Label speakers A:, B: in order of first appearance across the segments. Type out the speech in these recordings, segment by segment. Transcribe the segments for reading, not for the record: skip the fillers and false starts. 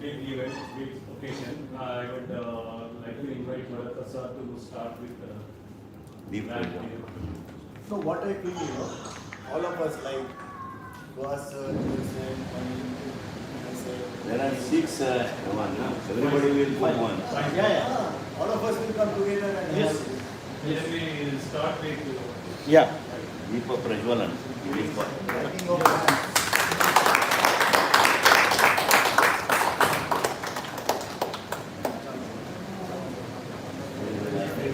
A: big event, big occasion. I would like to invite Madhukar sir to start with
B: Deep
A: that.
C: So what I feel, all of us like was Joseph,
B: There are six, one, no? Everybody will put one.
C: all of us will come together and
A: Yes. Let me start with
C: Yeah.
B: Deepa Prajwalan.
C: Lighting of hands.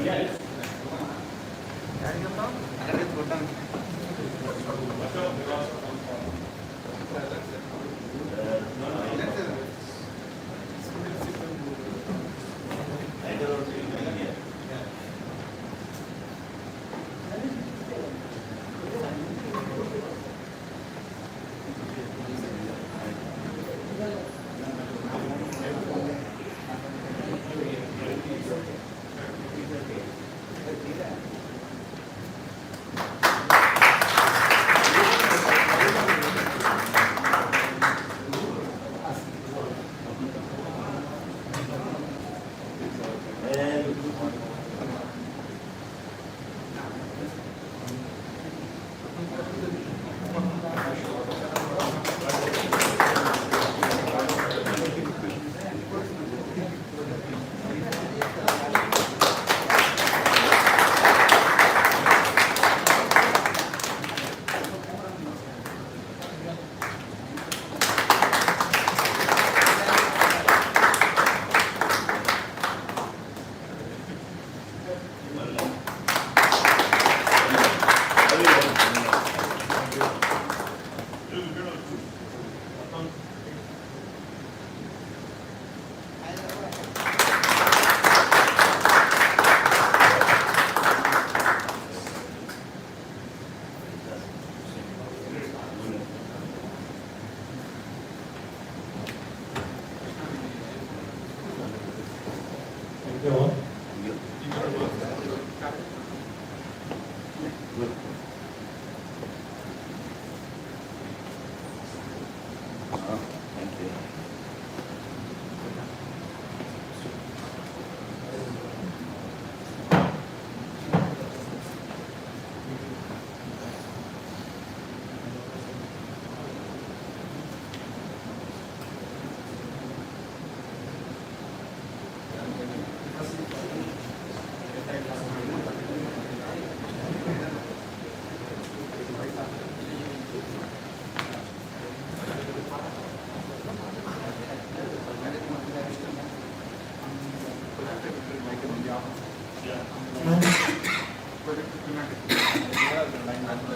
A: yes.
B: Thank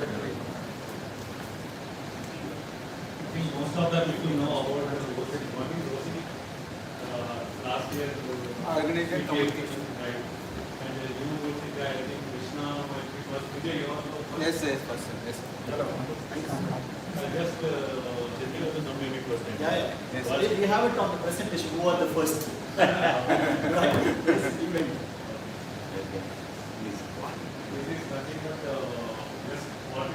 B: you.
A: I think most of the people know about the Rosie. What is Rosie? Last year,
D: Organization
A: we
D: communication.
A: right? And university guy, I think Krishna, it was Vijay. You also
D: Yes, person. Yes.
A: just checking out the nominated person.
C: Yeah.
D: Yes.
C: We have it on the presentation. Who are the first? Right. This event.
B: Okay. Please.
A: This is nothing but just what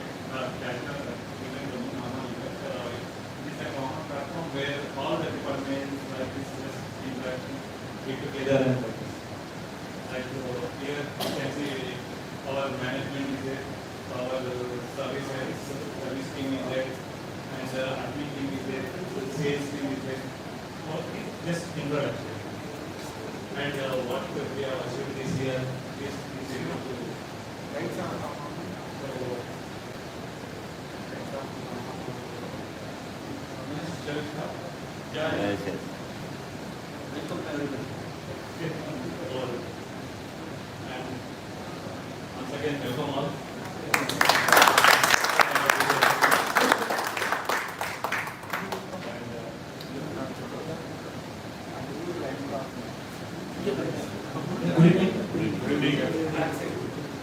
A: National Event Mama event. It is a common platform where all the departments like business, interaction, get together and practice. Like here you can see our management is there, our service team is there, and admin team is there, sales team is there. Okay, just introduction. And what we have achieved this year is able to. Yeah,
B: Yes, yes.
A: and once again, welcome all.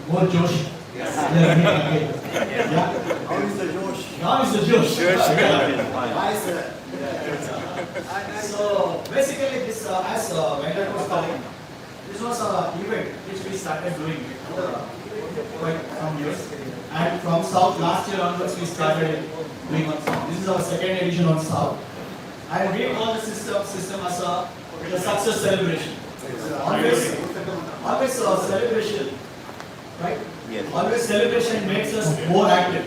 E: More Josh.
C: How is the Josh?
E: Now is the Josh.
C: Hi, sir.
E: So basically, this as Venkat was telling, this was an event which we started doing quite some years. And from South last year onwards, we started doing on South. This is our second edition on South. And we call the system as the success celebration. Always celebration, right?
B: Yes.
E: Always celebration makes us more active.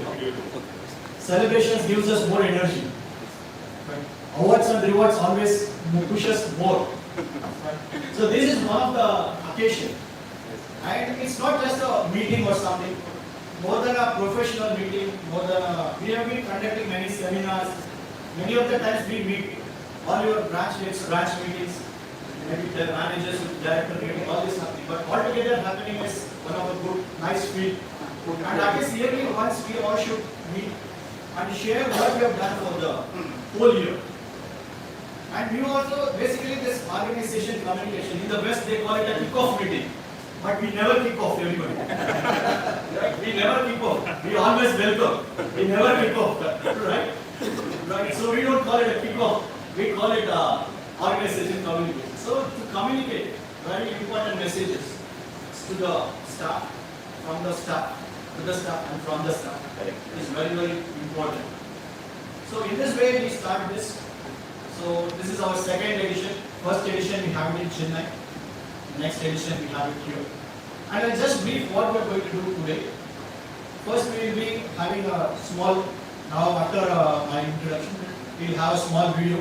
E: Celebrations gives us more energy. Right? Awards and rewards always push us more. Right? So this is one of the occasion. And it's not just a meeting or something. More than a professional meeting, we have been conducting many seminars. Many of the times we meet all your branch meetings, maybe the managers, director meeting, all this happening. But altogether happening is one of a good, nice feel. And at least yearly once we all should meet and share what we have done for the whole year. And we also, basically this organization communication, in the West they call it a kick-off meeting. But we never kick off everybody. Right? We never kick off. We always welcome. We never kick off. Right? Right? So we don't call it a kick off. We call it organization communication. So to communicate very important messages to the staff, from the staff, to the staff and from the staff is very, very important. So in this way we start this. So this is our second edition. First edition we have it in Chennai. Next edition we have it here. And I'll just brief what we are going to do today. First we will be having a small, now after my introduction, we will have a small video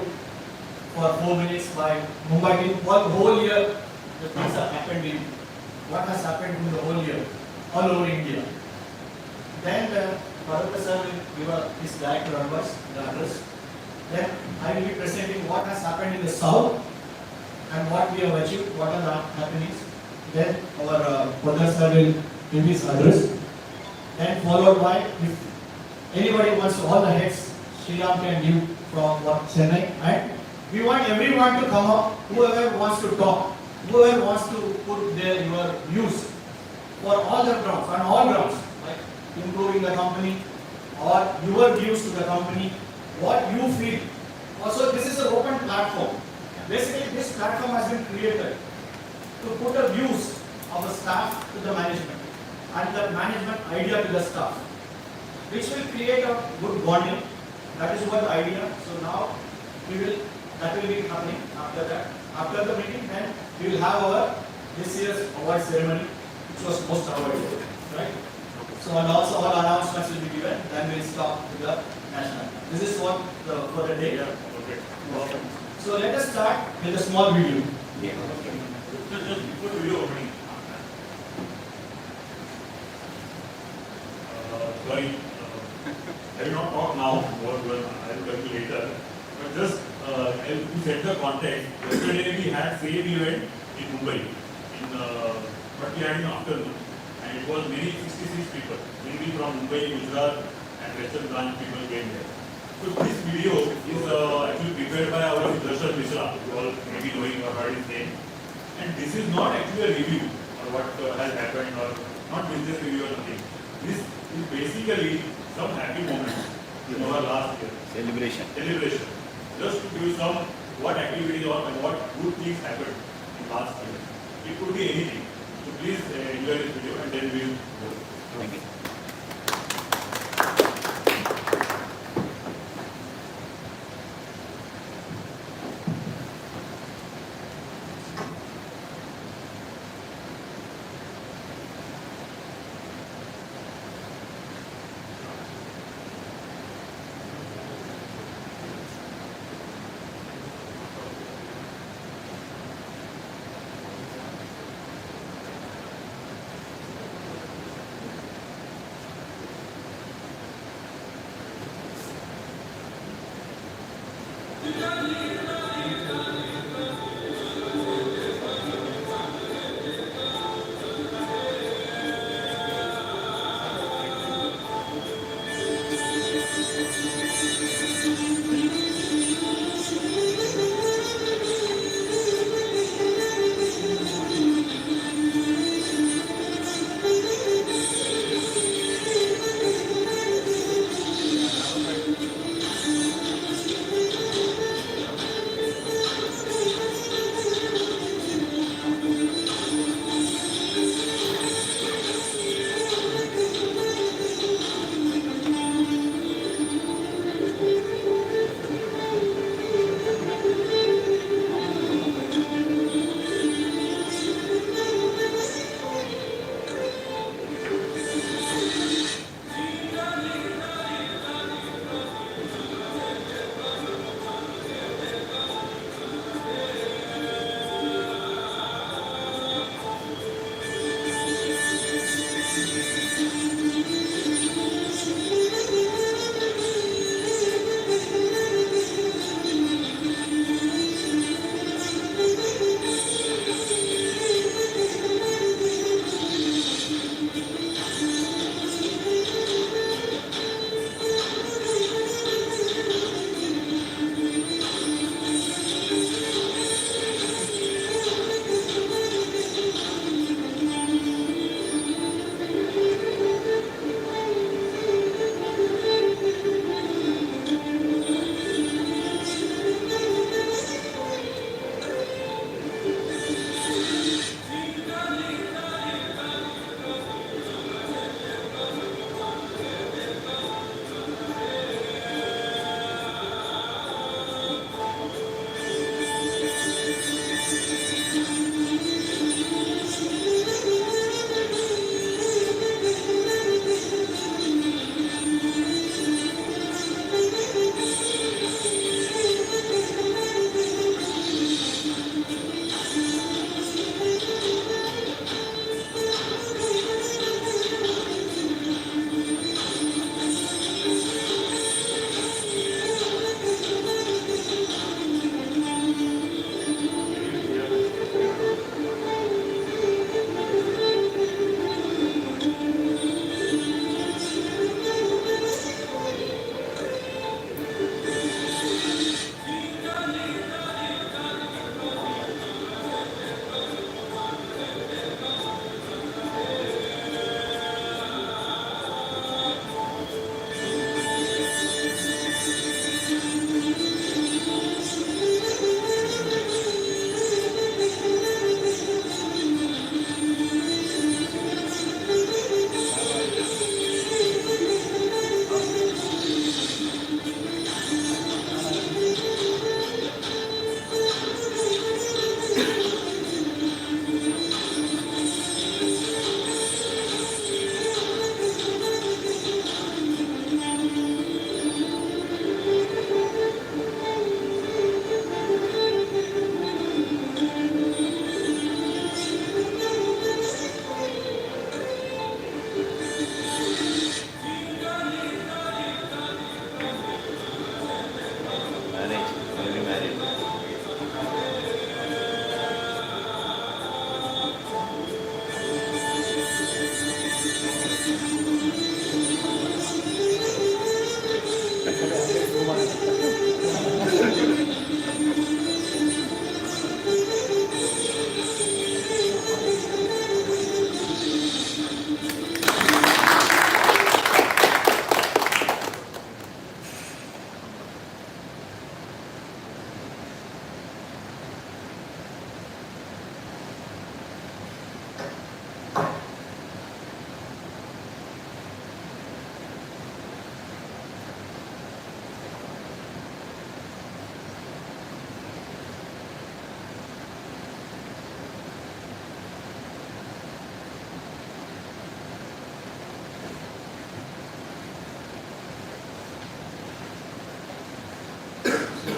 E: for 4 minutes by Mumbai team. What whole year the things have happened in, what has happened in the whole year, all over India. Then Bharat sir will give his director advice, the address. Then I will be presenting what has happened in the south and what we have achieved, what are the happenings. Then our Bharat sir will give his address. Then followed by, if anybody wants to, all the heads, Sriram can give from Chennai. And we want everyone to come up, whoever wants to talk, whoever wants to put your views for all the grounds, on all grounds, like improving the company or your views to the company, what you feel. Also, this is an open platform. Basically, this platform has been created to put the views of the staff to the management and the management idea to the staff, which will create a good bonding. That is what the idea. So now that will be happening after that. After the meeting, then we will have our this year's award ceremony, which was most awarded, right? So and also all announcements will be given. Then we will stop with the national. This is what for the day. Okay. So let us start with a small video.
B: Yeah.
A: Just before the video opening. Sorry, I will not talk now, I will tell you later. But just to set the context, yesterday we had same event in Mumbai, but we had in the afternoon, and it was many 66 people, mainly from Mumbai, Gujarat, and Western branch people came there. So this video is actually prepared by our Darshan Mishra, you all may be knowing or heard his name. And this is not actually a review or what has happened or not business review or nothing. This is basically some happy moments in our last year.
B: Celebration.
A: Just to give you some what activities or what good things happened in last year. It could be anything. So please enjoy this video and then we will go.
B: Thank you.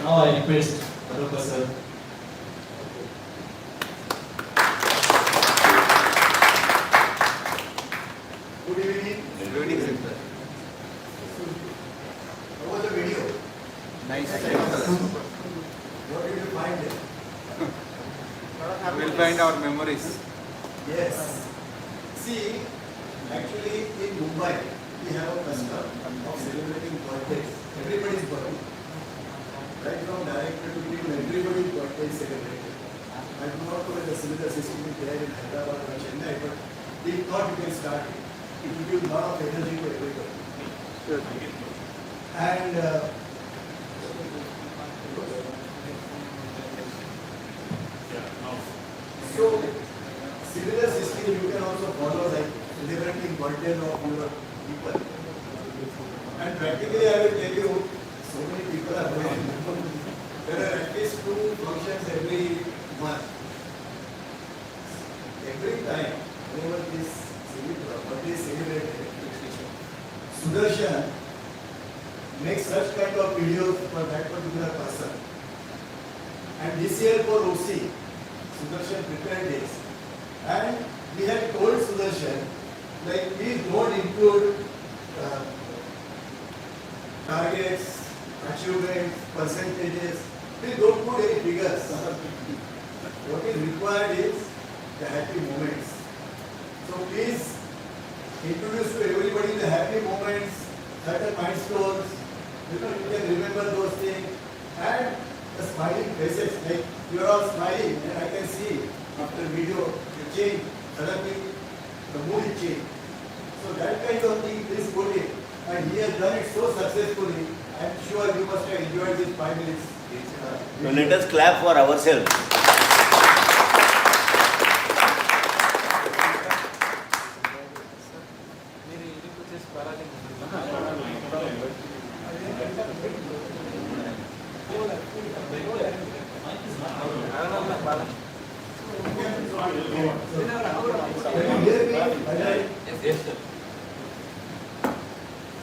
E: Now I request Arupa sir.
C: Good evening.
D: Good evening, sir.
C: How was the video?
D: Nice.
C: What did you find there?
D: We'll find our memories.
C: Yes. See, actually in Mumbai, we have a custom of celebrating birthdays. Everybody's birthday. Right from director to team, everybody's birthday is celebrated. I do not know whether the similar system is there in Hyderabad or Chennai, but we thought we can start it. It will give a lot of energy to everybody. And
A: Yeah, now.
C: so, similar system you can also follow, like celebrating birthdays of your people. And practically I will tell you, so many people are going. There are at least 2 functions every month. Every time, whenever this birthday is celebrated, Sudarshan makes such kind of videos for that particular person. And this year for OC, Sudarshan prepared this. And we had told Sudarshan, like, please don't include targets, achievements, percentages. Please don't put any figures. What is required is the happy moments. So please introduce to everybody the happy moments, certain milestones. You know, you can remember those things. And the smiling faces, like you are all smiling, and I can see after video you change, suddenly the mood is changed. So that kind of thing, please put it. And he has done it so successfully. I am sure you must have enjoyed this 5 minutes.
B: So let us clap for ourselves.
C: Can you hear me? Ajay?
D: Yes, sir.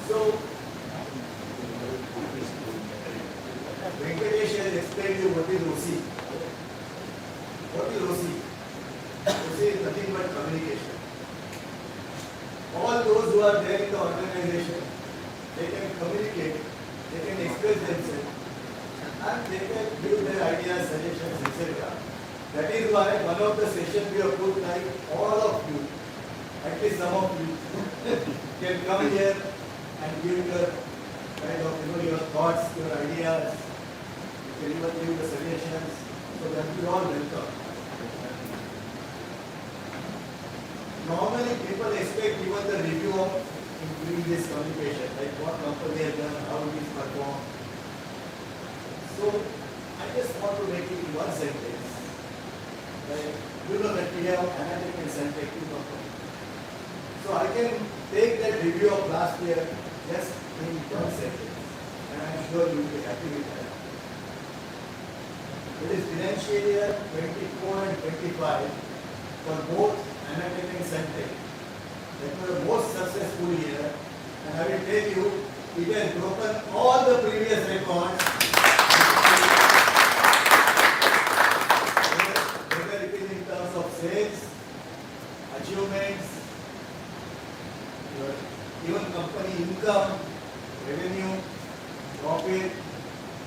C: So, Venkatesh has explained you what is OC. What is OC? OC is nothing but communication. All those who are there in the organization, they can communicate, they can express themselves, and they can give their ideas, suggestions, etc. That is why one of the sessions we have put like all of you, at least some of you, can come here and give your kind of, your thoughts, your ideas. You can even give the suggestions. So that we all welcome. Normally people expect even the review of doing this communication, like what company has done, how it is performed. So I just want to make it in one sentence. Like, you know that we have Analytic and Scientific company. So I can take that review of last year just in one sentence, and I am sure you will be happy with that. It is financial year 24 and 25 for both Analytic and Scientific. That was the most successful year, and I will tell you, it has broken all the previous records. Whether it is in terms of sales, achievements, even company income, revenue, profit,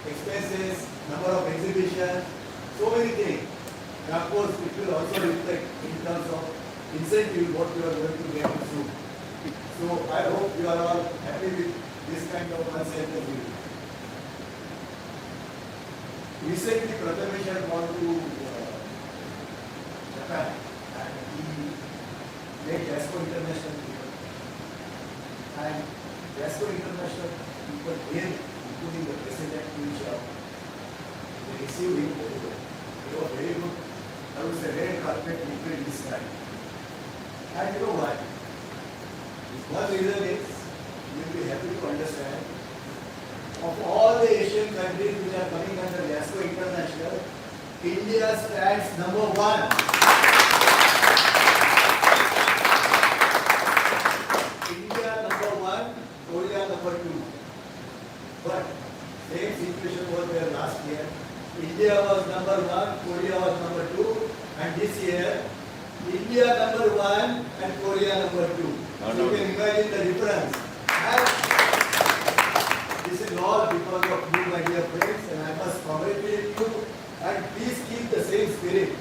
C: expenses, number of exhibitions, so many things. And of course, it will also reflect in terms of incentive what you are going to get soon. So I hope you are all happy with this kind of concept of review. Recently, Prathamesh had gone to Japan and he made JASCO International people. And JASCO International people here, including the president, they received him very well. They were very good. I would say red carpet liquid this time. And you know why? One reason is, you will be happy to understand, of all the Asian countries which are coming under JASCO International, India stands number 1. India number 1, Korea number 2. But same situation was there last year. India was number 1, Korea was number 2, and this year, India number 1 and Korea number 2.
B: No,
C: So
B: no.
C: you can imagine the difference. And this is all because of you, my dear friends, and I must congratulate you. And please keep the same spirit.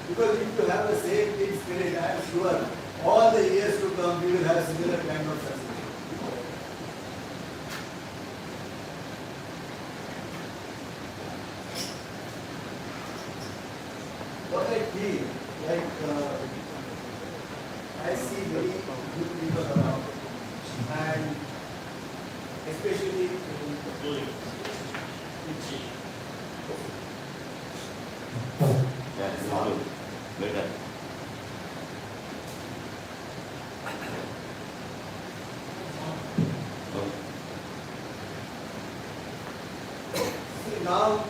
C: Because if you have the same team spirit, I am sure all the years to come, we will have similar kind of success. What I feel, like, I see very good people around, and especially
B: Yeah, it's all better.
C: see now,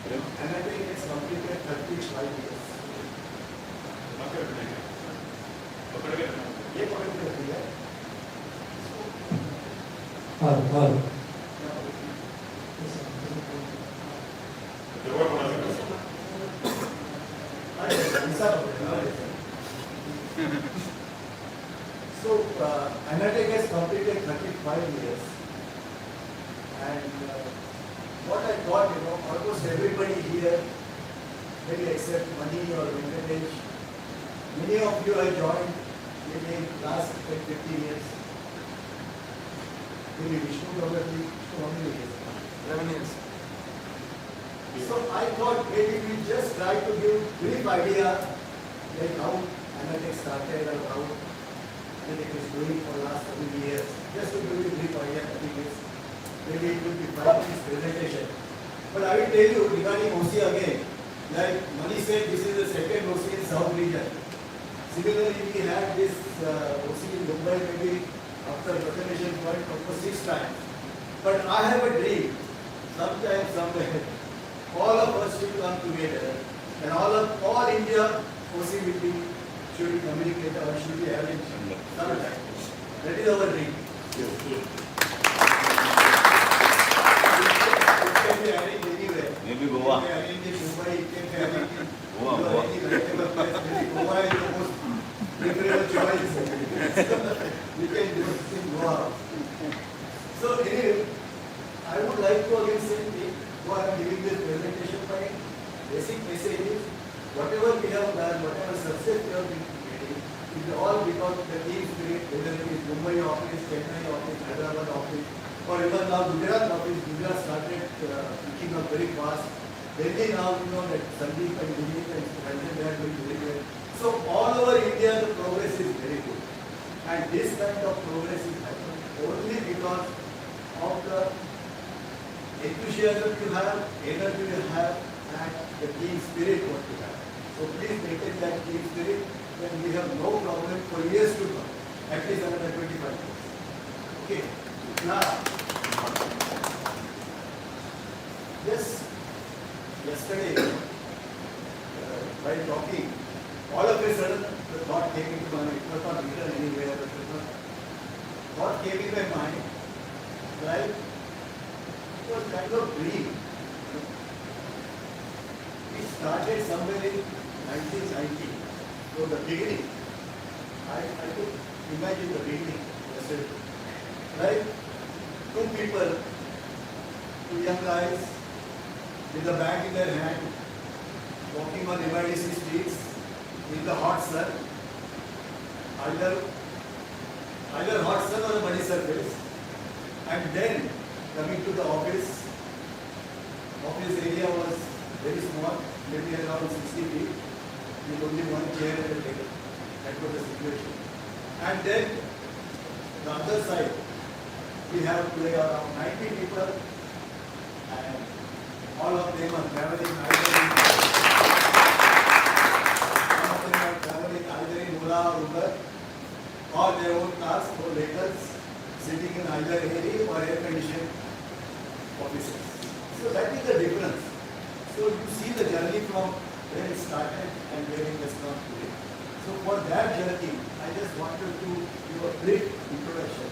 C: MFA has completed 35 years. ये पकड़ के रखिए। So, Anatech has completed 35 years, and what I thought, almost everybody here, maybe except Mani or Venkatesh, many of you have joined maybe in last 15 years. Maybe Vishnu probably, how many years?
D: 11 years.
C: So I thought maybe we just try to give brief idea like how Anatech started or how Anatech is doing for the last 30 years. Just to give you a brief idea, 30 years. Maybe it will be 5 minutes presentation. But I will tell you regarding OC again, like Mani said, this is the second OC in South region. Similarly, we had this OC in Mumbai maybe after vaccination point almost 6 times. But I have a dream, sometime, somewhere, all of us should come together and all India OC will be, should communicate or should be having sometime. That is our dream. It can be arranged anywhere.
B: Maybe
C: It
B: Goa.
C: can be arranged in Mumbai, it can be arranged in
B: Goa,
C: you know,
B: Goa.
C: any comfortable place. Maybe Goa is the most preferable choice. We can do it in Goa. So anyway, I would like to again say who I am giving this presentation, my basic message is whatever we have done, whatever success we have been getting, it is all because of the team spirit, whether it is Mumbai office, Chennai office, Hyderabad office, or even now Gujarat office. Gujarat started picking up very fast. Delhi now, that Sandeep and Vijay and Ranjan, they are doing very well. So all over India, the progress is very good. And this kind of progress is happening only because of the enthusiasm you have, energy you have, and the team spirit what you have. So please maintain that team spirit, then we have no problem for years to come, at least another 25 years. Okay. Now, yesterday, while talking, all of a sudden the thought came into my mind. It was not written anywhere, but the thought came in my mind, like, it was kind of dream. We started somewhere in 1990. So the beginning, I could imagine the beginning. Right? 2 people, 2 young guys with a bag in their hand, walking on MIDC streets in the hot sun, either hot sun or a muddy surface, and then coming to the office. Office area was very small, maybe around 60 feet, with only 1 chair and a table. That was the situation. And then the other side, we have today around 90 people, and all of them are traveling either in Ola or Uber, or their own cars or vehicles, sitting in either AC or air conditioned offices. So that is the difference. So you see the journey from where it started and where it has come today. So for that journey, I just wanted to give a brief introduction.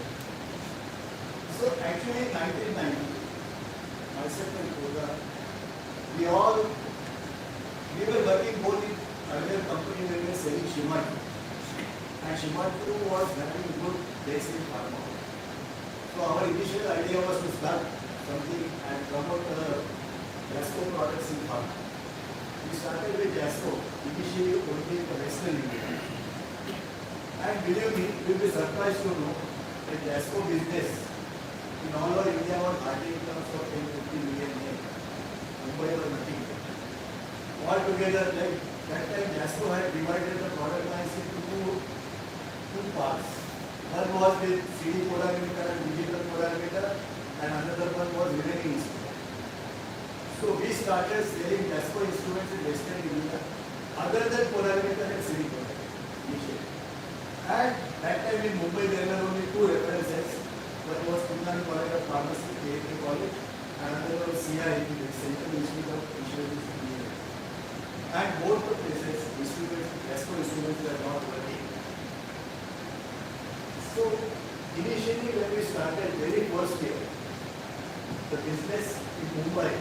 C: So actually in 1990, myself and Koda, we were working both in earlier company where we were selling Shimantu. And Shimantu was having good base in pharma. So our initial idea was to start something and promote Jasco products in pharma. We started with Jasco, initially only in the Western India. And believe me, you'll be surprised to know that Jasco business in all over India was hardly in terms of 10-15 million yen. Mumbai was nothing. Altogether, like that time Jasco had divided the product lines into two parts. One was with CD polarimeter and digital polarimeter, and another one was mirroring instrument. So we started selling Jasco instruments in Western India, other than polarimeter and CD polarimeter. And that time in Mumbai there were only two references. One was Punjani College of Pharmacy, KAK College, and another was CIE, the Central Institute of Insurance Engineering. And both the places, Jasco instruments were not working. So initially when we started very first year, the business in Mumbai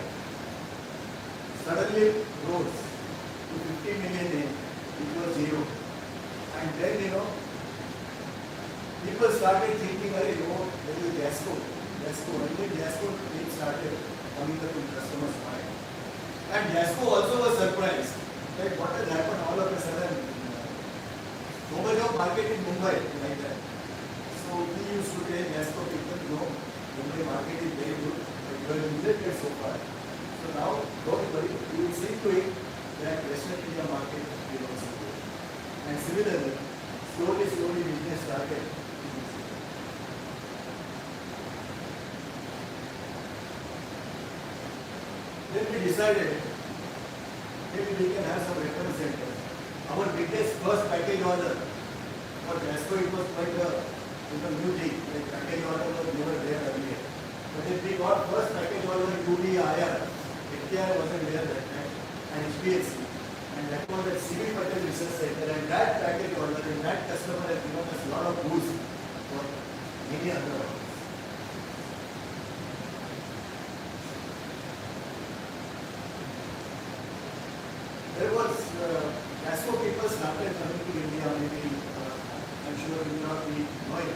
C: suddenly rose to 50 million yen, it was zero. And then people started thinking, there is Jasco. And then Jasco thing started coming up in customers' mind. And Jasco also was surprised that what has happened all of a sudden. So much of market in Mumbai like that. So we used to tell Jasco people, no, Mumbai market is very good, but you are rejected so far. So now, don't worry, you will see to it that Western India market will also go. And similarly, slowly business started. Then we decided maybe we can have some reference centers. Our biggest first package order for Jasco, it was quite a new thing, like package order was never there earlier. But if we got first package order UDIR, FTR wasn't there that time, and HPLC. And that was at CV Patel Research Center, and that package order and that customer has given us a lot of boost for many other orders. There was Jasco people started coming to India, maybe I'm sure you will not be knowing.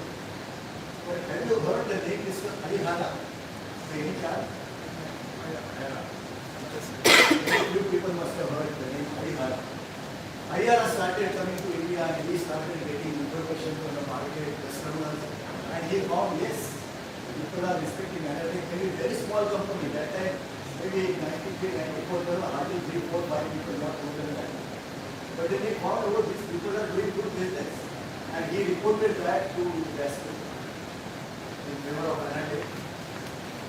C: But have you heard the name Mr. Harihara? Any chance? You people must have heard the name Harihara. Harihara started coming to India and he started getting information from the market, customers, and he found, yes, people are respecting analytics. Maybe very small company, that time, maybe 93, 94, there were hardly 3, 4, 5 people, not more than that. But then he found out these people are doing good business. And he reported that to Jasco in favor of analytics.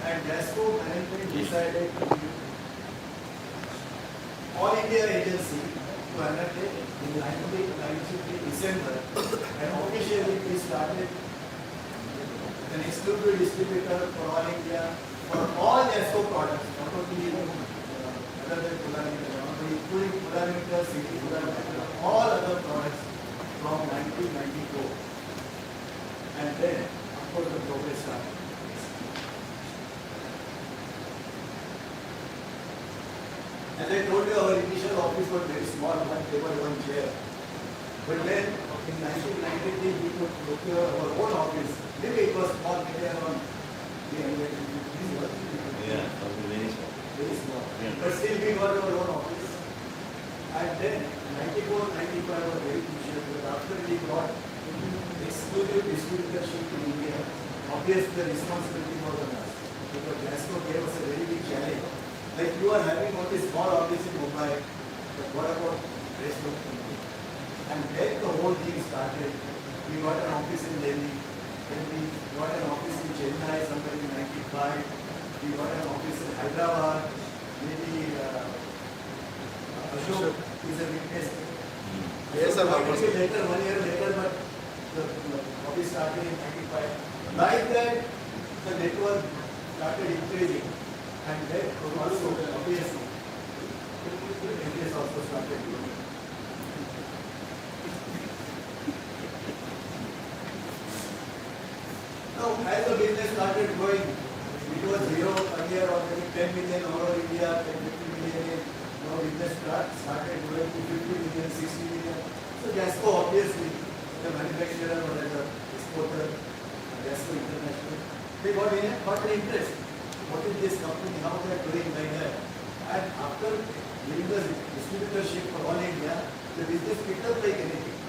C: And Jasco management decided to give All India Agency to undertake in 1993 December, and officially we started an exclusive distributor for All India for all Jasco products, not only other than polarimeter, including polarimeter, CD polarimeter, all other products from 1994. And then, of course, the progress started. As I told you, our initial office was very small, one table, one chair. But then, in 1993, we could procure our own office. Maybe it was small, maybe around 300.
B: Yeah, something very small.
C: Very small.
B: Yeah.
C: But still, we got our own office. And then, 94, 95 was very crucial, because after we got exclusive distributorship in India, obviously the responsibility was on us. Because Jasco gave us a very big challenge. Like you are having only small office in Mumbai, but what about rest of the country? And then the whole thing started. We got an office in Delhi, then we got an office in Chennai somewhere in 95, we got an office in Hyderabad, maybe Ashok is a witness.
D: Yes, sir.
C: Maybe later, 1 year later, but the office started in 95. Like that, the network started increasing. And then also, obviously, business also started growing. Now, as the business started growing, it was zero earlier we are already 10 million over India, 10, 50 million. Now we just started going to 50 million, 60 million. So Jasco obviously, the manufacturer or the exporter, Jasco International, they got an interest. What is this company, how they are doing like that? And after giving the distributorship for all India, the business picked up like anything.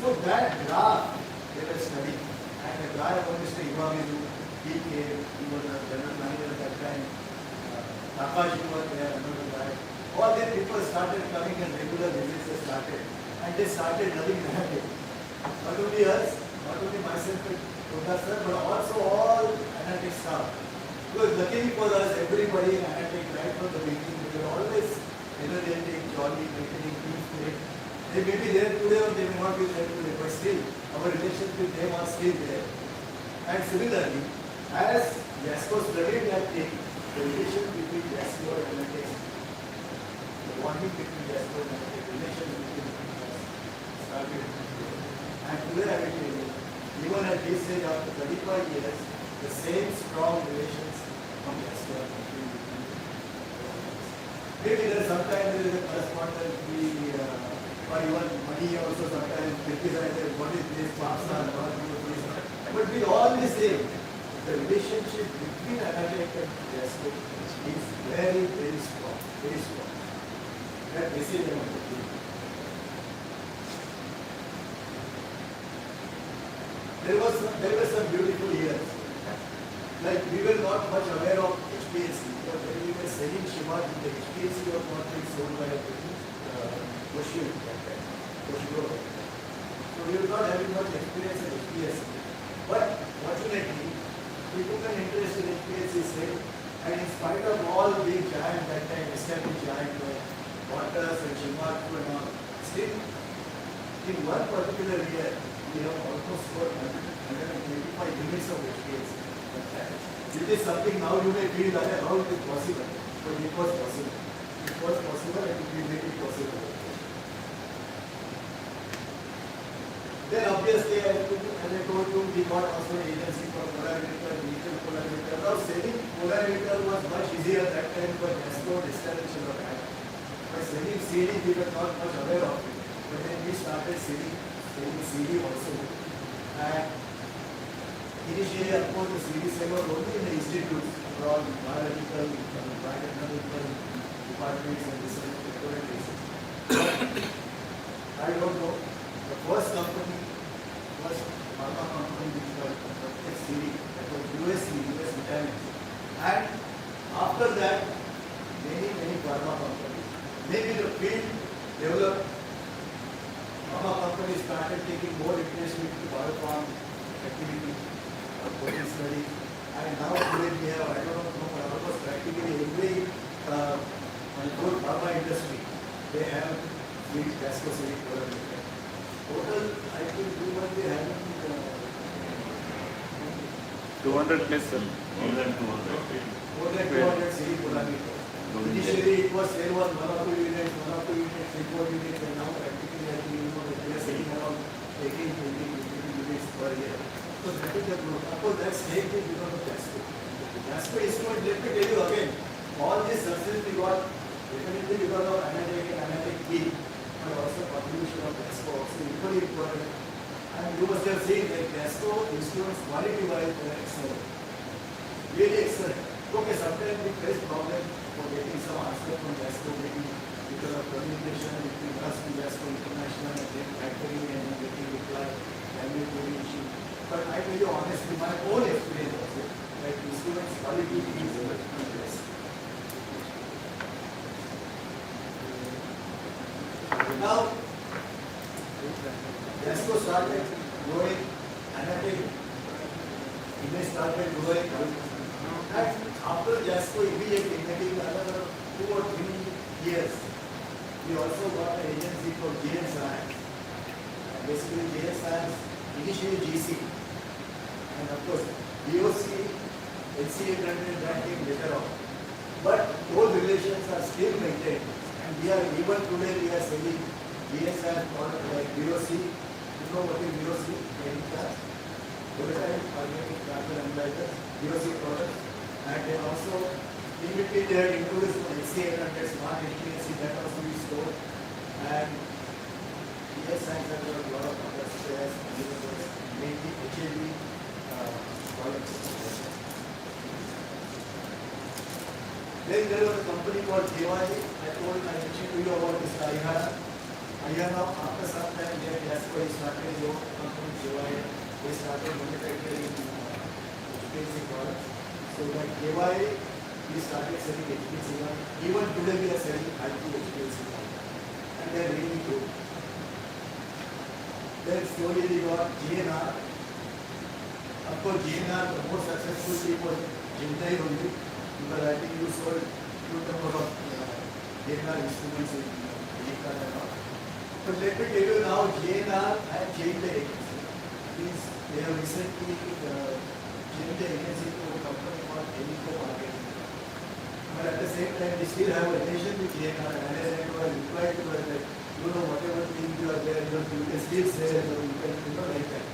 C: So that graph they were studying, and the guy was Mr. Iwamizu, he came, he was a general manager at that time, Takashi was there, another guy. All these people started coming and regular visits started, and they started loving Anatech. Not only us, not only myself and Toga sir, but also all Anatech staff. Because luckily for us, everybody in Anatech, right from the beginning, they were always energetic, jolly, maintaining team spirit. They may be there today or they may not be there today, but still, our relationship with them are still there. And similarly, as Jasco studied that thing, the relation between Jasco and Anatech, the bonding between Jasco and Anatech, the relation between us started. And today I will tell you, even at this age after 35 years, the same strong relations from Jasco and Anatech. Maybe there sometimes there is a correspondence, or even money also sometimes criticizes what is this, pasta, what is this. But we all the same. The relationship between Anatech and Jasco is very, very strong, very strong. That message I want to give. There were some beautiful years. Like we were not much aware of HPLC, but when we were selling Shimad, the HPLC was not being sold by a Bushy that time, Bushy. So we were not having much experience in HPLC. But fortunately, we took an interest in HPLC sale, and in spite of all big giants that time, established giants like Waters and Shimad and all, still in one particular year, we have almost got 125 units of HPLC. It is something now you may feel that how it is possible, but it was possible. It was possible and we made it possible. Then obviously, as I told you, we got also an agency for polarimeter, digital polarimeter. Now selling polarimeter was much easier that time for Jasco installation of that. But selling CD, we were not much aware of it. But then we started selling CD also. And initially, of course, the CD sale was only in the institutes, abroad, biological, biotechnological departments and research laboratories. I don't know. The first company was pharma company which was CD, that was US Vitamins. And after that, many pharma companies. Maybe the field developed, pharma companies started taking more interest into biofarm activity. Protein study, and now today we have, I don't know, almost practically every good pharma industry, they have these Jasco CD polarimeter. Total, I think we must be having
D: 200 plus, sir.
B: More than 200.
C: more than 200 CD polarimeter. Initially it was there was 1 or 2 units, 3, 4 units, and now practically I think they are selling around 18, 20, 22 units per year. So that is the growth. Of course, that's taken because of Jasco. Jasco instrument, let me tell you again, all this success we got definitely because of Anatech and Anatech B, but also contribution of Jasco also equally important. And you must have seen that Jasco instruments quality wise were excellent. Really excellent. Okay, sometimes we face problem for getting some answer from Jasco, maybe because of communication between us and Jasco International and then factoring and getting reply, language coding issue. But I tell you honestly, my own experience was it, that instruments quality is much less. Now, Jasco started growing, Anatech image started growing, and after Jasco immediately, maybe another 2 or 3 years, we also got an agency for GN Science. Basically, GN Science, initially GC. And of course, DOC, NCA granted that came later on. But those relations are still maintained. And we are, even today, we are selling DSR product like DOC. You know what is DOC? Any class? Organic Carbon Analyzer, DOC products. And then also, in between they had introduced XA800 smart HPLC that also we stored. And yes, science has got a lot of other spares, mainly HAV products. Then there was a company called Devani. I mentioned to you about this Ayana. Ayana, after some time, that's why he started his own company, Devani. They started manufacturing HPLC products. So like Devani, we started selling HPLC products. Even today we are selling IT HPLC products. And they are really good. Then slowly we got GNR. Of course, GNR, the most successful team was Jintai only. Because I think you sold good number of GNR instruments in GNR and all. But let me tell you now, GNR had changed the agency. Means they have recently changed the agency to a company called Helico Marketing. But at the same time, we still have a relation with GNR. And as I was replied to her that, you know, whatever things you are there, you can still say, you can, like that.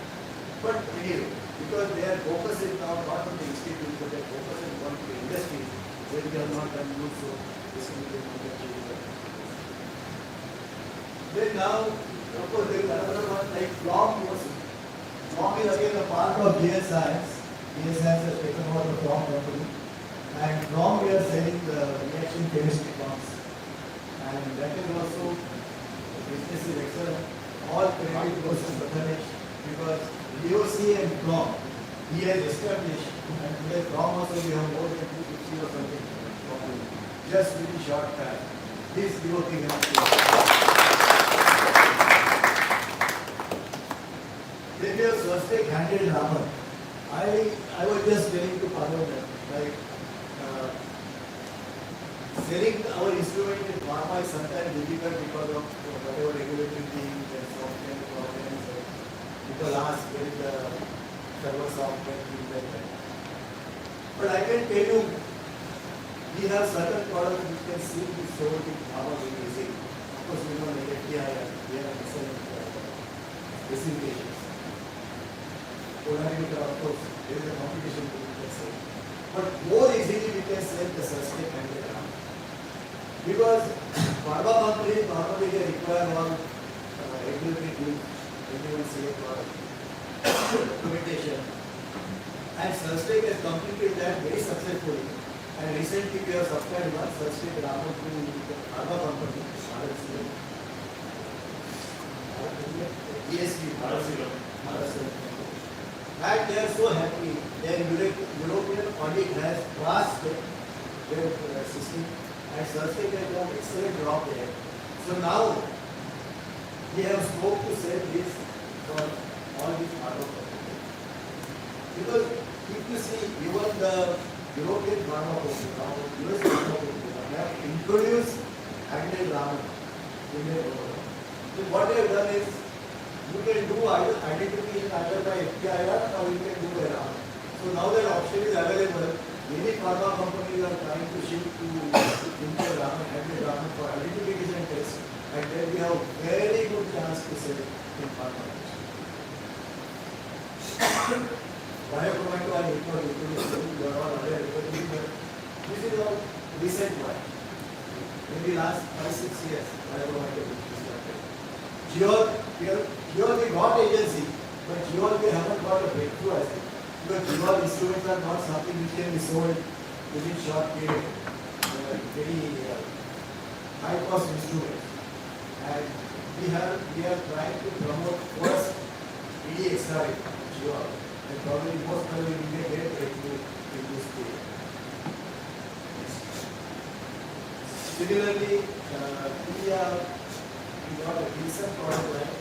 C: But anyway, because they are focusing now not on the institute, but they are focusing on the industry, where we have not done good, so this will be the change. Then now, of course, there is another one like Flom was. Flom is again a part of GS Science. GS Science has taken over the Flom company. And Flom we are selling the reaction chemistry pumps. And that is also, business is excellent. All credit goes to Bhattanish because DOC and Flom, he has established, and today Flom also we have more than 250 or something. Just really short time. This DOC has Then we have Swastik handled Raman. I was just telling to Pano that like selling our instrument in pharma is sometimes difficult because of whatever regulatory things and software problems. People ask where is the server software, things like that. But I can tell you, we have certain products which can still be sold in pharma very easily. Of course, we know like API, we have excellent specifications. Polarimeter, of course, there is a competition to we can say. But more easily we can sell the Swastik and the Raman. Because pharma companies normally they require all regulatory tools, everyone say documentation. And Swastik has completed that very successfully. And recently we have supplied one Swastik Raman to the pharma company, ESP, and they are so happy. Their European audit has passed their system. And Swastik has done excellent job there. So now we have scope to sell this for all these pharma companies. Because if you see, even the European pharma companies, US pharma companies have introduced handled Raman in their product. So what they have done is, you can do identification either by FTIR or you can do by Raman. So now that option is available. Many pharma companies are trying to shift to handled Raman for identification tests, and then we have very good chance to sell in pharma. Biochromato and Eco introduced, you are all aware, this is a recent one. Maybe last 5-6 years, Biochromato started. Here we got agency, but here we haven't got a breakthrough as it. Because Geol instruments are not something which can be sold within short period. Very high cost instruments. And we are trying to promote first EDXR Geol. And probably most probably we may get breakthrough in this period. Similarly, we got a decent product line,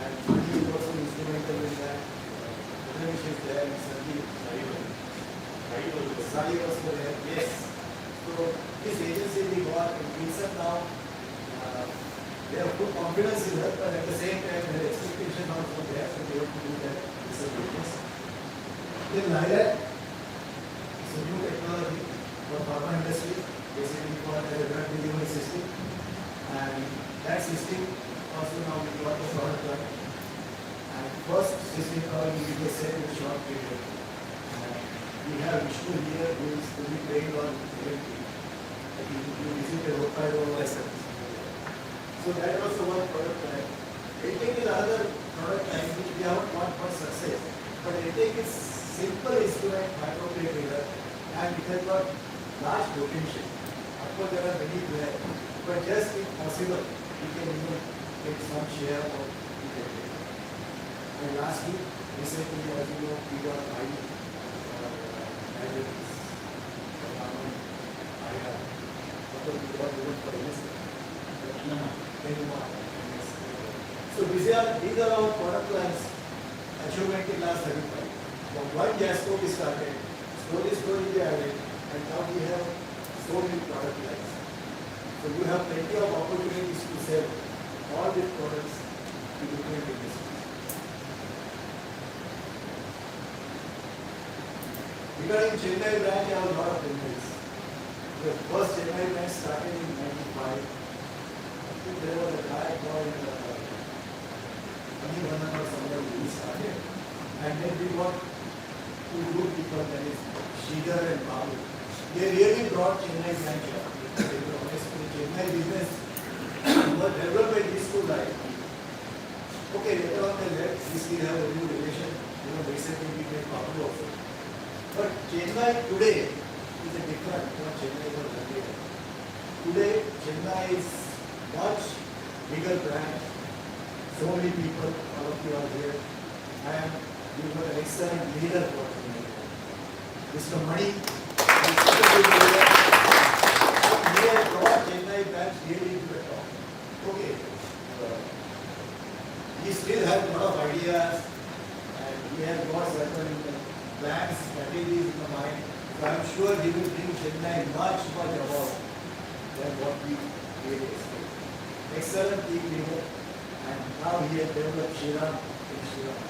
C: and he is also instrumental in that. Ganesh is there, and Sanjeev Sai was there, yes. So this agency we got in Wilson now, they have full confidence in us, but at the same time their expectation also there, so they have to do that business. Then Lilac, it's a new technology for pharma industry, basically for the drug delivery system, and that system also now we got the product line. And first system will be set in a short period. We have have Vishnu here who is fully trained on AMP. I think you visited Hokkaido. Yes, sir. So that was the one product line. ATEC is another product line which we haven't got for success. But ATEC is simple instrument, microplate reader, and it has got large potential. Of course, there are many players, but just if possible, we can even get some share of it. And lastly, recently, as you know, we got libraries. I have. Of course, we got even for NSA. So these are our product lines achievement in last 35. From one JASCO we started, slowly we added, and now we have so many product lines. So you have plenty of opportunities to sell all these products to different industries. Regarding Chennai branch, I have a lot of memories. The first Chennai branch started in 95. There was a guy called Manivanan or somebody who started, and then we got two good people, that is Sridhar and Babu. They really brought Chennai branch up. Honestly, Chennai business was developed by these two guys. Okay, later on they left, we still have a new relation, recently we made Babu also. But Chennai today is a different from Chennai was earlier. Today, Chennai is much bigger brand, so many people, all of you are here, and you have an excellent leader for Chennai. Mr. Mani, he has brought Chennai branch really to the top. Okay, he still has a lot of ideas, and he has got certain plans, strategies in the mind, so I am sure he will bring Chennai much above than what we really expect. Excellent team leader, and now he has developed Shriram in Shriram.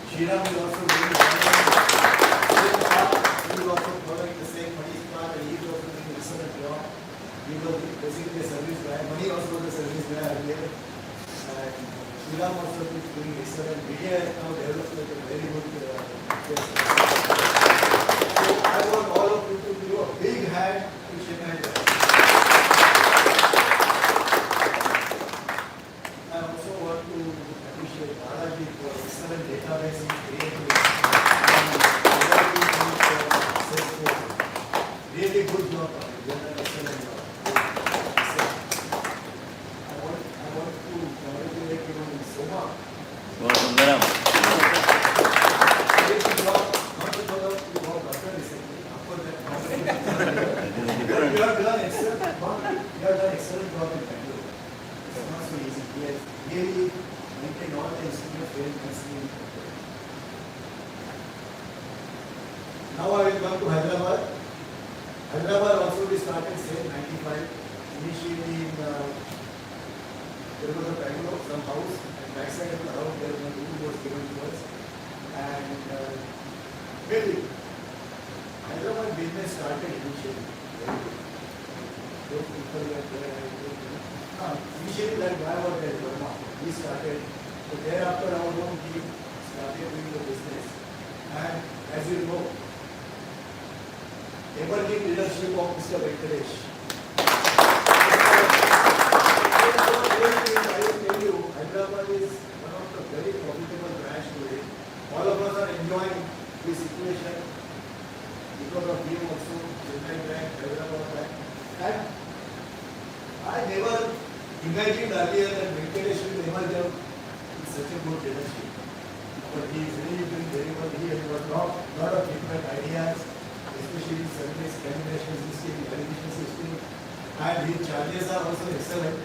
C: Shriram is also doing same path, he is also following the same Mani's path, and he is also doing excellent job. He was basically a service guy. Mani also was a service guy earlier, and Shriram also is doing excellent. Vijay has now developed like a very good place. So I want all of you to give a big hand to Chennai. I also want to appreciate Balaji for excellent database in creating really good job. Excellent job. I want to congratulate you on Soma.
B: Sundaram.
C: Great job. Not because of you got doctor recently. After that, you have done excellent job. You have done excellent job in Bangalore. It's not so easy. Yes, really maintain all the instruments very nicely. Now I will come to Hyderabad. Hyderabad also we started same 95. Initially in there was a Bangalore, some house, and backside of the house there was a room was given to us. And really, Hyderabad business started initially. Those people were there. Initially that guy was there, Burma. He started. So thereafter our own team started doing the business. And as you know, emerging leadership of Mr. Venkatesh. I will tell you, Hyderabad is one of the very profitable branch today. All of us are enjoying this situation because of him also, Chennai branch, Hyderabad branch. And I never imagined earlier that Venkatesh will emerge out in such a good leadership. But he is really doing very well. He has got a lot of different ideas, especially in service, calibration system, validation system, and his charges are also excellent.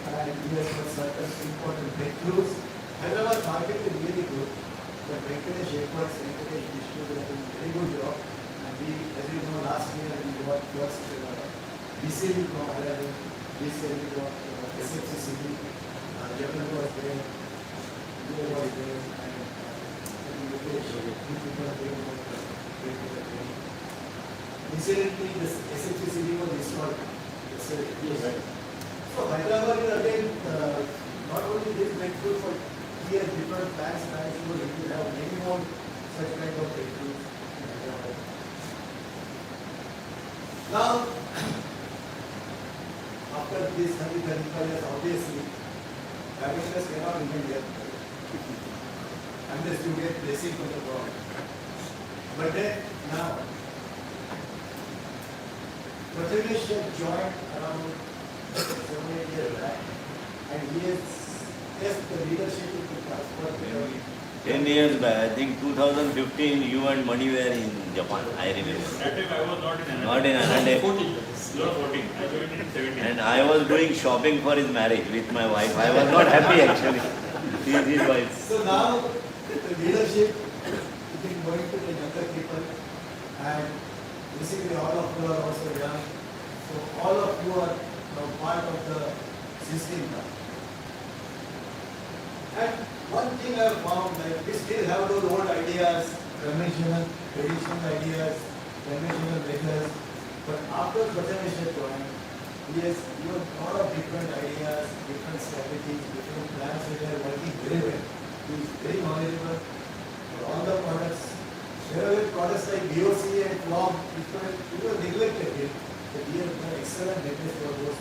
C: And he has got certain important breakthroughs. Hyderabad market is really good. But Venkatesh efforts, Venkatesh Vishnu are doing a very good job. And we, as you know, last year we got first BCB from Hyderabad, this year we got SFCCB, Japan was there, India was there, and Venkatesh, two people are there about training. Incidentally, the SFCCB was installed yesterday. So Hyderabad is again not only this breakthrough, but he has different plans, so he will have many more such such kind of breakthroughs in Hyderabad. Now, after this 135 years, obviously, diabetes cannot remain there unless you get blessing from the God. But then, now, Prathamesh joined around 7-8 years back, and he has just the leadership to transfer the
B: 10 years back, I think 2015, you and Mani were in Japan, I remember.
A: That time I was not in Anand.
B: Not in Anand.
E: 14 years.
A: You are 14. I joined in 17.
B: And I was doing shopping for his marriage with my wife. I was not happy actually. He is his wife.
C: So now the leadership is going to the younger people, and basically all of you are also young. So all of you are now part of the system now. And one thing I have found, that we still have those old ideas, conventional, traditional ideas, conventional methods. But after Prathamesh joined, he has given a lot of different ideas, different strategies, different plans which are working very well. He is very knowledgeable for all the products. There are products like BOC and FLOM, which were neglected here. But he has done excellent methods for those.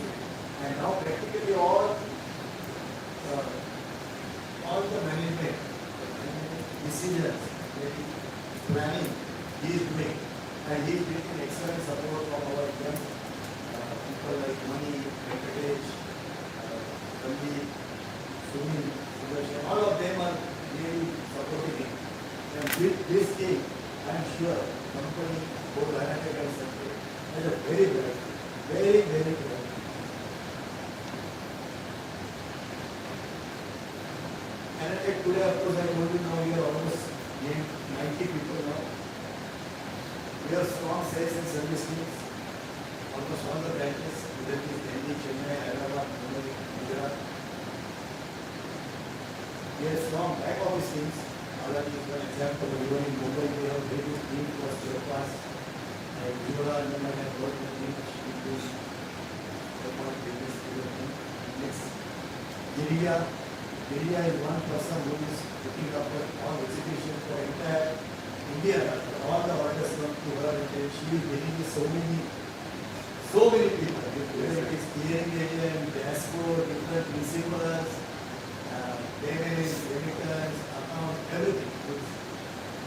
C: And now practically all the management decisions, planning, he is doing. And he is getting excellent support from our young people like Mani, Venkatesh, Randeep, Sunil, Sudarshan. All of them are really supporting him. And with this team, I am sure company, both Anatech and Sanjay, has a very bright, very bright. Anatech today, of course, I told you now we are almost 90 people now. We have strong sales and service teams, almost all the branches, whether it is Delhi, Chennai, Hyderabad, Mumbai, Gujarat. We have strong back office teams. Already, for example, even in Mumbai, we have very good team for spare parts. And Yuvraj and I have worked with team, which is support business to the team. Next, Area is one person who is looking after all execution for entire India. All the orders come to her, and she is dealing with so many people. Whether it is clearing agent, dashboard, different principals, payments, remittance, account, everything.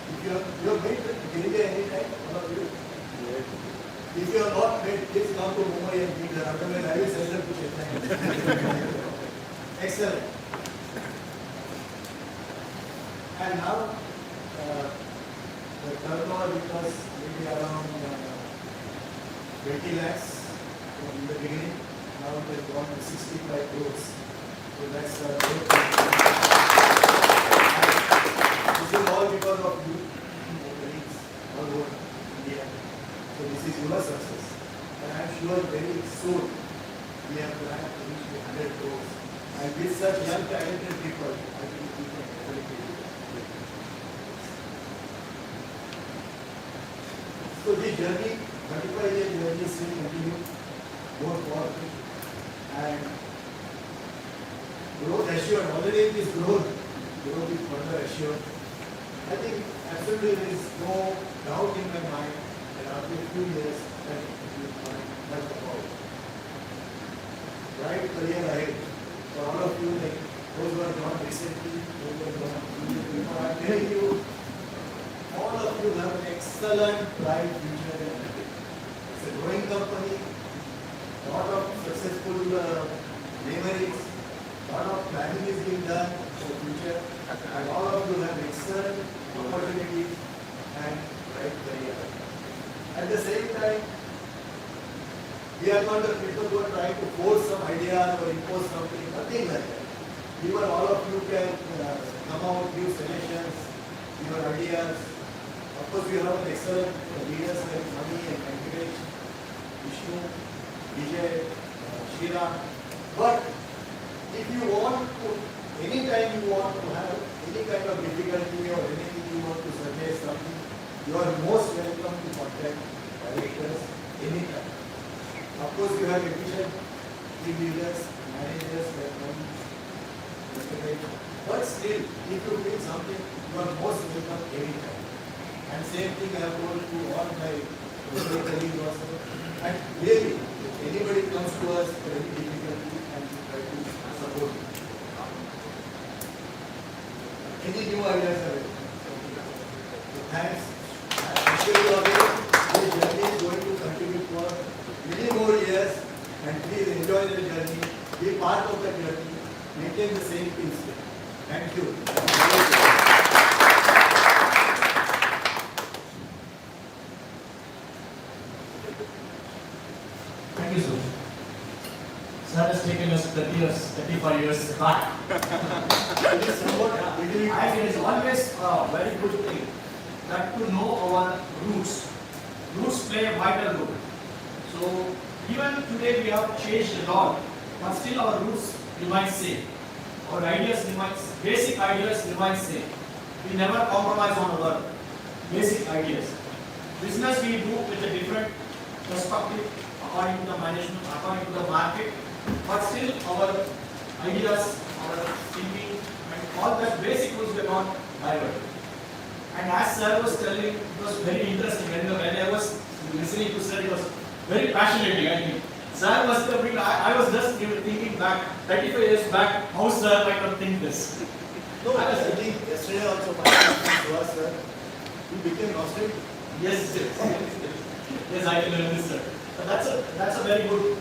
C: If you are made to India anytime, all of you. If you are not made, please come to Mumbai and meet her. Otherwise, I will send her to Chennai. Excellent. And now, the turnover because maybe around 20 lakhs in the beginning. Now it has gone to 65 crores. So that's a great thing. This is all because of you, colleagues, all over India. So this is your success. And I am sure very soon we have planned to reach 100 crores. And with such young talented people, I think we can definitely do it. So this journey, 35-year journey, still continue, more forward, and growth assured. Already this growth is further assured. I think absolutely there is no doubt in my mind that after a few years, that it will find much about. Bright career ahead for all of you, like those who are gone recently, those who are gone before. I am telling you, all of you have an excellent, bright future. It's a growing company, a lot of successful memories, a lot of planning is being done for the future, and all of you have excellent opportunities and bright career. At the same time, we are not the people who are trying to force some ideas or impose something, nothing like that. Even all of you can come out, give suggestions, your ideas. Of course, we have excellent leaders like Mani and Venkatesh, Vishnu, Vijay, Shriram. But if you want to, anytime you want to have any kind of difficulty or anything you want to suggest something, you are most welcome to contact directors anytime. Of course, you have efficient team leaders, managers like Mani, Venkatesh. But still, if you feel something, you are most welcome anytime. same thing I have told to all my colleagues also. And really, if anybody comes to us for any difficulty and we try to support. Any new ideas are available. So thanks. I assure you of it. This journey is going to continue for many more years. And please enjoy the journey. Be part of the journey. Maintain the same peace. Thank you.
E: Thank you, sir. Sir has taken us 30 years, 35 years back.
C: It is somewhat beginning.
E: I think it is always a very good thing that to know our roots. Roots play a vital role. So even today we have changed a lot, but still our roots remain same. Our ideas remain, basic ideas remain same. We never compromise on our basic ideas. Business we do with a different perspective according to the management, according to the market, but still our ideas, our thinking, and all that basic rules were not diverted. And as sir was telling, it was very interesting. When I was listening to sir, it was very passionate. I think sir was the I was just thinking back 35 years back, how sir might have think this.
C: No, I was thinking yesterday also my friend was sir. You became nostalgic.
E: Yes, yes, I can learn this, sir. But that's a very good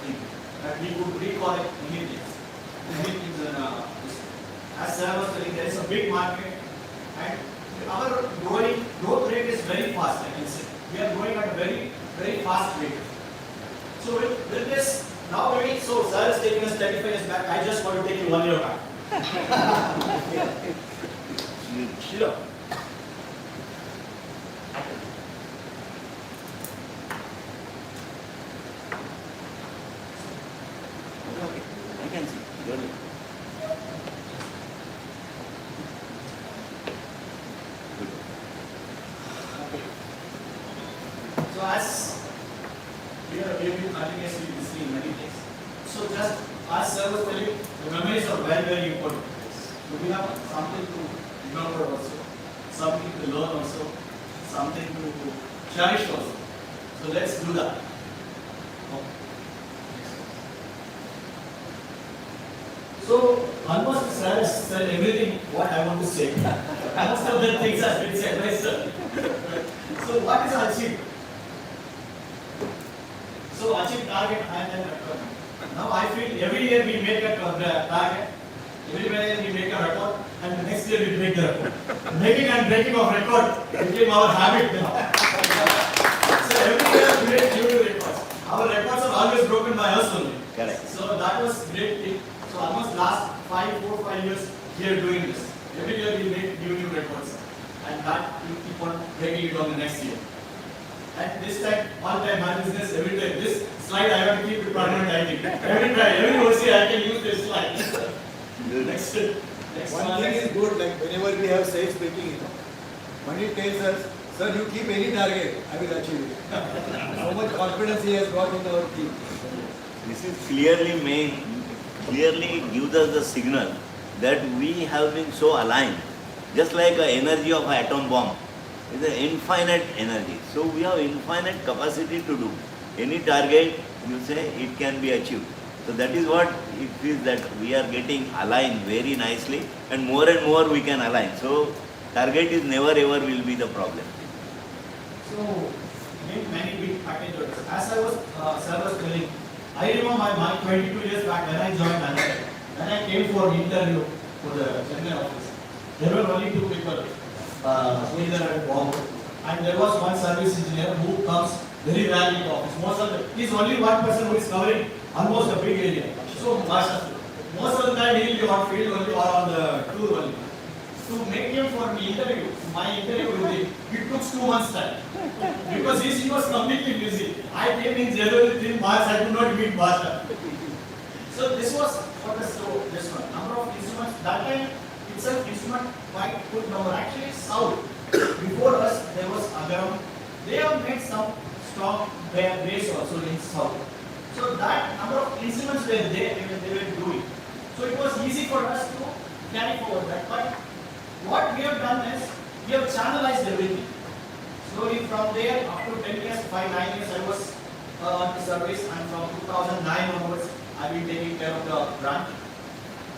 E: thing that we could recall many things. As sir was telling, there is a big market, and our growth rate is very fast. I can say we are growing at a very fast rate. So with this now really, so sir is taking us 35 years back. I just want to take you 1 year back. Sure.
B: Okay, I can see. Go ahead.
E: So as we have been continuously listening many things. So just as sir was telling, the memories are very important. So we have something to remember also, something to learn also, something to cherish also. So let's do that. So almost sir has said everything what I want to say. Most of the things has been said by sir. So what is achieved? So achieve target and then record. Now I feel every year we make a target, every year we make a record, and the next year we break the record. Making and breaking of record became our habit now. So every year we make new records. Our records are always broken by us only.
B: Correct.
E: So that was great thing. So almost last 4 5 years we are doing this. Every year we make new records, and that we keep on breaking it on the next year. And this time, all time my business, every time. This slide I have to keep it permanent, I think. Every time, every OC I can use this slide. Next
C: One thing is good, like whenever we have sales speaking, when he tells us, sir, you keep any target, I will achieve it. So much confidence he has got in our team.
B: This is clearly gives us the signal that we have been so aligned, just like the energy of an atom bomb. It's an infinite energy. So we have infinite capacity to do. Any target, you say, it can be achieved. So that is what it is, that we are getting aligned very nicely, and more we can align. So target is never ever will be the problem.
E: So, many big packages. As I was, sir was telling, I remember my 22 years back when I joined Manager. When I came for interview for the general office, there were only 2 people. Sridhar and Bob, and there was one service engineer who comes very rarely to office. He's only one person who is covering almost a big area. So most of the time he will be on field only or on the tour only. To make him for me interview, my interview with him, it took 2 months time. Because he was completely busy. I came in January 3 March, I could not meet Bhaskar. So this was for the this one. Number of instruments, that time itself instrument quite good number. Actually South, before us there was Agaram. They have made some strong base also in South. So that number of instruments were there, they were doing. So it was easy for us to carry forward that. But what we have done is, we have channelized everything. up to 10 years, 9 years I was on the service, and from 2009 onwards I've been taking care of the branch.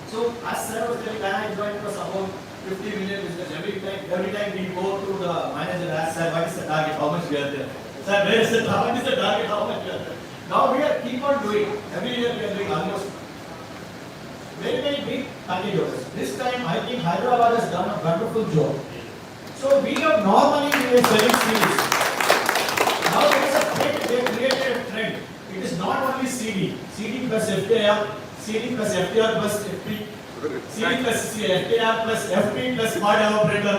E: So as sir was telling, when I joined it was about 50 million business. Every time we go to the manager and ask, sir, what is the target, how much we are there? Sir, where is the target? What is the target, how much we are there? Now we are keep on doing, every year we are doing almost very big contributors. This time I think Hyderabad has done a wonderful job. So we have normally selling CDs. Now there is a trend, they created a trend. It is not only CD plus FTR, CD plus FTR plus FP, CD plus FTR plus FP plus smart operator.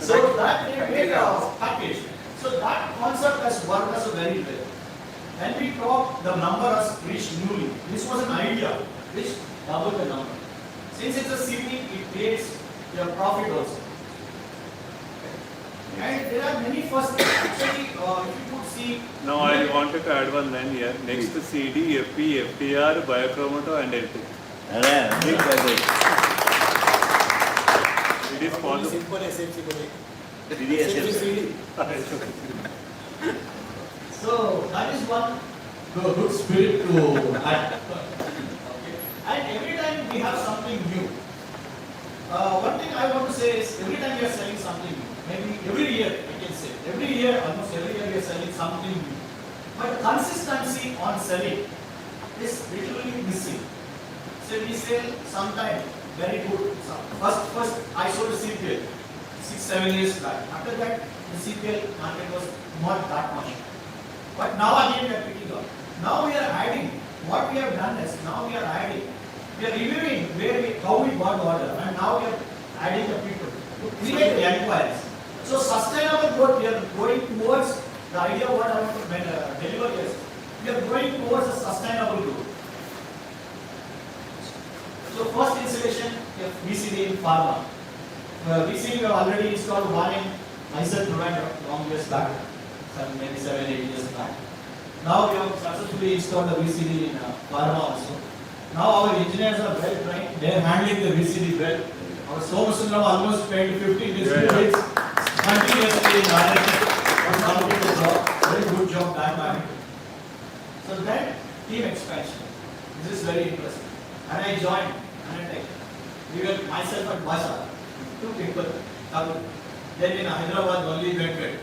E: So that they made a package. So that concept has worked us very well. When we talk, the number has reached newly. This was an idea which doubled the number. Since it's a CD, it creates your profit also. And there are many first. Actually, if you could see.
D: Now I wanted to add one line here. Next to CD, FP, FTR, Biochromato and LT.
B: Big package.
D: It is possible.
C: Simple SMC बोले.
B: CDSM.
E: So that is one good spirit to add. Okay. And every time we have something new. One thing I want to say is every time we are selling something new, maybe every year we can say, every year, almost every year we are selling something new. But consistency on selling is literally missing. So we sell sometime very good. First I sold a CPL 6-7 years back. After that the CPL market was not that much. But now again we are picking up. Now we are adding. What we have done is now we are adding. We are reviewing how we got the order, and now we are adding the people to create the inquiries. So sustainable growth, we are going towards the idea what I want to deliver is we are going towards a sustainable growth. So first installation VCD in pharma. VCD we have already installed one in Mysore, Trivandrum, long years back, maybe 7-8 years back. Now we have successfully installed the VCD in pharma also. Now our engineers are well trained. They are handling the VCD well. Our Somasundram almost spent 15 years continuously in R&D. job. Very good job done by him. So then team expansion. This is very interesting. And I joined Anantech. We were myself and Basha, 2 people. Then in Hyderabad only Venkat.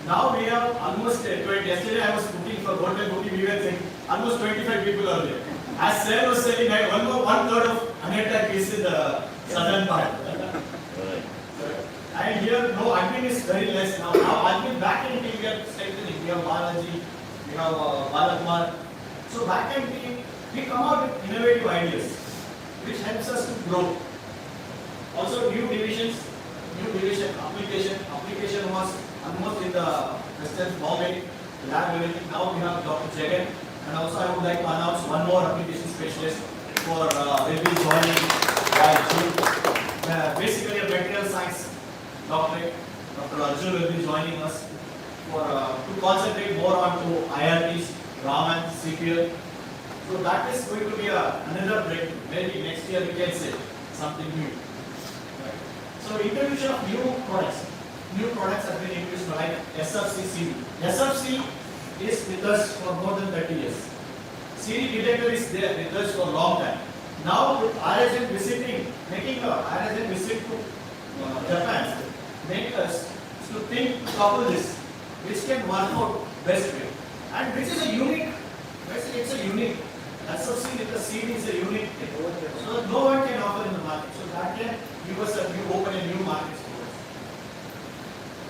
E: Now we have almost 20. Yesterday I was cooking for hotel cooking. We were saying almost 25 people are there. As Sir was saying, one third of Anantech is in the southern part. And here no admin is very less now. Now admin back end team we are strengthening. We have Balaji, we have Balakumar. So back end team we come out with innovative ideas, which helps us to grow. Also new division application was almost in the Western Bombay lab everything. Now we have Dr. Jagan, and also I would like to announce one more application specialist for will be joining by June. Basically a material science doctorate. Dr. Arjun will be joining us for to concentrate more on to IRTs, Raman, CPL. So that is going to be another breakthrough. Maybe next year we can say something new. Right. So introduction of new products. New products have been introduced like SFC CD. SFC is with us for more than 30 years. CD detector is there with us for a long time. Now with RSN visiting, making a RSN visit to Japan, make us to think to couple this, which can work out best way. And which is a unique, it's a unique. SFC with the CD is a unique thing. So no one can offer in the market. So that can give us open a new market for us.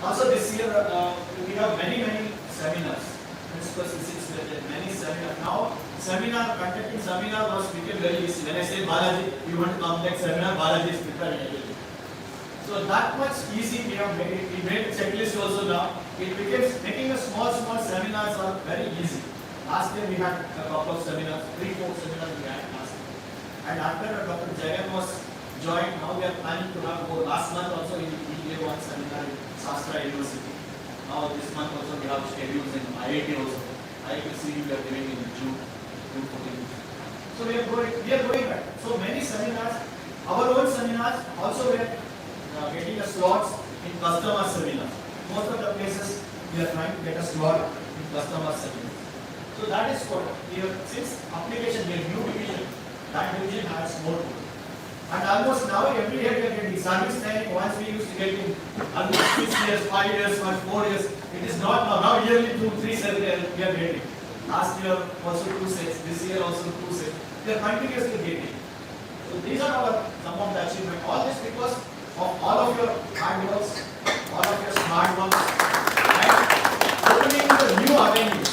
E: Also this year we have many seminars. Many seminars. Now conducting seminar was become very easy. When I say Balaji, you want to conduct seminar, Balaji is prepared immediately. So that much easy we have made it. We made a checklist also now. It becomes making a small seminars are very easy. Last year we had a couple of seminars, 3-4 seminars we had last year. And after Dr. Jagan was joined, now we are planning to have more. Last month also we gave one seminar in Shastra University. Now this month also we have schedules in IIT also. IIT we are giving in June 14. So we are going back. So many seminars, our own seminars, also we are getting a slots in customer seminars. Most of the places we are trying to get a slot in customer segment. So that is what we have, since application, we have new division, that division has more to it. And almost now every year we are getting service time, once we used to get in almost 6 years, 5 years, 4 years, it is not now, now yearly 2, 3 sets we are getting. Last year also 2 sets, this year also 2 sets, we are continuously getting. So these are our, some of the achievements, all this because of all of your hard works, all of your smart works, and opening the new avenues.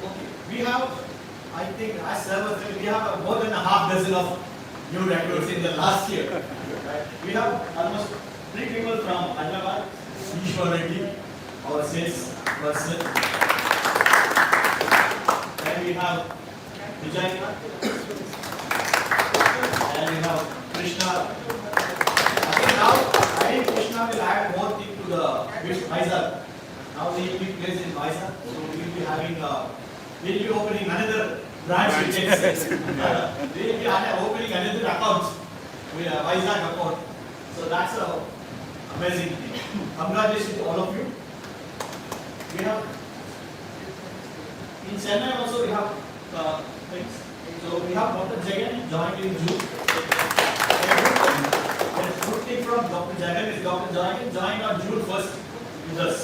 E: Okay, we have, I think, as sir was telling, we have more than a half dozen of new recruits in the last year. Right? We have almost 3 people from Hyderabad, Ishwar Reddy, our sales person. Then we have Vijay, and we have Krishna. Okay, now I think Krishna will add more thing to the Vizag. Now he will be placed in Vizag, so we will be having, we will be opening another branch. We will be opening another account, with a Vizag account. So that's a amazing thing. Congratulations to all of you. We have in Chennai also we have things. So we have Dr. Jagan joined in June. The good thing from Dr. Jagan is Dr. Jagan joined on June 1st with us.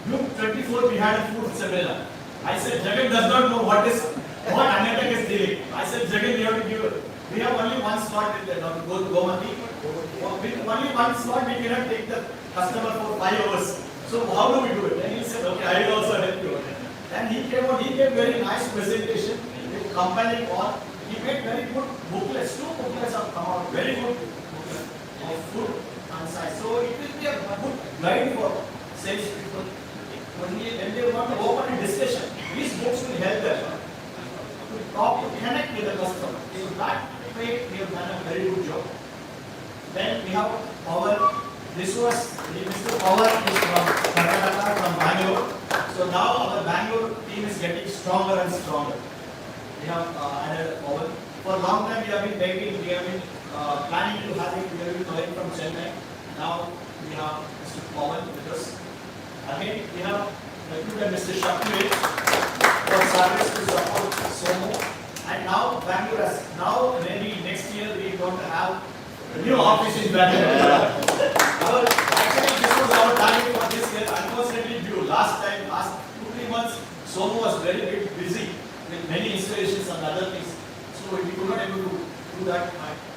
E: June 24th we had a food seminar. I said Jagan does not know what Anatech is dealing. I said Jagan, you have to give. We have only one slot with Dr. Gomati. With only one slot we cannot take the customer for 5 hours. So how do we do it? And he said, okay, I will also help you. And he came out, he gave very nice presentation with compelling all. He made very good booklets. 2 booklets have come out, very good booklets of food and science. So it will be a good guide for sales people. When they want to open a discussion, these books will help them to talk, to connect with the customer. So that way we have done a very good job. Then we have our, this was, Mr. Power is from Karnataka, from Bangalore. So now our Bangalore team is getting stronger and stronger. We have added Power. For a long time we have been begging, we have been planning to have it, we have been going from Chennai. Now we have Mr. Power with us. Again, we have recruited Mr. Shakti for service to support Somo. And now Bangalore has, now maybe next year we are going to have a new office in Bangalore. Actually, this was our target for this year. Unfortunately, due last 2-3 months, Somo was very busy with many installations and other things. So we could not able to do that.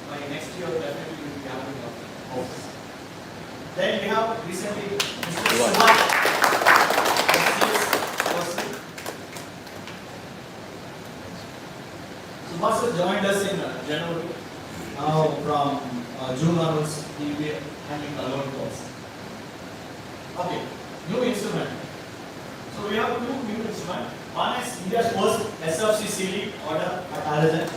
E: By next year, definitely we will be having an office. Then we have recently Mr. Subhash. Subhash has joined us in January. Now from June onwards, he will be handling the loan calls. Okay, new instrument. So we have 2 new instruments. One is India's first SFC CD order at Arajan.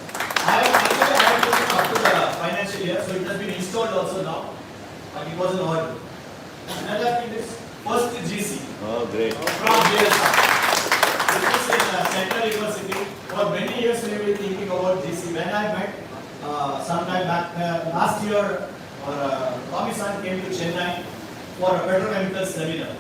E: I have actually had it up to the financial year, so it has been installed also now, but it wasn't ordered. Another thing is first GC.
B: Oh, great.
E: From JSR. This is in Central University. For many years we have been thinking about GC. When I met sometime back last year, Tommy-san came to Chennai for a petrochemical seminar.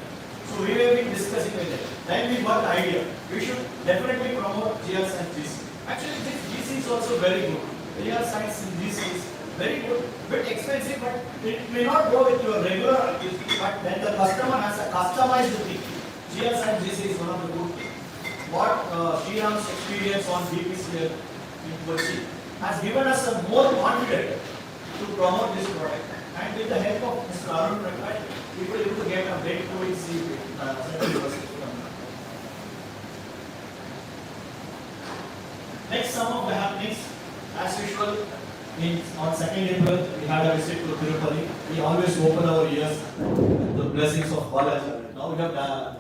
E: So we have been discussing with it. Then we got the idea. We should definitely promote GR Science GC. Actually, this GC is also very good. GR Science in GC is very good, bit expensive, but it may not go with your regular GC. But when the customer has a customized thing, GR Science GC is one of the good things. What Sriram's experience on BPCL in Kochi has given us a more confidence to promote this product. And with the help of Mr. Arun Prakash, we were able to get a breakthrough in Central University. Next, some of the happenings, as usual, on 2nd April, we had a visit to Tirupati. We always open our ears with the blessings of Balaji. Now we have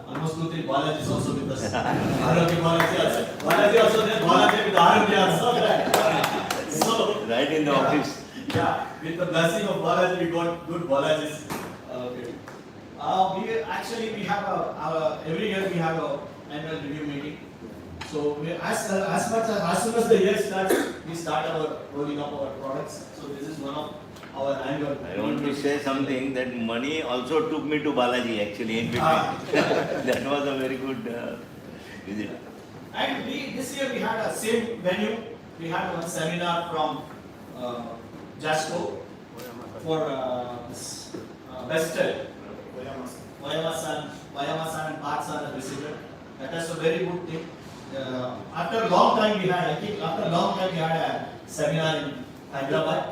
E: almost 2-3 Balajis also with us. Arogya Balaji also. Balaji also there, Balaji with Arogya also. So,
B: Right in the office.
E: Yeah, with the blessing of Balaji, we got good Balajis. Okay. We have every year we have a annual review meeting. So we, as soon as the year starts, we start our rolling up our products. So this is one of our annual.
B: I want to say something that money also took me to Balaji actually in between. That was a very good visit.
E: And this year we had a same venue. We had one seminar from Jasco for Vestel. Vayamasan and Partsan visited. That was a very good thing. After a long time we had, I think after a long time we had a seminar in Hyderabad.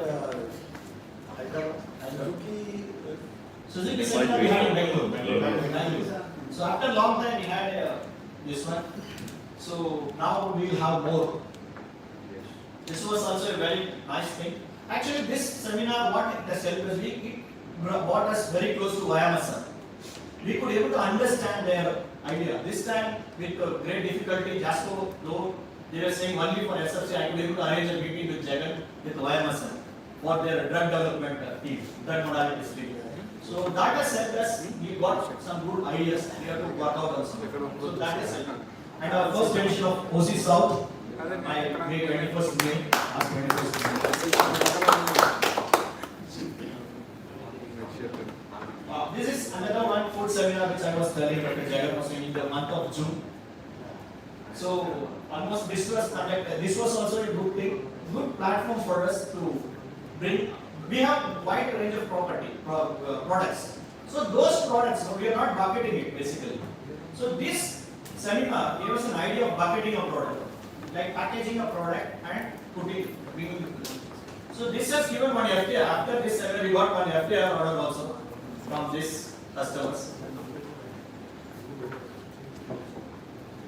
E: Suzuki seminar we had in Bangalore. So after a long time we had this one. So now we will have more. This was also a very nice thing. Actually this seminar, what it has helped us, it brought us very close to Vayamasan. We could able to understand their idea. This time with great difficulty, Jasco, though they were saying only for SFC, I could able to arrange a meeting with Jagan, with Vayamasan for their drug development team, drug modalities team. So that has helped us, we got some good ideas and we have to work out also. So that is helped. And our first edition of OC South, my May 21st May, our 21st May. This is another one food seminar which I was telling Dr. Jagan was in the month of June. So almost this was conducted. This was also a good thing, good platform for us to bring. We have wide range of products. So those products, we are not bucketing it basically. So this seminar gave us an idea of bucketing a product, like packaging a product and putting, bringing it. So this has given one FTR. After this seminar, we got one FTR order also from these customers.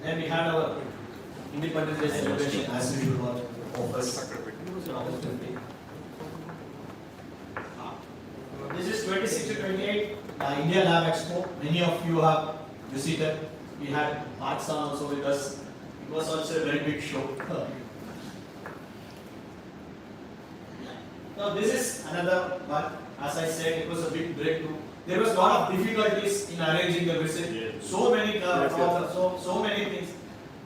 E: Then we had our Independence Day celebration as usual offers. This is 26 to 28 India Lab Expo. Many of you have visited. We had Partsan also with us. It was also a very big show. Now this is another one. As I said, it was a big breakthrough. There was a lot of difficulties in arranging the visit.
D: Yes.
E: So many problems, so many things.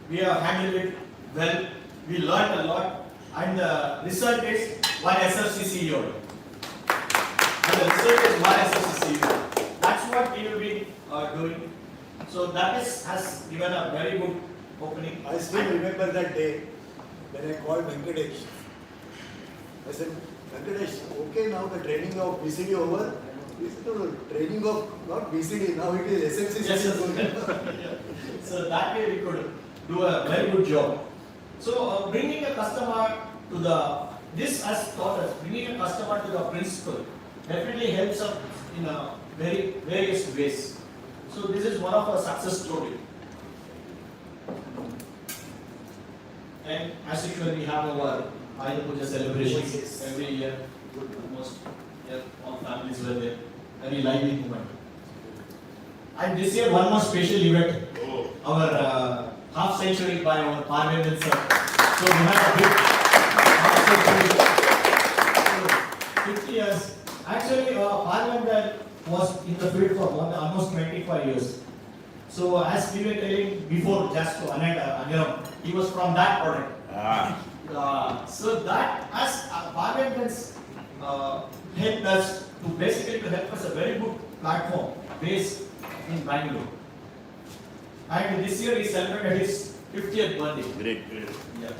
E: We have handled it well. We learned a lot, and the result is one SFC CEO. And the result is one SFC CEO. That's what we will be doing. So that has given a very good opening.
C: I still remember that day when I called Venkatesh. I said, Venkatesh, okay, now the training of BCD over. He said, no, training of not BCD, now it is SFC.
E: Yes. So that way we could do a very good job. So bringing a customer to the, this has taught us, bringing a customer to the principal definitely helps us in a very various ways. So this is one of our success story. And as usual, we have our Ayuda Puja celebrations every year. Almost all families were there. Very lively moment. And this year, one more special event. Our half century by our Parliament sir. So we had a big half century. So 50 years. Actually, Parliament was in the field for almost 25 years. So as we were telling before, just to Aniram, he was from that product. So that as Parliament's helped us to basically to help us a very good platform based in Bangalore. And this year he celebrated his 50th birthday.
B: Great.
E: Yeah.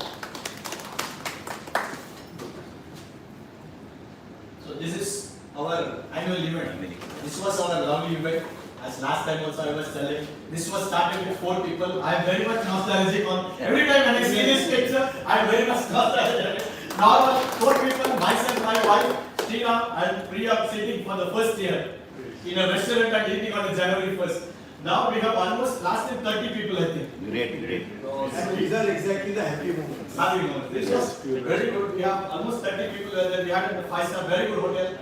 E: So this is our annual event. This was our lovely event. As last time also I was telling, this was started with 4 people. I am very much nostalgic on every time when I see this picture, I am very much nostalgic. Now 4 people, myself, my wife, Tina and Priya sitting for the first year in a restaurant and eating on January 1st. Now we have almost last time 30 people I think.
B: Great.
C: And these are exactly the happy moments.
E: Happy moments. This was very good. We have almost 30 people there. We had a 5-star very good hotel.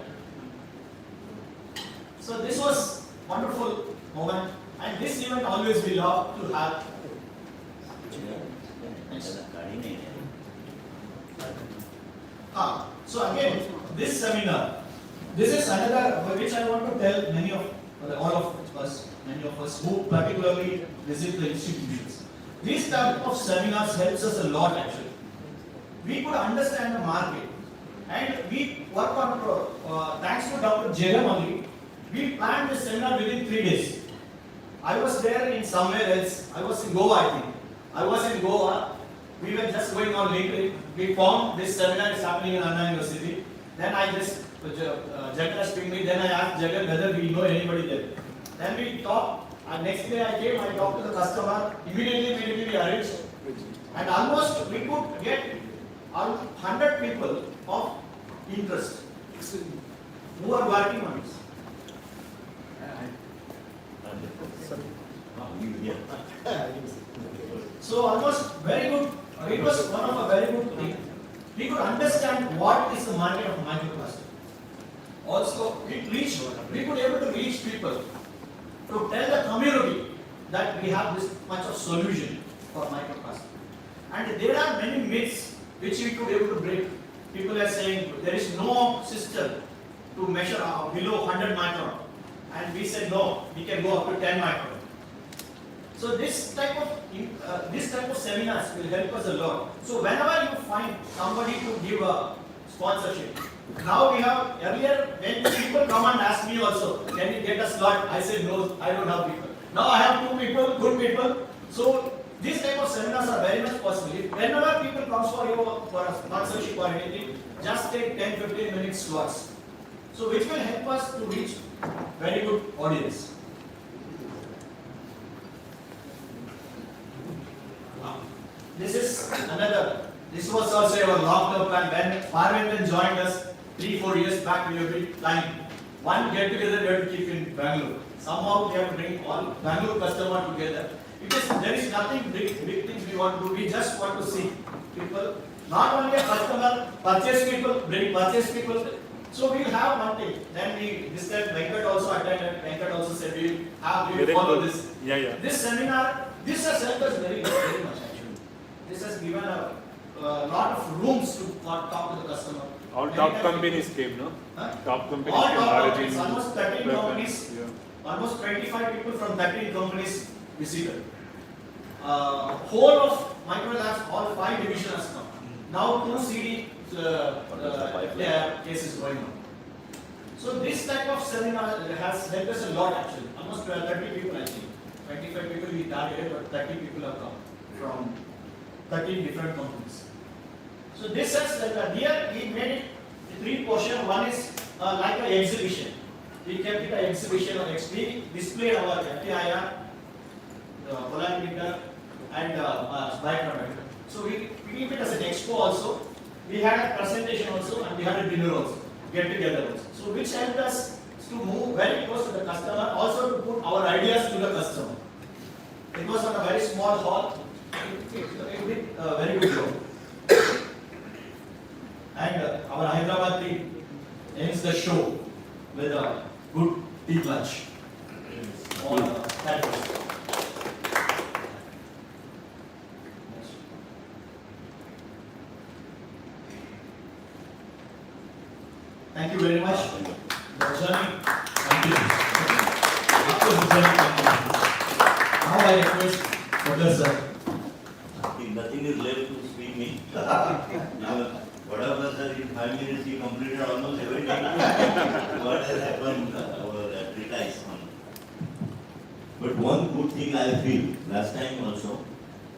E: So this was wonderful moment, and this event always we love to have. So again, this seminar, this is another which I want to tell many of all of us who particularly visit the institutions. These type of seminars helps us a lot actually. We could understand the market. And we work on, thanks to Dr. Jagam only, we planned this seminar within 3 days. I was there in somewhere else. I was in Goa, I think. I was in Goa. We were just going on LinkedIn. We found this seminar is happening in Anna University. Then I just, Jagat pinged me. Then I asked Jagat whether we know anybody there. Then we talked. And next day I came, I talked to the customer. Immediately we arranged. And almost we could get 100 people of interest who are working on this. So almost very good. It was one of a very good thing. We could understand what is the market of microplastic. Also, we could able to reach people to tell the community that we have this much of solution for microplastic. And there are many myths which we could able to break. People are saying there is no system to measure below 100 micron. And we said no, we can go up to 10 micron. So this type of seminars will help us a lot. So whenever you find somebody to give a sponsorship, now we have, earlier when people come and ask me also, can you get a slot? I said no, I don't have people. Now I have 2 people, good people. So these type of seminars are very much possible. Whenever people comes for you for a sponsorship or anything, just take 10-15 minute slots. So which will help us to reach very good audience. This was also our long-term plan. When Parvendran joined us 3-4 years back, we have been planning one get together we have to keep in Bangalore. Somehow we have to bring all Bangalore customers together. There is nothing big things we want to do. We just want to see people, not only a customer, purchase people, bring purchase people. So we will have one thing. Then this time Venkat also attended. Venkat also said we will follow this.
D: Yeah.
E: This seminar, this has helped us very much actually. This has given a lot of rooms to talk to the customer.
D: All top companies came, no?
E: Huh?
D: Top companies
E: All
D: came.
E: top
D: Origin,
E: companies, almost 13
D: Weapon.
E: companies,
D: Yeah.
E: almost 25 people from 13 companies visited. Whole of Microlabs, all 5 divisions has come. Now 2 CD cases going on. So this type of seminar has helped us a lot actually. Almost 30 people I think. 25 people we targeted, but 30 people have come from 13 different companies. So this has here we made it 3 portions. One is like an exhibition. We kept it an exhibition of XP, displayed our FTIR, the polarimeter, and biochronometer. So we keep it as an expo also. We had a presentation also, and we had a dinner also, get together also. So which helped us to move very close to the customer, also to put our ideas to the customer. It was on a very small hall. It did a very good job. And our Hyderabad team ends the show with a good tea lunch. That was. Thank you very much. The journey continues. Of course, the journey continues. Now I request Further sir.
B: Nothing is left to speak me. Whatever sir, in 5 minutes he completed almost everything. What has happened our treatise on. But one good thing I feel, last time also,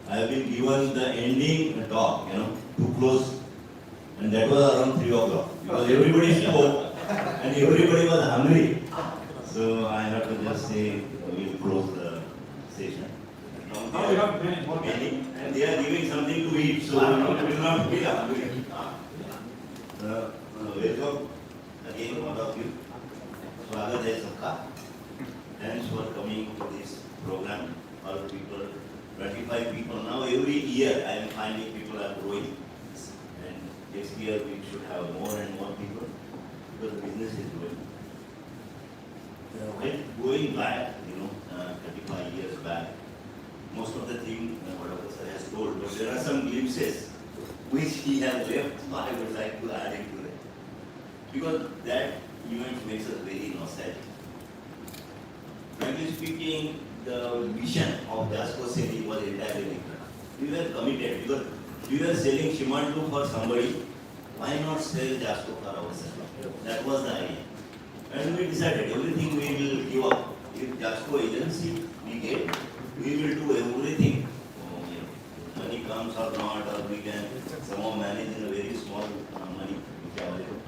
B: I have been given the ending talk, to close. And that was around 3 o'clock. Because everybody spoke and everybody was hungry. So I have to just say, we'll close the session.
E: Now we have many more.
B: And they are giving something to eat, so we will not be hungry. Welcome again, all of you. Swagat hai sabka. Thanks for coming to this program. All people, 25 people. Now every year I am finding people are growing. And next year we should have more and more people because the business is growing. When going back, 35 years back, most of the things whatever sir has told, but there are some glimpses which he has left, so I would like to add into that. Because that event makes us very nostalgic. Frankly speaking, the vision of Jasco City was entirely different. We were committed because we were selling Shimandu for somebody why not sell Jasco for ourselves? That was the idea. And we decided everything we will give up. If Jasco agency we get, we will do everything. Money comes or not, or we can somehow manage in a very small money which are available.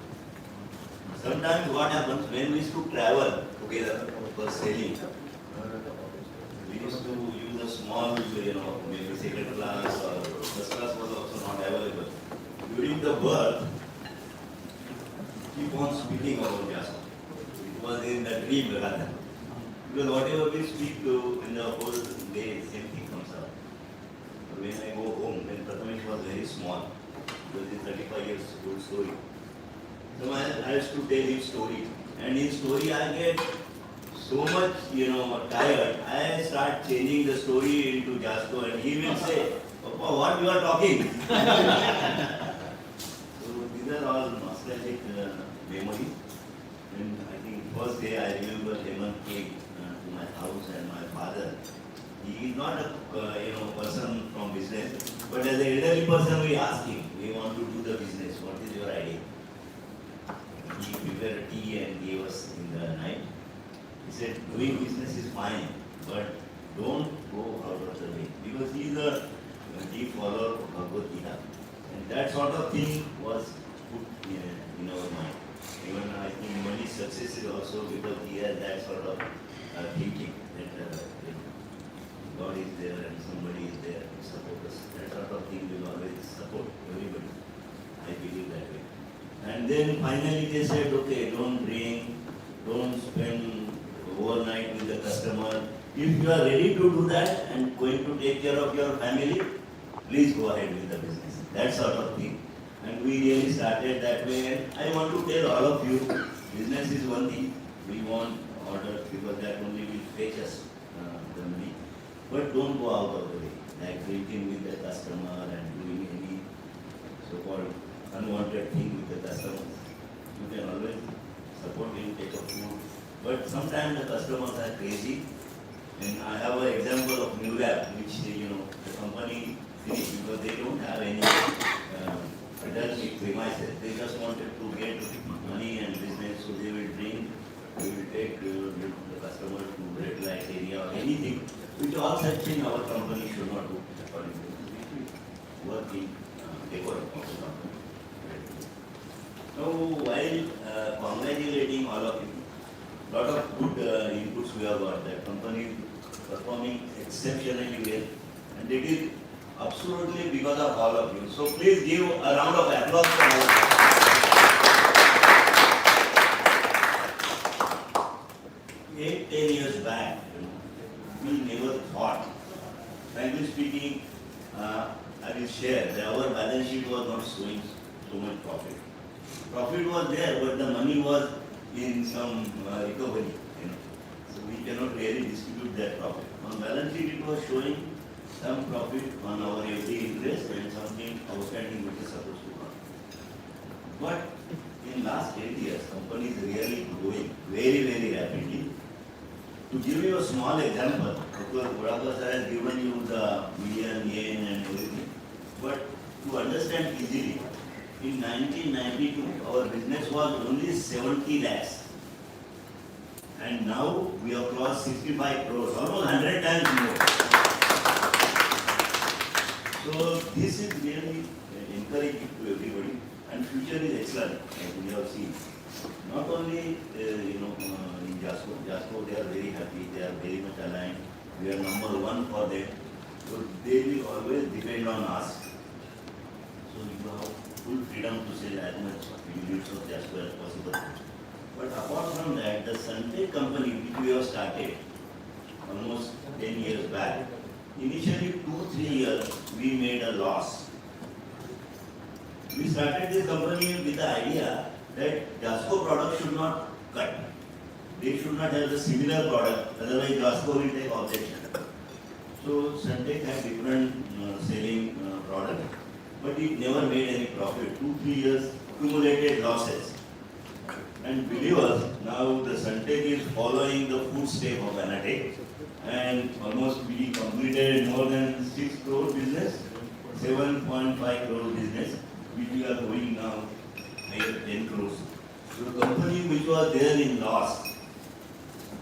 B: Sometimes what happens when we used to travel together for selling, we used to use a small, maybe second class or first class was also not available. During the birth, keep on speaking about Jasco. It was in the dream rather. Because whatever we speak in the whole day, same thing comes out. When I go home, then Prathamesh was very small. It was a 35 years old story. So I used to tell him story. And in story I get so much, tired. I start changing the story into Jasco and he will say, Papa, what you are talking? So these are all nostalgic memories. And I think first day I remember Hemant came to my house and my father. He is not a person from business, but as an elderly person we ask him, we want to do the business, what is your idea? He prepared tea and gave us in the night. He said, doing business is fine, but don't go out of the way. Because he is a deep follower of Bhagavad Gita. And that sort of thing was put in our mind. Even I think Mani's success is also because he has that sort of thinking that God is there and somebody is there to support us. That sort of thing will always support everybody. I believe that way. And then finally they said, okay, don't drink, don't spend overnight with the customer. If you are ready to do that and going to take care of your family, please go ahead with the business. That sort of thing. And we really started that way. And I want to tell all of you, business is one thing. We want orders because that only will fetch us the money. But don't go out of the way, like drinking with the customer and doing any so-called unwanted thing with the customer. You can always support him, take a food. But sometimes the customers are crazy. And I have an example of New Lab, which the company finished because they don't have any adult premises. They just wanted to get money and business, so they will drink, they will take the customer to red light area or anything, which all such thing our company should not do according to this. We work in favor of the company. Now, while congratulating all of you, lot of good inputs we have got. That company is performing exceptionally well, and it is absolutely because of all of you. So please give a round of applause for all of you. 8-10 years back, we never thought. Frankly speaking, I will share that our balance sheet was not showing so much profit. Profit was there, but the money was in some recovery. So we cannot really distribute that profit. On balance sheet, it was showing some profit on our FD interest and something outstanding which is supposed to come. But in last 8 years, company is really growing very, very rapidly. To give you a small example, of course, Vodafone sir has given you the million yen and everything. But to understand easily, in 1992, our business was only 70 lakhs. And now we have crossed 65 crores, almost 100 times more. So this is really encouraging to everybody, and future is excellent, as we have seen. Not only in Jasco, they are very happy, they are very much aligned. We are number one for them. So they will always depend on us. So you have full freedom to sell as much units of Jasco as possible. But apart from that, the Sunday company which we have started almost 10 years back, initially 2-3 years we made a loss. We started this company with the idea that Jasco product should not cut. They should not have the similar product, otherwise Jasco will take objection. So Sunday had different selling product, but it never made any profit. 2-3 years accumulated losses. And believe us, now the Suntec is following the footsteps of Anatech, and almost we completed more than 6 crore business, 7.5 crore business, which we are doing now paid 10 crores. So the company which was there in loss,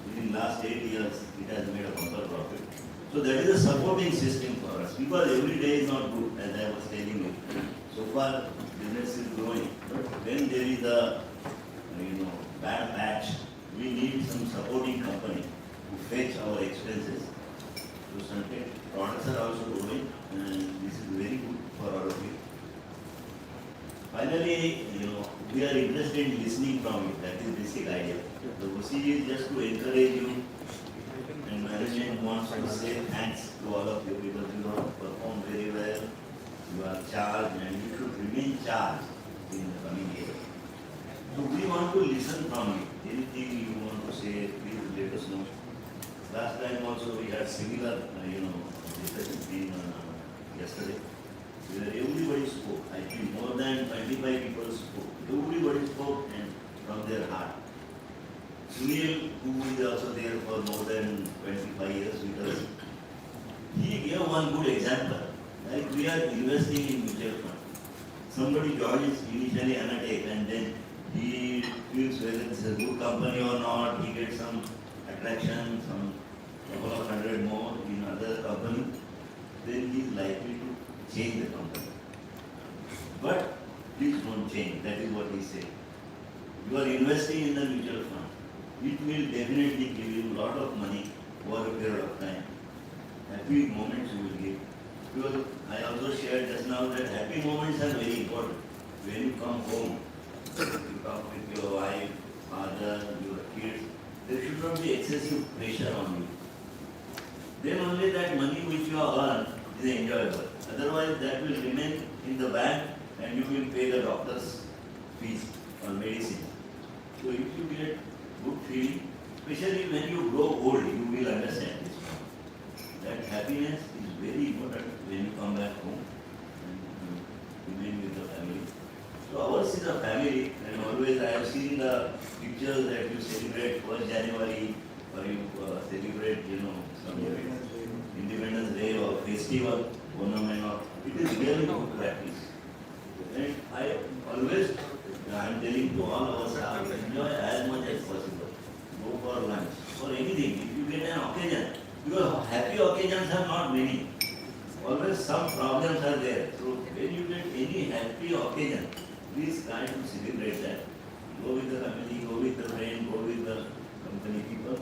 B: within last 8 years, it has made a bumper profit. So that is a supporting system for us, because every day is not good, as I was telling you. So far, business is growing, but when there is a, bad patch, we need some supporting company to fetch our expenses. So Sunteck products are also growing, and this is very good for all of you. Finally, we are interested in listening from you. That is basic idea. The OC is just to encourage you, and management wants to say thanks to all of you because you have performed very well. You are charged, and you should remain charged in the coming year. So we want to listen from you. Anything you want to say, please let us know. Last time also we had similar, discussion yesterday. Where everybody spoke. I think more than 25 people spoke. Everybody spoke and from their heart. Sunil, who is also there for more than 25 years with us, he gave one good example. Like we are investing in mutual fund. Somebody joins initially Anatech, and then he feels whether it's a good company or not, he gets some attraction, some couple of hundred more in other company, then he is likely to change the company. But please don't change, that is what he said. You are investing in the mutual fund. It will definitely give you a lot of money over a period of time. Happy moments you will get. Because I also shared just now that happy moments are very important. When you come home, you talk with your wife, father, your kids, there should not be excessive pressure on you. Then only that money which you have earned is enjoyable. Otherwise, that will remain in the bank and you will pay the doctor's fees or medicine. So if you get good feeling, especially when you grow old, you will understand this. That happiness is very important when you come back home and remain with the family. So ours is a family, and always I have seen the pictures that you celebrate 1st January or you celebrate, some Independence Day or festival, ornament. It is really good practice. And I always, I am telling to all of us, enjoy as much as possible. Go for lunch, for anything. If you get an occasion, because happy occasions are not many. Always some problems are there. So when you get any happy occasion, please try to celebrate that. Go with the family, go with the friend, go with the company people,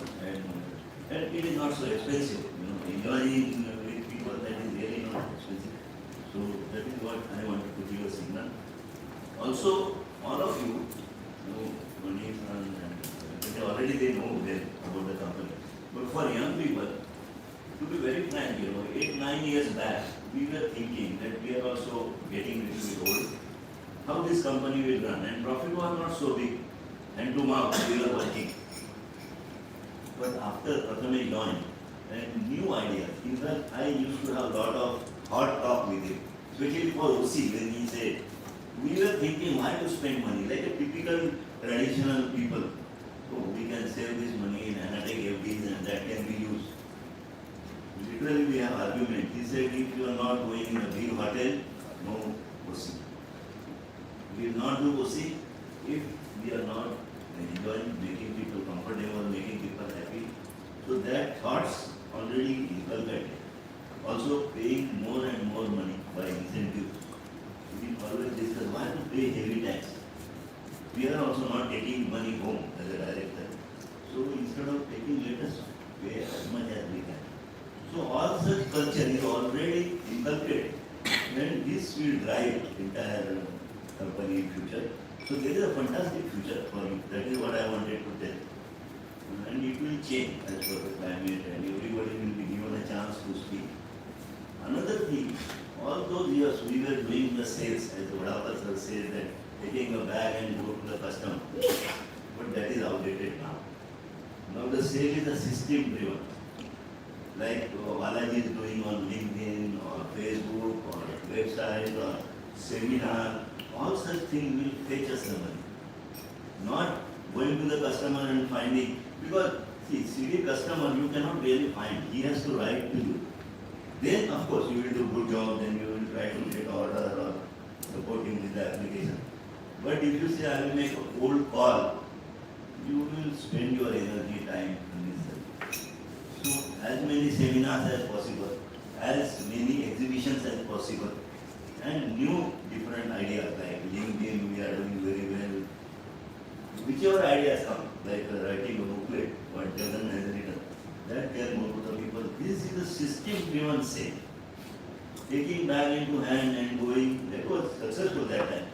B: and it is not so expensive. Enjoying with people, that is really not expensive. So that is what I wanted to give a signal. Also, all of you, Manish and already they know them about the company. But for young people, to be very frank, 8-9 years back, we were thinking that we are also getting a little bit old. How this company will run, and profit was not so big, and to mark we were working. But after Prathame joined, and new ideas, in fact, I used to have a lot of hot talk with him, especially for OC, when he said, we were thinking why to spend money, like a typical traditional people. So we can save this money in Anatech FDs and that can be used. Literally we have argument. He said if you are not going in a big hotel, no OC. We will not do OC if we are not enjoying making people comfortable, making people happy. So that thoughts already inculcated. Also paying more and more money by incentives. We always discuss why to pay heavy tax. We are also not taking money home as a director. So instead of taking, let us pay as much as we can. So all such culture is already inculcated, and this will drive entire company future. So there is a fantastic future for you. That is what I wanted to tell. And it will change as per the climate, and everybody will be given a chance to speak. Another thing, all those years we were doing the sales, as Vadapar sir said, that taking a bag and go to the customer. But that is outdated now. Now the sale is a system driven. Like Balaji is doing on LinkedIn or Facebook or website or seminar, all such things will fetch us the money. Not going to the customer and finding, because see, CD customer you cannot really find, he has to write to you. Then of course you will do good job, then you will try to get order or support him with the application. But if you say I will make a cold call, you will spend your energy, time in this. So as many seminars as possible, as many exhibitions as possible, and new different ideas like LinkedIn, we are doing very well. Whichever ideas come, like writing a booklet, what Jagan has written, that can go to the people. This is a system-driven sale. Taking bag into hand and going, that was successful that time.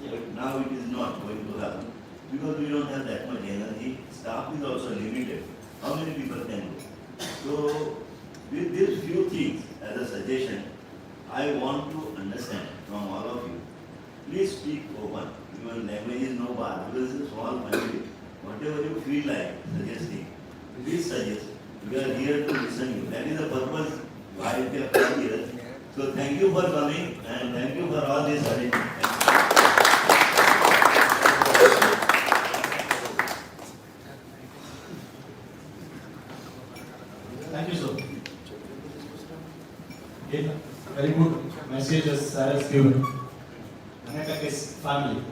B: But now it is not going to happen because we don't have that much energy. Staff is also limited. How many people can go? So, with these few things as a suggestion, I want to understand from all of you. Please speak open. Your language is no bar because it's a small family. Whatever you feel like suggesting, please suggest. We are here to listen to you. That is the purpose why we have come here. So thank you for coming and thank you for all this arrangement.
E: Thank you, sir. Again, very good messages sir has given. Anatech is family.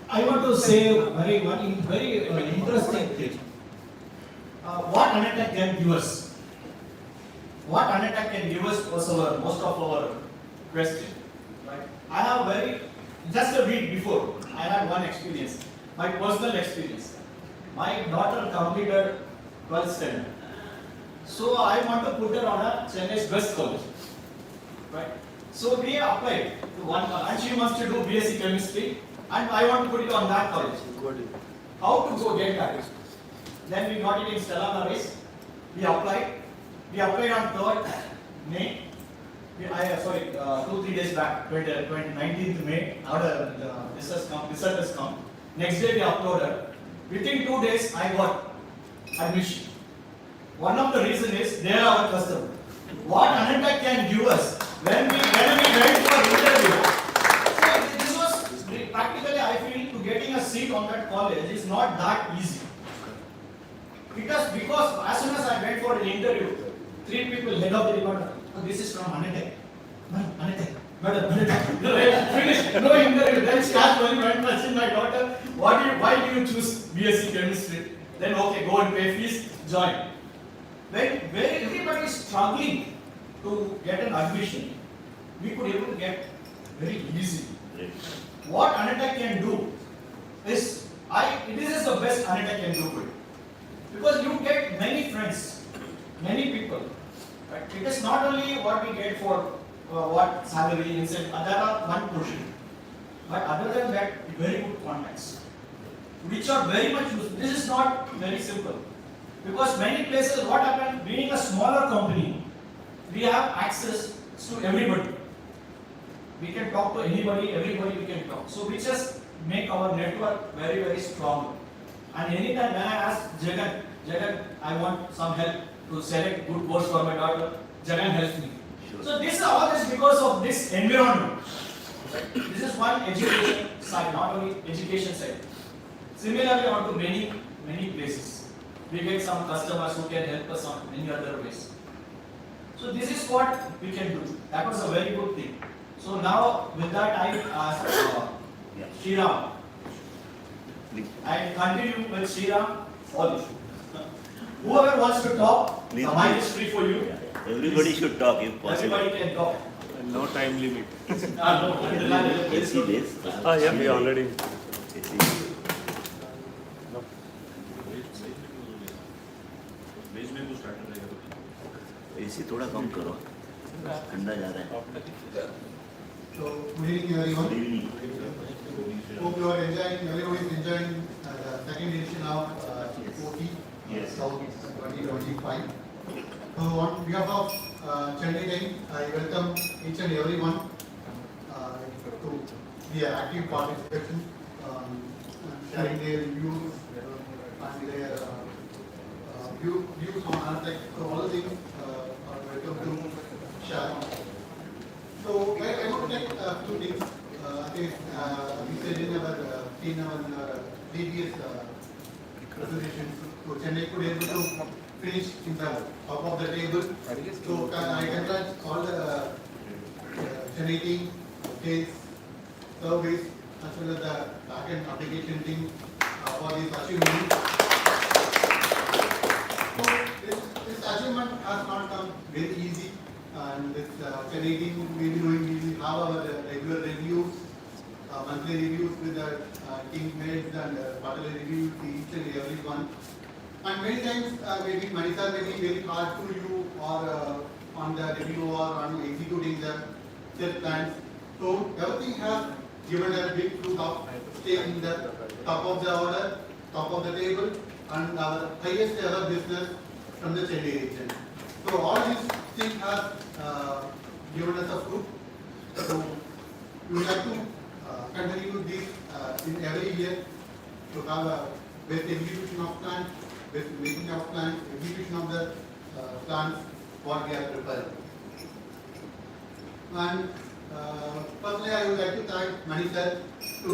E: I want to say very interesting thing. What Anatech can give us? What Anatech can give us was most of our question. Right? I have just a week before, I had one experience, my personal experience. My daughter completed 12th standard. So I want to put her on a Chennai's best college. Right? So we applied to one college and she wants to do BSc chemistry and I want to put it on that college. How to go get that? Then we got it in Stella Maris. We applied. We applied on 3rd May. 2-3 days back, 19th May. Our result has come. Next day we uploaded. Within 2 days I got admission. One of the reasons is they are our customer. What Anatech can give us when we went for interview. So this was practically I feel to getting a seat on that college is not that easy. Because as soon as I went for an interview, 3 people head of the department. Oh, this is from Anatech. Anatech. Finish. No interview. Then start when touching my daughter. Why do you choose BSc chemistry? Then okay, go and pay fees, join. When everybody is struggling to get an admission, we could able to get very easy. What Anatech can do is, this is the best Anatech can do for you. Because you get many friends, many people. Right? It is not only what we get for what salary, incentive, there are one portion. But other than that, very good contacts, which are very much useful. This is not very simple. Because many places, what happened, being a smaller company, we have access to everybody. We can talk to anybody, everybody we can talk. So we just make our network very, very strong. And anytime when I ask Jagan, I want some help to select good course for my daughter, Jagan helps me.
B: Sure.
E: So this all is because of this environment. Right? This is one education side, not only education side. Similarly, on to many places. We get some customers who can help us on many other ways. So this is what we can do. That was a very good thing. So now with that I ask Shriram. I continue with Shriram. All. Whoever wants to talk, the mic is free for you.
B: Everybody should talk if possible.
E: Everybody can talk.
D: No time limit.
E: No.
B: AC days.
D: Yeah, we already.
B: AC थोड़ा कम करो, ठंडा जा रहा है.
C: So, good evening everyone.
B: Good evening.
C: Hope you are enjoying, everyone is enjoying the second edition of OT
B: Yes.
C: South 2025. So on behalf of Chennai team, I welcome each and everyone to be an active participation, sharing their views and their views on Anatech. So all the things are welcome to share. So I want to take two things. I think we said in our previous presentations, so Chennai could able to finish in the top of the table. So I congratulate all the Chennai team, case, service,
F: as well as the backend application team for this achievement. So this achievement has not come very easy, and this Chennai team we will have our regular reviews, monthly reviews with the teammates and quarterly reviews each and every one. And many times maybe Manisa may be very hard to you or on the review or on executing the set plans. So everything has given a big fruit of staying in the top of the order, top of the table, and our highest ever business from the Chennai region. So all these things have given us a fruit. So we would like to continue this in every year to have a best execution of plans, best making of plans, execution of the plans what we have prepared. And personally, I would like to thank Mani sir so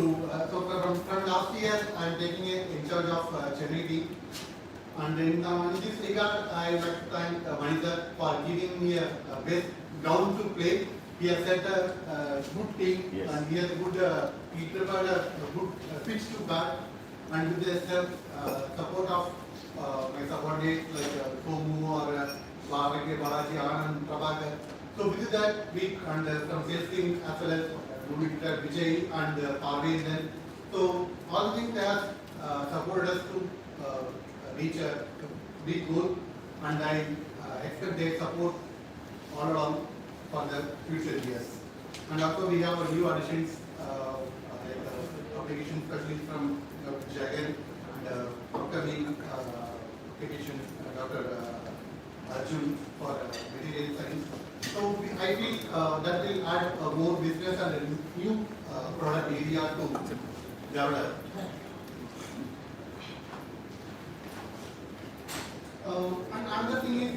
F: from last year I am taking in charge of Chennai team. And in this regard, I would like to thank Mani sir for giving me a best ground to play. He has set a good team.
B: Yes.
F: And he has good, he prepared a good pitch to bat, and with the support of my subordinates like Tomu or Balaji, Anand, Prabhakar. So with that, we and from sales team as well as Vijay and Parveen. So all things have supported us to reach a big goal, and I expect their support all along for the future years. And also we have a new additions like application specialist from Jagan and upcoming application Dr. Arjun for material science. So I feel that will add more business and a new product area to develop. And another thing is,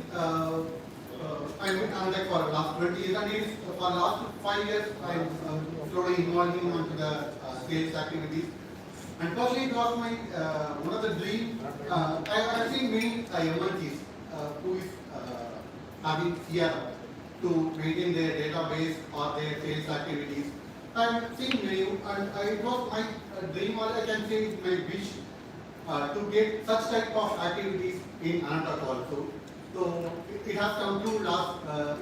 F: I'm like for the last 20 years, and it is for the last 5 years, I'm slowly involving onto the sales activities. And personally, it was my one of the dream. I have seen many MNCs who is having CRM to maintain their database or their sales activities. I have seen many, and it was my dream, or I can say my wish, to get such type of activities in Anantapur also. So it has come to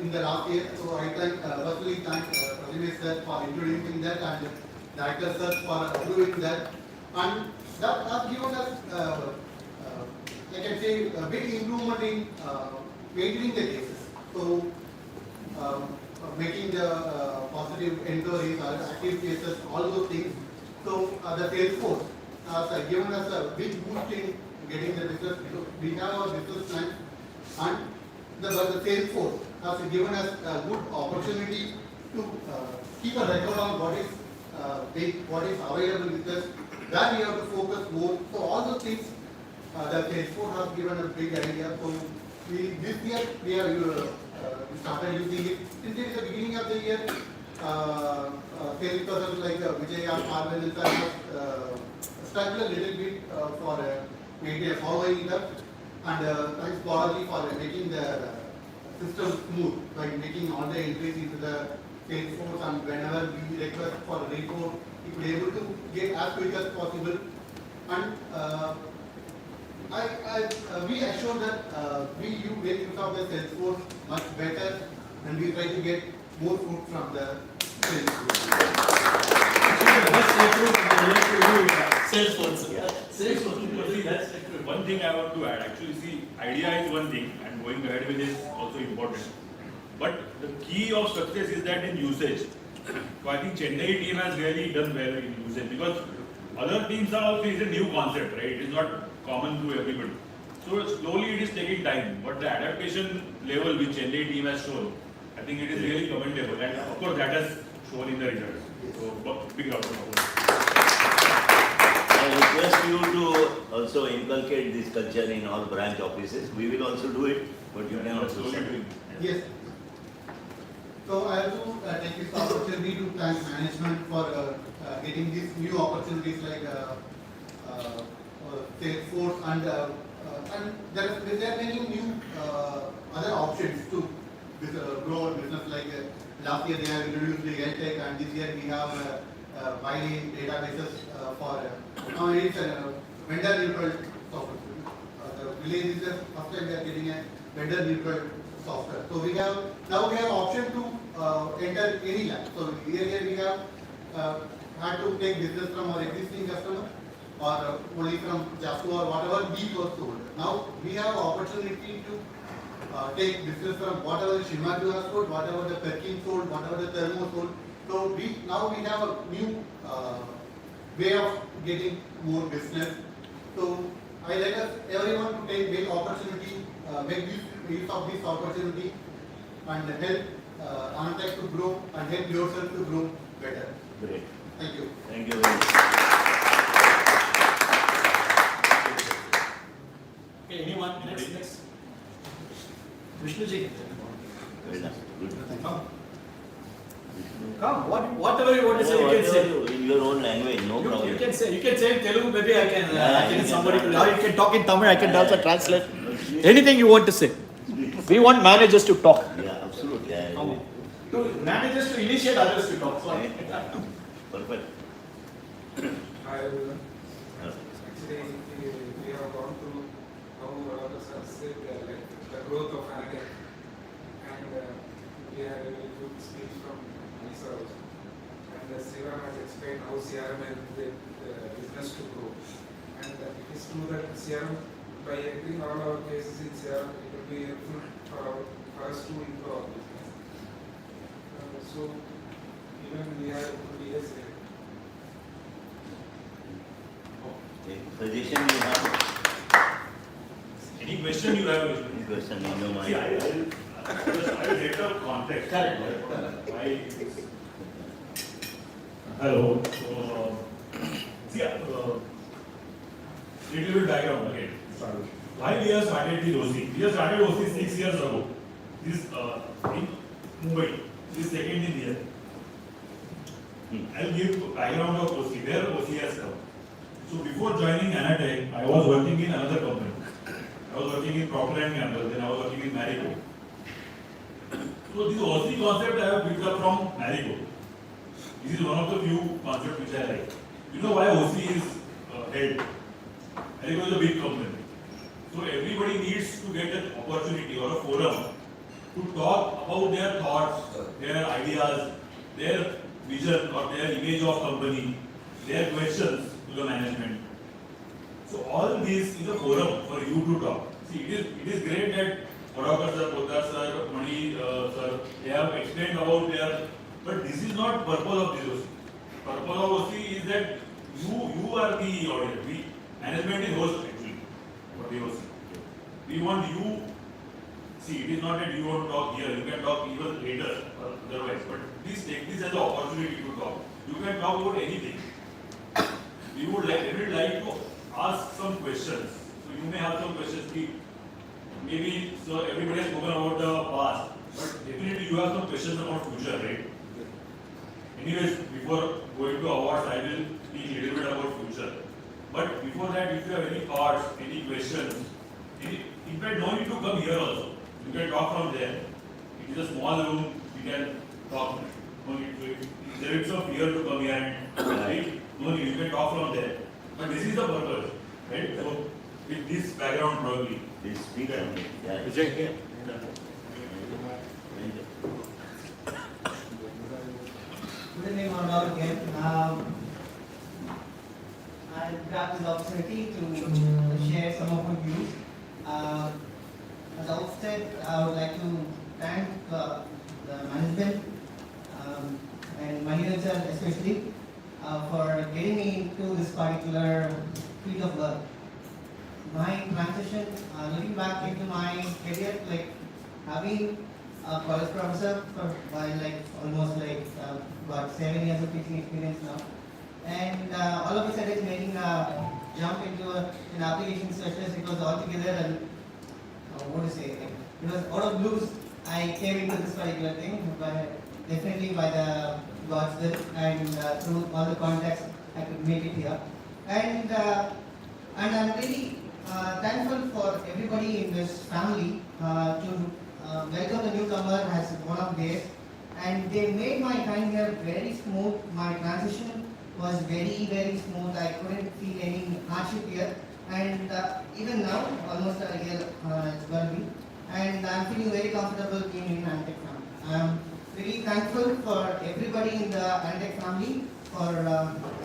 F: in the last year. So I personally thank Prathamesh sir for introducing that and Director sir for approving that. And that has given us, I can say, a big improvement in maintaining the cases. So making the positive inquiries or active cases, all those things. So the sales force has given us a big boost in getting the business. So we have our business plan, and the sales force has given us a good opportunity to keep a record on what is available with us. Where we have to focus more. So all those things, the sales force has given a big idea. So this year we have started using it. Since it is the beginning of the year, sales persons like Vijay and Parveen have struggled a little bit for making following it up. And thanks Balaji for making the system smooth by making all the entries into the sales force, and whenever we request for a report, we could able to get as quick as possible. And we assure that we make use of the sales force much better, and we try to get more food from the sales force.
G: One thing I want to add, actually, see, idea is one thing, and going ahead with it is also important. But the key of success is that in usage. So I think Chennai team has really done well in usage, because other teams are also is a new concept, right? It is not common to everybody. So slowly it is taking time, but the adaptation level which Chennai team has shown, I think it is really commendable, and of course that has shown in the results. So big round of applause.
B: I request you to also inculcate this culture in all branch offices. We will also do it, but you can also
G: Slowly
B: say.
G: doing.
F: Yes. So I have to take this opportunity to thank management for getting these new opportunities like Salesforce, and there are many new other options to grow our business. Like last year they have introduced the EdTech, and this year we have Wiley databases for now it's vendor neutral software. The village is the first time we are getting a vendor neutral software. So we have now we have option to enter any lab. So here we have had to take business from our existing customer or only from Jasco or whatever we was told. Now we have opportunity to take business from whatever Shimadu has sold, whatever the Perkin sold, whatever the Thermo sold. So we have a new way of getting more business. So I like us everyone to make opportunity, make use of this opportunity and help Anantech to grow and help yourself to grow better.
B: Great.
F: Thank you.
B: Thank you very much.
E: Okay, anyone? Next. Vishnuji.
B: Well done. Good.
E: Come, whatever you want to say, you can say.
B: In your own language, no
E: You
B: problem.
E: can say in Telugu, maybe I can,
B: Yeah, you can
E: somebody,
B: talk.
E: or you can talk in Tamil, I can also translate. Anything you want to say. We want managers to talk.
B: Yeah, absolutely. I agree.
E: To managers to initiate others to talk. So,
B: Perfect.
H: Hi everyone.
B: Yeah.
H: Actually, we have gone through how all of us have said like the growth of Anantech, and we had a very good speech from Anisa also. And Siva has explained how CRM helps the business to grow. And it is true that CRM, by entering all our cases in CRM, it will be helpful for us to improve our business. So even we have BS here.
B: Okay. Suggestion you have?
G: Any question you have?
B: Any question in your
G: See, I
B: mind?
G: will get a context.
E: Correct.
G: Why? Hello. So, see, little bit background again. Why we have started the OC? We have started OC 6 years ago. This in Mumbai. This second in here. I'll give background of OC. Where OC has come. So before joining Anantech, I was working in another company. I was working in Procter & Gamble, then I was working in Marico. So this OC concept I have picked up from Marico. This is one of the few concepts which I like. You know why OC is held? Marico is a big company. So everybody needs to get an opportunity or a forum to talk about their thoughts, their ideas, their vision or their image of company, their questions to the management. So all this is a forum for you to talk. See, it is great that Kodakar sir, Poddar sir, Mani sir, they have explained about their, but this is not purpose of this OC. Purpose of OC is that you are the audience. Management is host actually for the OC. We want you. See, it is not that you want to talk here. You can talk even later or otherwise. But please take this as an opportunity to talk. You can talk about anything. We would like to ask some questions. So you may have some questions. Maybe so everybody has spoken about the past, but definitely you have some questions about future, right? Anyways, before going to awards, I will speak a little bit about future. But before that, if you have any thoughts, any questions, in fact, no need to come here also. You can talk from there. It is a small room. We can talk. No need to. There is some fear to come here and right? No need. You can talk from there. But this is the purpose, right? So with this background probably.
B: Please speak only. Yeah.
D: Vijay.
I: Good evening, all again. I grabbed this opportunity to share some of my views. At the outset, I would like to thank the management and Mahindra especially for getting me into this particular field of work. My transition, looking back into my career, like having a college professor for almost about 7 years of teaching experience now, and all of a sudden making a jump into an application specialist, it was altogether it was out of blues. I came into this particular thing, but definitely by the God's will and through all the contacts I could make it here, and I'm really thankful for everybody in this family to welcome the newcomer as one of theirs, and they made my time here very smooth. My transition was very smooth. I couldn't feel any hardship here. And even now, almost a year it's going to be. And I'm feeling very comfortable being in Antec family. I'm really thankful for everybody in the Antec family for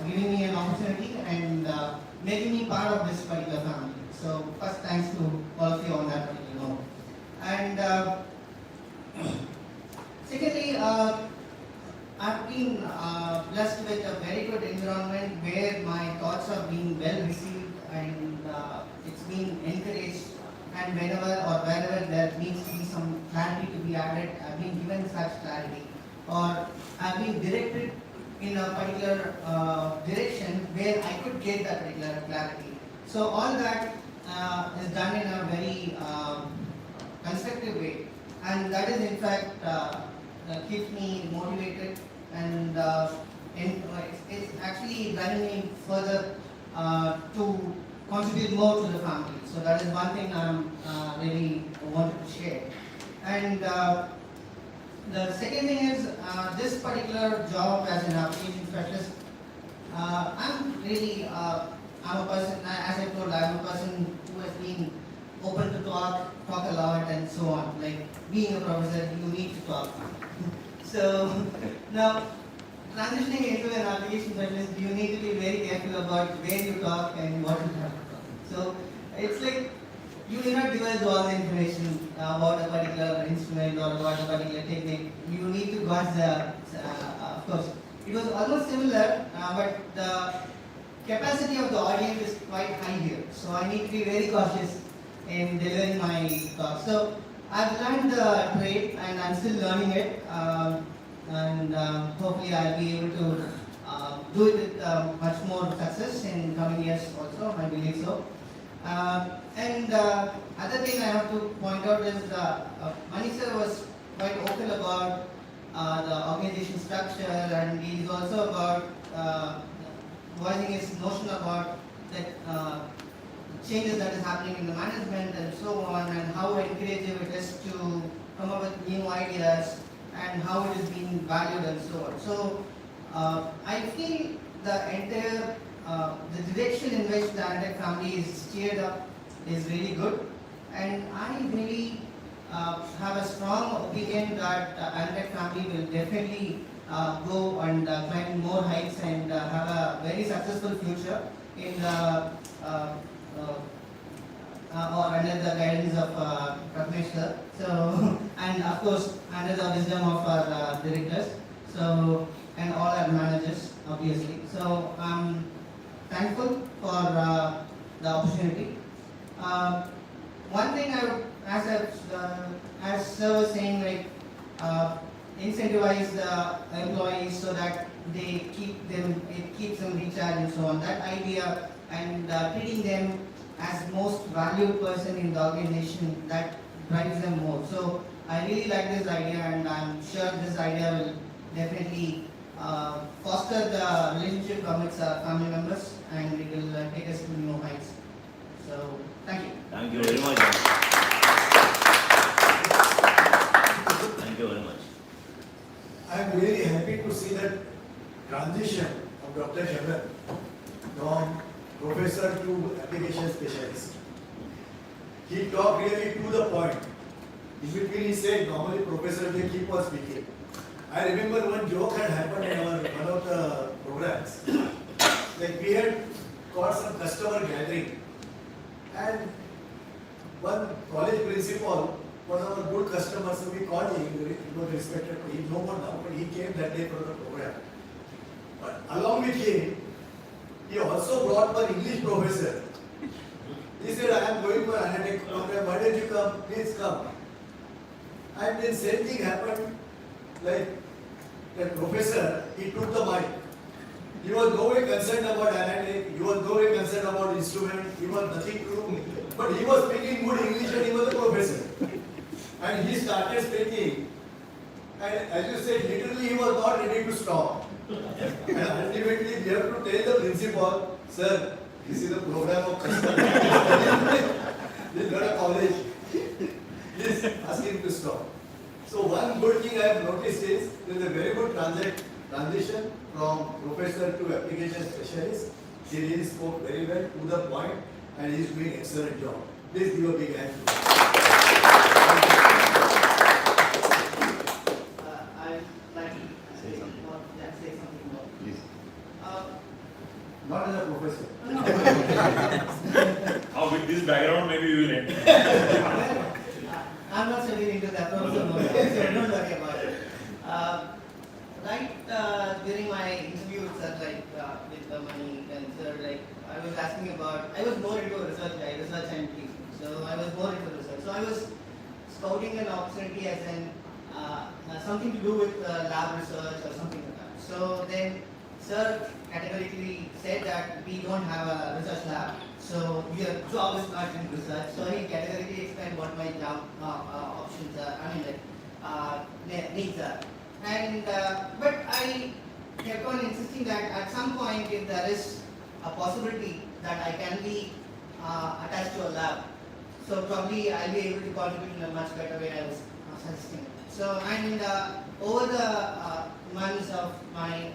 I: giving me an opportunity and making me part of this particular family. So first thanks to all of you on that particular note. And secondly, I've been blessed with a very good environment where my thoughts are being well received and it's been encouraged, and whenever or wherever there needs to be some clarity to be added, I've been given such clarity, or I've been directed in a particular direction where I could get that particular clarity. So all that is done in a very constructive way, and that is in fact keeps me motivated, and it's actually driving me further to contribute more to the family. So that is one thing I'm really wanted to share. And the second thing is this particular job as an application specialist. I'm really I'm a person, as I told, I'm a person who has been open to talk a lot and so on. Like being a professor, you need to talk. So now, transitioning into an application specialist, you need to be very careful about where you talk and what you have to talk. So it's like you may not divulge all the information about a particular instrument or about a particular technique. You need to gauge the, of course. It was almost similar, but the capacity of the audience is quite high here. So I need to be very cautious in delivering my talk. So I've learned the trade and I'm still learning it. And hopefully I'll be able to do it with much more success in coming years also, I believe so. And other thing I have to point out is Manish sir was quite open about the organization structure, and he is also about voicing his notion about that changes that is happening in the management and so on, and how encouraging it is to come up with new ideas and how it is being valued and so on. So I feel the entire the direction in which the Antec family is steered up is really good, and I really have a strong opinion that Antec family will definitely go and climb more heights and have a very successful future in the or under the guidance of Prathamesh sir. So, and of course under the wisdom of our directors, so, and all our managers obviously. So I'm thankful for the opportunity. One thing I would, as sir was saying, like incentivize the employees so that they keep them, it keeps them recharged and so on. That idea, and treating them as most valued person in the organization, that drives them more. So I really like this idea, and I'm sure this idea will definitely foster the relationship amongst our family members, and it will take us to new heights. So thank you.
B: Thank you very much. Thank you very much.
C: I am really happy to see that transition of Dr. Shankar from professor to application specialist. He talked really to the point. In between he said, normally professor they keep on speaking. I remember one joke had happened in one of the programs. Like we had got some customer gathering, and one college principal was our good customer, so we called him. He was respected. He no more now, but he came that day for the program. But along with him, he also brought one English professor. He said, I am going for an Antec program. Why don't you come? Please come. And then same thing happened. Like that professor, he took the mic. He was no way concerned about Antec. He was no way concerned about instrument. He was nothing to do. But he was speaking good English, and he was a professor. And he started speaking. And as you said, literally he was not ready to stop. And ultimately we have to tell the principal, sir, this is a program of customer. This is not a college. Please ask him to stop. So one good thing I have noticed is there is a very good transition from professor to application specialist. She really spoke very well to the point and is doing excellent job. Please give a big hand to her.
I: I'd like to say something more.
B: Please.
C: Not as a professor.
G: Now with this background, maybe we will end.
I: I'm not studying into that also, no, so don't worry about it. During my interview, sir, with the money and sir, I was asking about, I was more into research scientist, so I was more into research. So I was scouting an opportunity as in something to do with lab research or something like that. So then sir categorically said that we don't have a research lab, so your job is not in research. So he categorically explained what my job options are, needs are. And but I kept on insisting that at some point, if there is a possibility that I can be attached to a lab, so probably I'll be able to contribute in a much better way. I was suggesting. So and over the months of my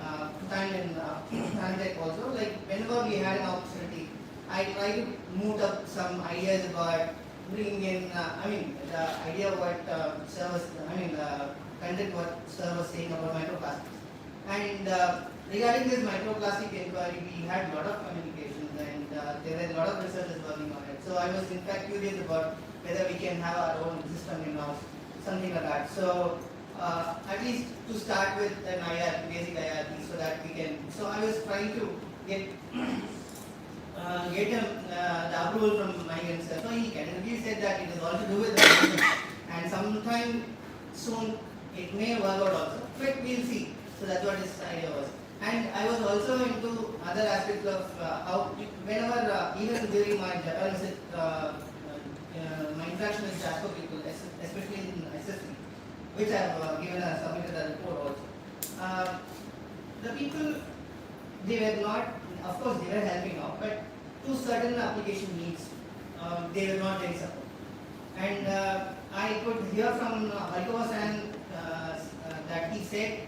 I: time in Transtech also, whenever we had an opportunity, I try to move up some ideas about bringing in, the idea of what content what sir was saying about microplastics. And regarding this microplastic inquiry, we had a lot of communications and there were a lot of researchers working on it. So I was in fact curious about whether we can have our own system in-house, something like that. So at least to start with an IRP, basic IRP, so that we can. So I was trying to get him the approval from my minister. So he categorically said that it is all to do with the government, and sometime soon it may work out also, but we'll see. So that's what his idea was. And I was also into other aspects of how, whenever, even during my Japan visit, my interaction with JASCO people, especially in SSC, which I have given a submitted a report also. The people, they were not, of course they were helping out, but to certain application needs, they were not very support. And I could hear from Harikosan that he said,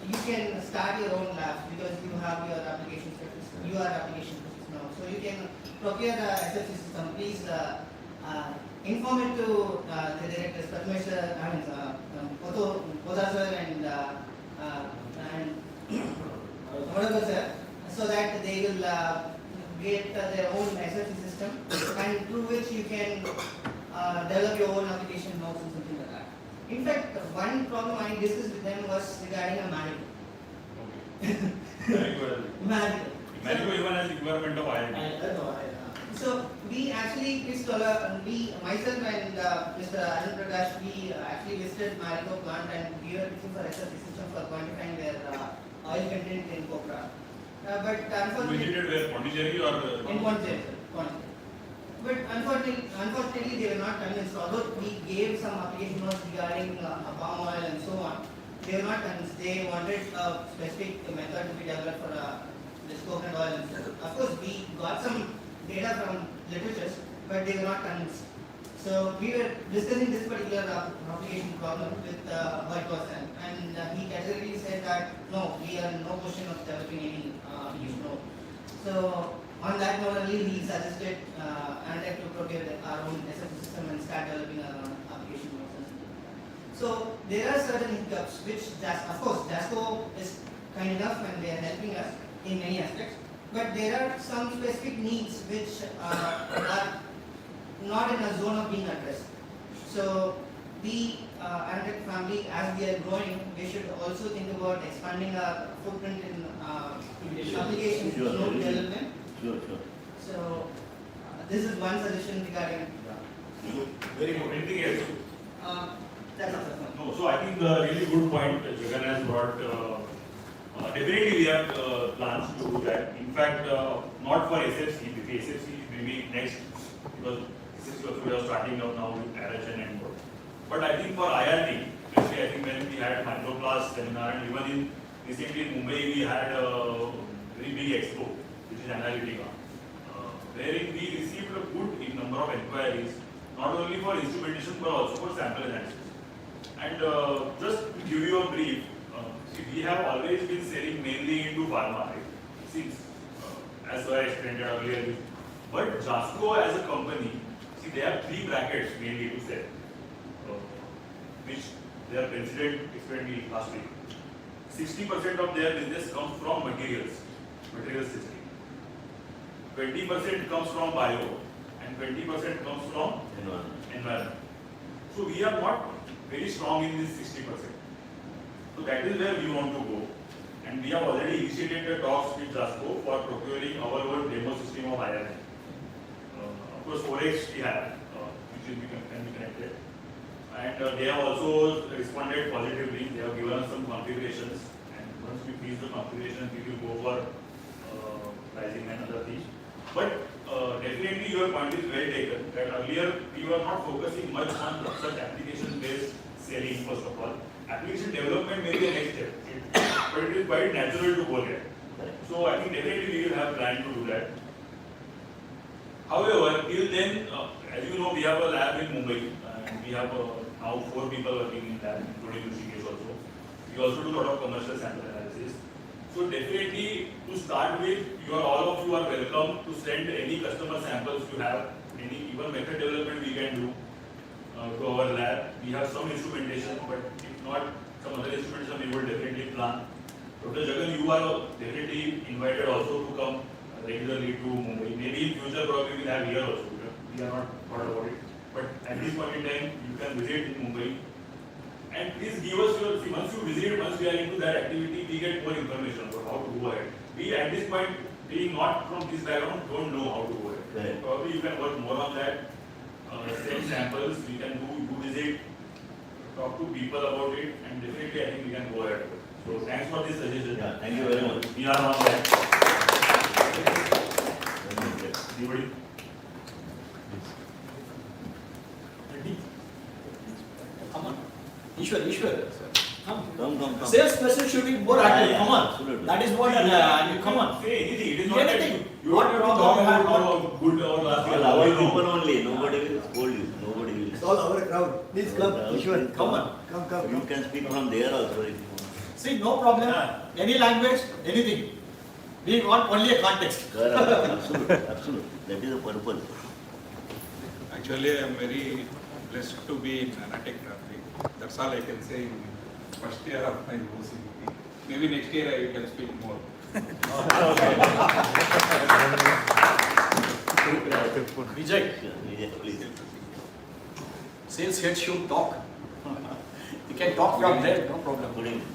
I: you can start your own labs because you have your application specialist, you are application specialist now. So you can procure the SFC system. Please inform it to the directors, Padmeshwar, Podha sir and Vadakar sir, so that they will get their own SFC system, and through which you can develop your own application notes and something like that. In fact, one problem I discussed with them was regarding a manual. Manual.
G: Marico even has requirement of IIT.
I: So we actually, myself and Mr. Arun Prakash, we actually visited Marico plant and we were looking for SFC system for quantifying their oil content in copra. But unfortunately,
G: Visited where Pondicherry or
I: in Pondicherry. But unfortunately, they were not convinced. Although we gave some application notes regarding palm oil and so on, they were not convinced. They wanted a specific method to be developed for this coconut oil. And so, of course, we got some data from literatures, but they were not convinced. So we were discussing this particular application problem with Whitehorse, and he categorically said that no, we are in no position of developing any application note. So on that note only, he suggested Antec to procure our own SFC system and start developing our own application notes. So there are certain hiccups which, of course, JASCO is kind enough and they are helping us in many aspects. But there are some specific needs which are not in a zone of being addressed. So the Antec family, as we are growing, we should also think about expanding our footprint in application
B: Sure.
I: node development.
B: Sure.
I: So this is one suggestion regarding.
C: Very good.
G: anything else?
I: That's all.
G: No, so I think the really good point that Jagan has brought. Definitely we have plans to do that. In fact, not for SFC, because SFC will be next, because SFC also we are starting out now with RH and more. But I think for IRT, especially I think when we had Microplast seminar, and even in recently in Mumbai we had a very big expo, which is Analytica, wherein we received a good number of inquiries, not only for instrumentation but also for sample analysis. And just to give you a brief, See, we have always been selling mainly into pharma, right? Since, as I explained earlier, but Jasco as a company, see, they have three brackets mainly to sell, which their president explained last week. 60% of their business comes from materials system. 20% comes from bio, and 20% comes from environment. So we are not very strong in this 60%. So that is where we want to go. And we have already initiated the talks with Jasco for procuring our own demo system of IRN. Of course, Forex we have, which can be connected. And they have also responded positively. They have given us some configurations. And once we finish the configuration, we will go for pricing and other things. But definitely your point is well taken. That earlier we were not focusing much on such application-based selling, first of all. Application development may be the next step, but it is quite natural to go there. So I think definitely we will have plan to do that. However, till then, as you know, we have a lab in Mumbai, and we have now 4 people working in lab, including Rishikesh also. We also do a lot of commercial sample analysis. So definitely, to start with, all of you are welcome to send any customer samples you have, any even method development we can do to our lab. We have some instrumentation, but if not some other instrumentation, we will definitely plan. Dr. Jagan, you are definitely invited also to come regularly to Mumbai. Maybe in future probably we will have here also. We are not thought about it. But at this point in time, you can visit in Mumbai. And please give us your, see, once you visit, once we are into that activity, we get more information about how to go ahead. We at this point, being not from this background, don't know how to go ahead.
B: Correct.
G: Probably you can work more on that. Send samples, we can do visit, talk to people about it, and definitely I think we can go ahead. So thanks for this suggestion.
B: Yeah, thank you very much.
G: We are on that. Anybody?
E: Ready? Come on. Ishwar.
B: Come.
E: Sales person should be more active.
B: Yeah,
E: Come on.
B: absolutely.
E: That is what. Come on.
G: Say anything. It is not that
E: Anything.
G: you don't have to talk about how good or last year.
B: All our people only, nobody will scold you, nobody will.
C: It's all our crowd. Please come, Ishwar.
E: Come on.
C: Come.
B: You can speak from there also if you want.
E: See, no problem.
G: Yeah.
E: Any language, anything. We want only a context.
B: Absolutely. That is the purpose.
H: Actually, I am very blessed to be in Nanatek Traffic. That's all I can say in first year of my OCBP. Maybe next year I can speak more.
E: Vijay,
B: Yes, please.
E: sales head should talk. You can talk from there, no problem.
B: Good evening.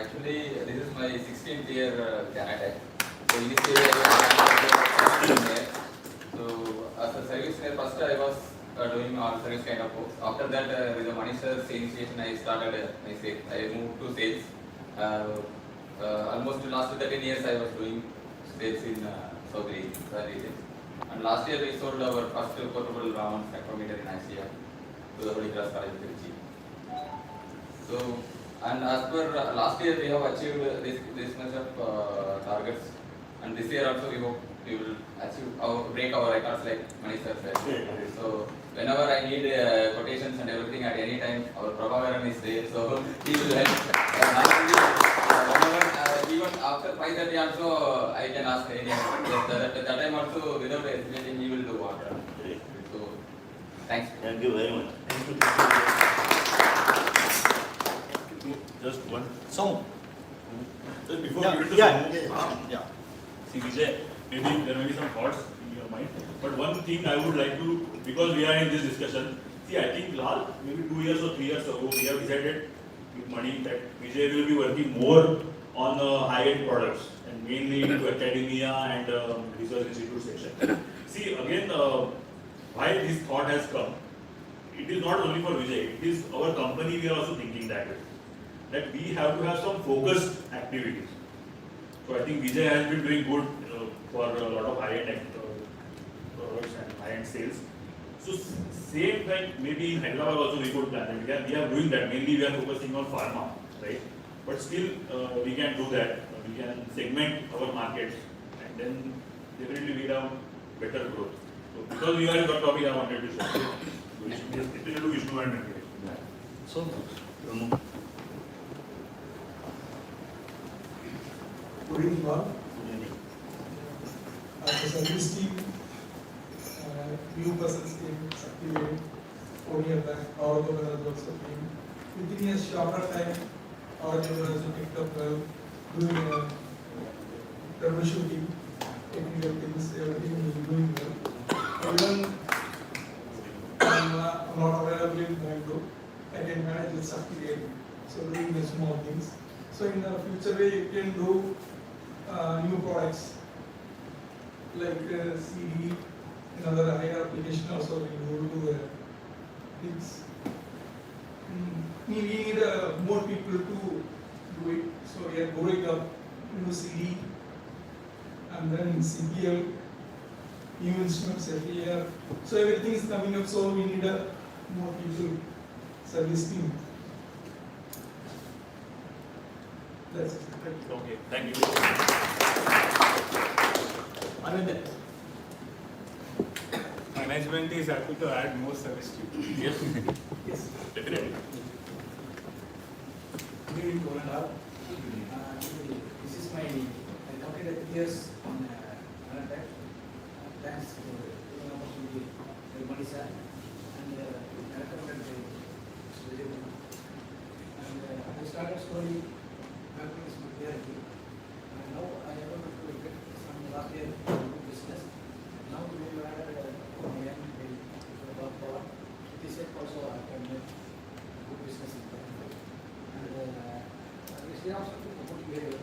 J: Actually, this is my 16th year Canada. So initially I was there. So as a service engineer, first I was doing all service kind of work. After that, with the Manisha's initiation, I started my sales. I moved to sales. Almost the last 13 years I was doing sales in South region. And last year we sold our first portable Raman spectrometer in Asia to the Holy Cross College, Trichy. So, and as per last year we have achieved this much of targets, and this year also we hope we will achieve break our records like Manish sir said. So whenever I need quotations and everything at any time, our Prabhakaran is there, so he will help. Even after 5:30 also I can ask any. That time also without hesitating he will do what. So thanks.
B: Thank you very much.
G: Just one.
E: So,
G: Just before
E: Yeah,
G: we get to
E: yeah.
G: See, Vijay, maybe there may be some thoughts in your mind, but one thing I would like to, because we are in this discussion, see, I think maybe 2 years or 3 years ago, we have decided with Mani that Vijay will be working more on high-end products and mainly into academia and research institute section. See, again, why this thought has come, it is not only for Vijay, it is our company, we are also thinking that way. That we have to have some focused activities. So I think Vijay has been doing good for a lot of high-end products and high-end sales. So same thing, maybe in Hyderabad also we could plan. We are doing that. Mainly we are focusing on pharma, right? But still we can do that. We can segment our markets and then definitely we have better growth. So because we are in that topic, I wanted to show. Especially to Vishnu and Venkatesh.
E: So,
H: Good evening all. As a service team, new persons team, Sakti, 4 years back, our governor also came. Within a shorter time, our governor also picked up doing troubleshooting, technical things, everything is doing well. Even I'm not available in Bangalore, I can manage with Sakti, so doing the small things. So in the future way, you can do new products like CD, another higher application also we do things. We need more people to do it. So we are growing up new CD and then CPL, new instruments every year. So everything is coming up. So we need more people, service team. That's it.
G: Okay, thank you.
E: Anand.
D: Management is happy to add more service to you.
G: Yes,
E: Yes.
G: definitely.
K: Good evening, Govinda. This is my, I completed 3 years on Anantech. Thanks for the opportunity, Manisa, and I recommended the and I started slowly mapping this materiality. And now I am able to get some last year business. Now we will add about power. This year also I can make good business in that. And we also to promote behavior,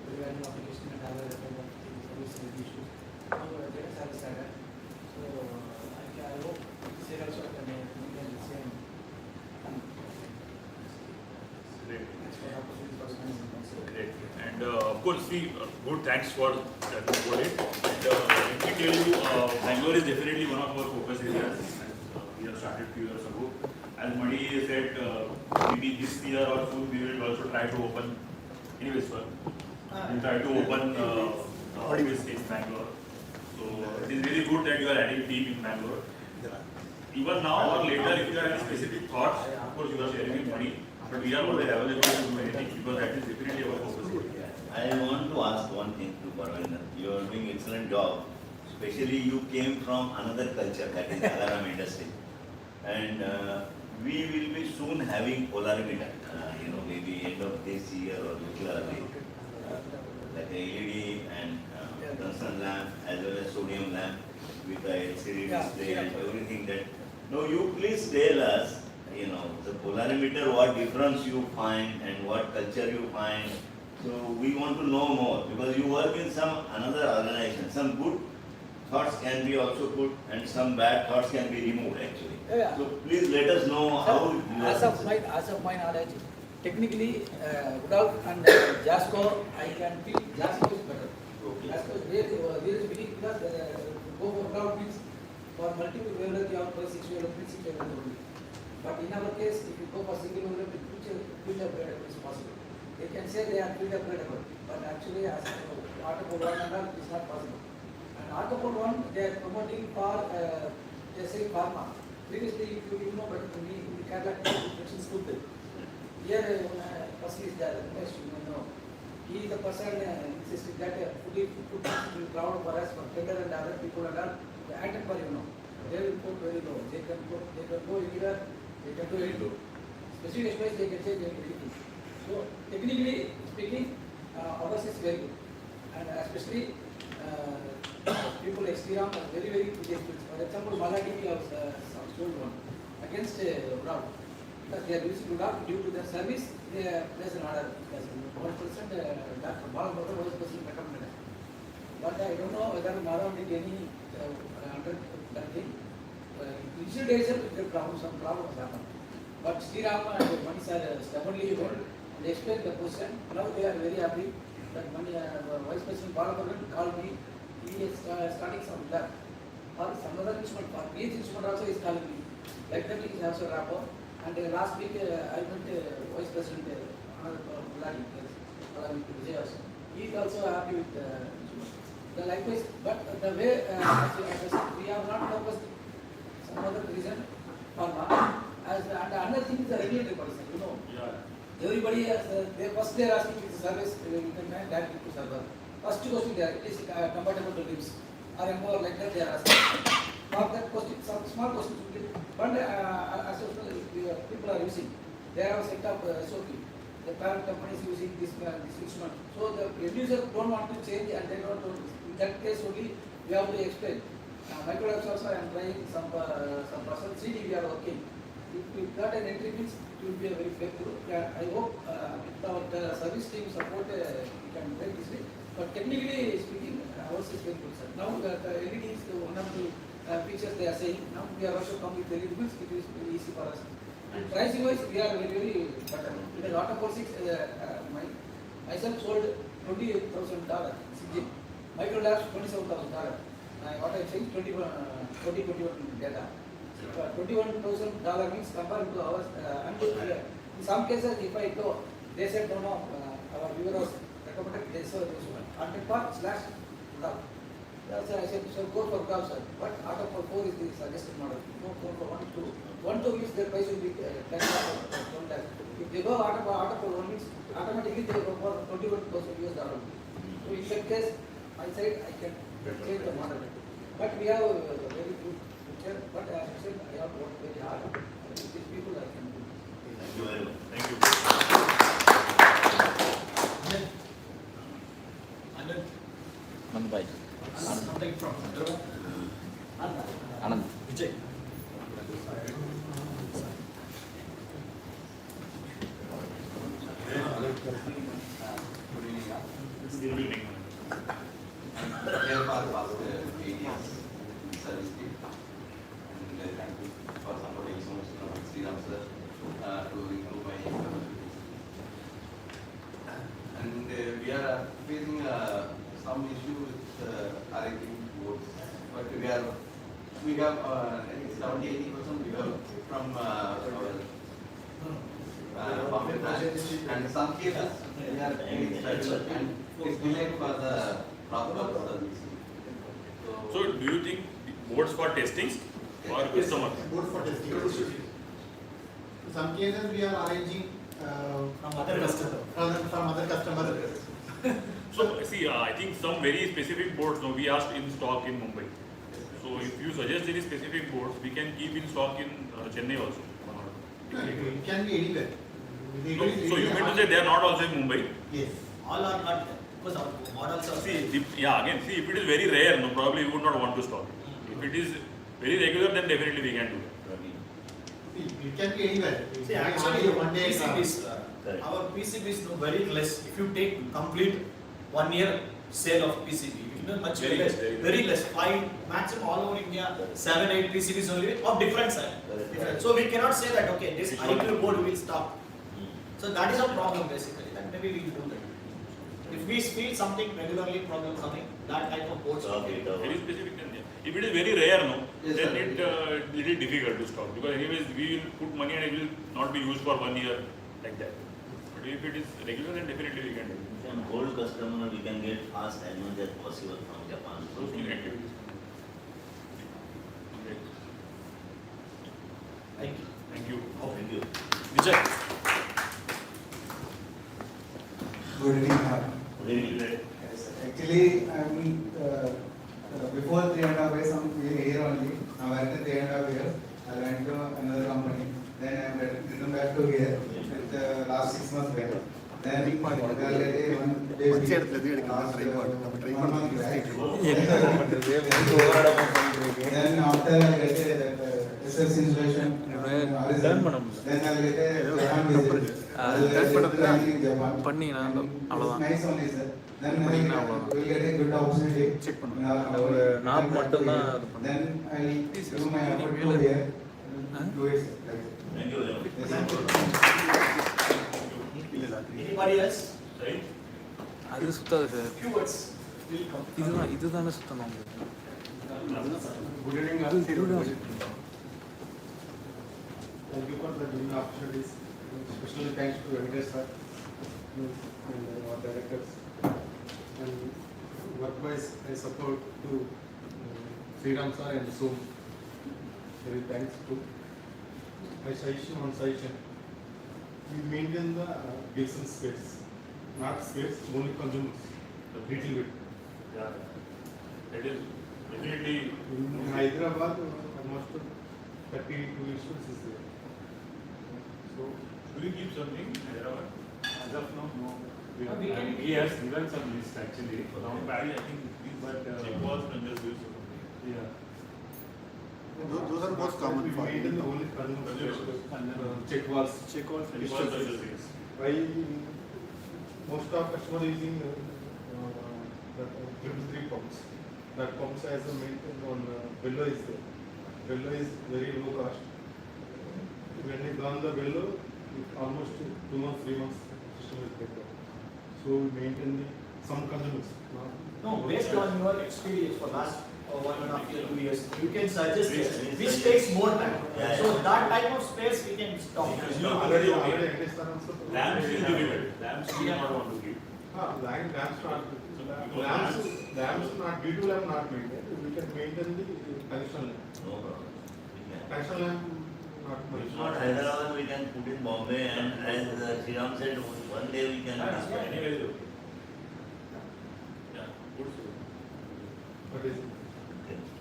K: regarding application and other service issues. Now data service started. So I hope this year also I can maintain the same.
G: Great.
K: Thanks for the opportunity for management.
G: Great. And of course, see, good thanks for that about it. And let me tell you, Bangalore is definitely one of our focus areas. We have started few years ago. As Mani said, maybe this year or soon we will also try to open. Anyways, sir, we'll try to open office in Bangalore. So it is really good that you are adding team in Bangalore. Even now or later, if you have any specific thoughts, of course you are sharing with Mani. But we are always available to do anything because that is definitely our focus area.
B: I want to ask one thing to Parvinder. You are doing excellent job. Especially you came from another culture, that is alarm industry. And we will be soon having polarimeter, maybe end of this year or little early. Like a LED and Bunsen lamp as well as sodium lamp with the LCD display and everything that. Now you please tell us, the polarimeter, what difference you find and what culture you find. So we want to know more because you work in some another organization. Some good thoughts can be also put and some bad thoughts can be removed actually.
K: Yeah.
B: So please let us know how you
K: As of my knowledge, technically, Rudolph and Jasco, I can feel Jasco is better.
B: Okay.
K: Jasco is there is belief because go for Rudolph means for multiple wavelength you have 6 wavelength, 6 wavelength only. But in our case, if you go for single wavelength, future upgradable is possible. They can say they are future upgradable, but actually as Autopole 1 and all is not possible. And Autopole 1 they are promoting for they say pharma. Previously, if you know better than me, in Kerala, it's in school. Here, person is there, he is the person insisting that food will crowd for us, for tender and other people and all, the item per they will put very low. They can go anywhere, they can do very low. Specific space, they can say they can do. So, technically speaking, ours is very good. And especially, people like Sriram are very, very good. For example, Maladi was sold one against Rudolph. Because they are using Rudolph due to their service, they place an order. 1% Dr. Balamurthy was person recommended. But I don't know whether Madam did any under that thing. Initial days there some problems happened. But Sriram and Mani sir stubbornly went and explained the question. Now they are very happy that Mani, Vice President Balamurthy called me. He is starting some lab. Or some other instrument, for PH instrument also is calling me. Like that he is also rapport. And last week I met Vice President he is also happy with the likewise, but the way we have not focused some other reason or not. And another thing is the regulatory policy,
G: Yeah.
K: Everybody has, first they are asking if the service, you can connect directly to server. First question they are, is it compatible to LIMS? Or more like that they are asking. For that question, some small questions, but as of now, people are using, they have set up SOP. The parent company is using this instrument. So the end user don't want to change and they don't, in that case only, we have to explain. Microlabs also I am trying some person, 3D we are working. If we got an entry means it will be a very breakthrough. Yeah, I hope with our service team support we can break this way. But technically speaking, ours is very good, sir. Now the LED is one of the features they are saying. Now we are also come with LED bills, it is very easy for us. And pricing wise, we are very better. Because Auto 46, myself sold $28,000 CG. Microlabs $27,000. What I think 21 data. $21,000 means compared to ours. In some cases, if I go, they said no, our viewer was recommended this one. 100/GAP. That's why I said, so go for GAP, sir. But Auto for 4 is the suggested model. No, go for 1 2. 1 2 means their price will be 10 lakh. If they go Auto for 1 means automatically they go for $21,000. So in that case, I said I can change the model. But we have a very good future. But as I said, I have worked very hard. With these people I can do.
B: Thank you very much.
G: Thank you.
E: Anand. Something from Anand. Vijay.
G: Good evening.
J: Here for the past 8 years in service team, and thank you for supporting so much Sriram sir to improve my capabilities. And we are facing some issue with arranging boards, but we have I think 70-80% we have from our farm branch, and in some cases we are getting stuck and it's delayed for the proper service.
G: So do you think boards for testing or customer?
F: Board for testing. In some cases we are arranging
E: From other customer.
F: from other customers.
G: So see, I think some very specific boards now we asked in stock in Mumbai. So if you suggest any specific boards, we can keep in stock in Chennai also.
F: It can be anywhere.
G: So you mean to say they are not also in Mumbai?
F: Yes.
E: All are not there. Because our models are
G: See, if it is very rare, no, probably we would not want to stock it. If it is very regular, then definitely we can do that.
F: It can be anywhere.
E: See, actually,
F: one day
E: PCBs,
B: Correct.
E: our PCBs do very less. If you take complete 1 year sale of PCB, it will much
G: Very
E: less.
G: less, very
E: Very less. 5, maximum all over India, 7, 8 PCBs only of different size.
B: Correct.
E: Different. So we cannot say that okay, this
G: Which
E: particular
G: one?
E: board will stop. So that is a problem basically. Then maybe we will do that. If we feel something regularly problem coming, that type of boards.
B: Stock it out.
G: Very specific, then yeah. If it is very rare, no,
J: Yes,
G: then
J: sir.
G: it is difficult to stock because anyways we will put money and it will not be used for 1 year like that. But if it is regular, then definitely we can do.
B: From old customer, we can get fast as much as possible from Japan.
G: Those two activities. Great.
E: Thank you.
G: Thank you.
B: Thank you.
E: Vijay.
C: Good evening, ma'am.
B: Really.
C: Yes, actually, I'm before 3.5 years, I'm here only. I worked 3.5 years. I went to another company. Then I returned back to here with the last 6 months back. Then one day, last, 1 month back. Then after I get a SS installation, then I get a Japan visit.
L: பண்ணீங்கன்னா அவ்வளோதான்
C: Nice only, sir. Then
L: பண்ணீங்கன்னா
C: I
L: அவ்வளோதான்
C: will get a good opportunity.
L: Check
C: in
L: பண்ணுங்க
C: our-
L: ஒரு நாப் மட்டும்தான் இது பண்ணுங்க
C: Then I do my effort to here. Do it, sir. Like that.
B: Thank you very much.
E: Anybody else?
G: Right?
L: அது சுத்தாது sir
E: Few words will come.
L: இதுதானே சுத்தணும்
F: Good evening,
L: அது இதுதான்
F: Thank you for the giving opportunities. Especially thanks to Venkatesh sir and our directors. And work-wise, I support to Sriram sir and Zoom. Very thanks to my suggestion. we maintain the Gibson space, not space, only consumers, a little bit.
G: Yeah. It is definitely.
F: In Hyderabad, almost 32 students is there. So,
G: Do we keep something in Hyderabad?
A: As of now, no.
E: We can-
A: He has given some list actually.
G: Around Paris, I think.
A: But,
G: check walls and just give something.
A: Yeah.
F: those are most common. We maintain the only consumer space, check walls.
A: Check walls and
G: Check walls and just things.
F: Why most of customers using the 3 pumps. That pumps as a maintenance on Bello is there. Bello is very low cost. When we run the Bello, almost 2 months, 3 months system is better. So we maintain some consumers.
E: No, based on your experience for last 1.5 years, 2 years, you can suggest
B: Which
E: which takes more time.
B: Yeah,
E: So
B: yeah.
E: that type of space we can stop.
G: Already
F: already Englistan also.
G: Lamps is difficult. Lamps we do not want to give.
F: Lamps not.
G: Because
F: Lamps not, B2 lamp not maintained. We can maintain the connection lamp.
B: No problem. We can.
F: Connection lamp not much.
B: If not Hyderabad, we can put in Bombay, and as Sriram said, one day we can.
G: Anyway, it's okay. Yeah, good.
F: What is it?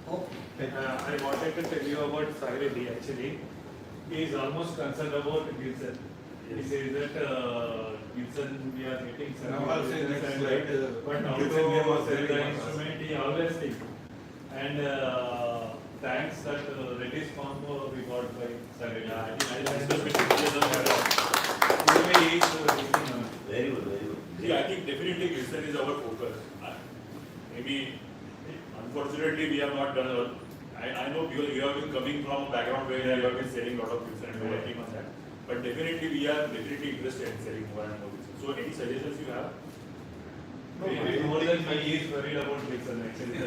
A: I wanted to tell you about Sai Reddy actually. He is almost concerned about Gibson. He says that Gibson we are getting some.
F: No, I'll say next
A: and
F: slide.
A: but now
F: Gibson name was
A: the
F: very
A: instrument he always thinks. And thanks that Reddy's combo we got by Sai Reddy.
G: Yeah, I think I discussed with him.
A: Anyway, he is working on it.
B: Very good, very good.
G: See, I think definitely Gibson is our focus. Maybe, unfortunately, we have not done all. I know because you have been coming from a background where you have been selling a lot of Gibson and working on that. But definitely, we are definitely interested in selling more and more Gibson. So, any suggestions you have?
A: More than me, he is worried about Gibson actually.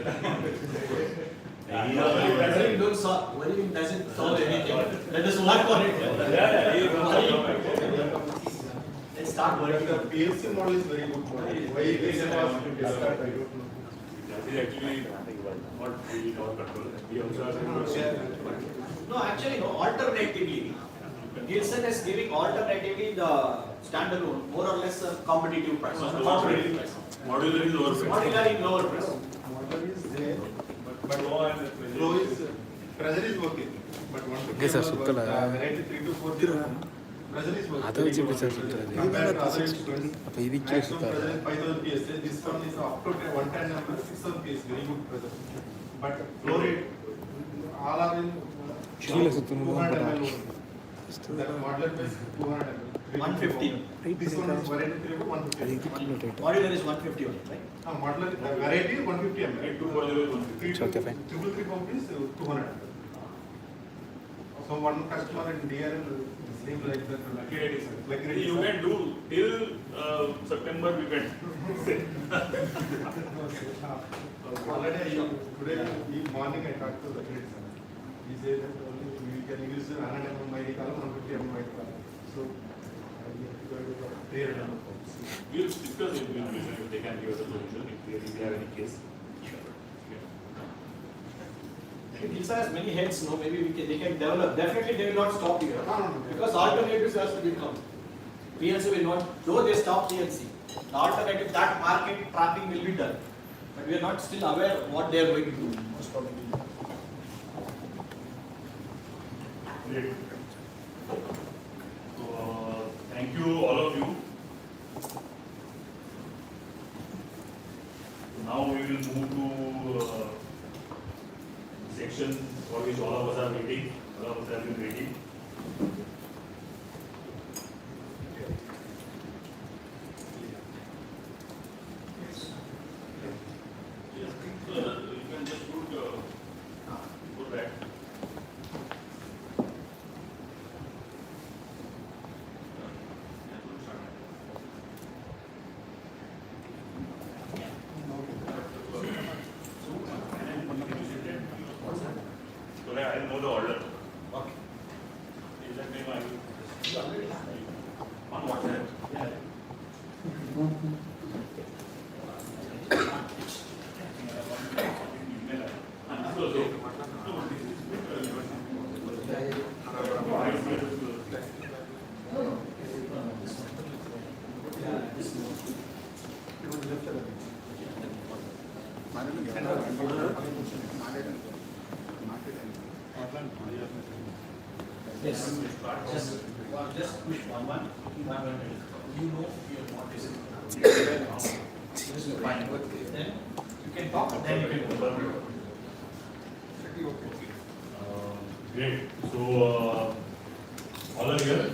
E: Worrying doesn't solve anything. Let us work on it.
G: Yeah, he is also actually.
E: Let's start working.
F: The PLC model is very good model. Why it is discarded, I don't know.
G: That is actually not really our control. We also have
E: No, actually, no. Alternatively, Gibson is giving alternatively the standalone, more or less a competitive price. Competitive price.
G: modular is lower price.
E: Modular in lower price.
F: Model is there,
A: But low and the
F: flow is, pressure is okay. But one
L: Okay, sir, sukkala.
F: variety 3 to 4 pressure is working.
L: Ada వచ్చి ఇప్పుడు సుత్తది.
F: Compared to other instruments,
L: అప్ప ఇది ఇచ్చే
F: maximum
L: సుత్తది.
F: pressure is 5000 PSI. This one is up to 110 number, 6000 PSI, very good pressure. But flow rate, all are in
L: Chile సుత్తను
F: 200 ml only. That modular base 200 ml.
E: 150.
F: This one is variety 3 to 150.
E: Modular is 150 only, right?
F: Modular variety 150 ml.
G: 2 modular is 150.
L: It's okay, fine.
F: 333 pump is 200 ml. So one customer in DRL seems like that.
G: Lucky Reddy, sir.
F: Lucky Reddy,
G: You
F: sir.
G: can do till September we can.
F: Already today morning I talked to the kid. He said that only we can use 100 mm mighty column, 150 mm mighty column. So I am going to clear it.
G: We'll discuss it with Vision if they can give us a solution, if they have any case.
E: Gibson has many heads, no? Maybe they can develop. Definitely they will not stop here. Because alternatives has to become. PLC will not, though they stop PLC. The alternative, that market trapping will be done. But we are not still aware what they are going to do, most probably.
G: Great. So, thank you all of you. Now we will move to section for which all of us are waiting. All of us have been waiting. Yes, so you can just put that.
E: Yes. Just push one. You know your what is it. Just fine. Then you can talk. Then you can go.
G: Great. So, all are here?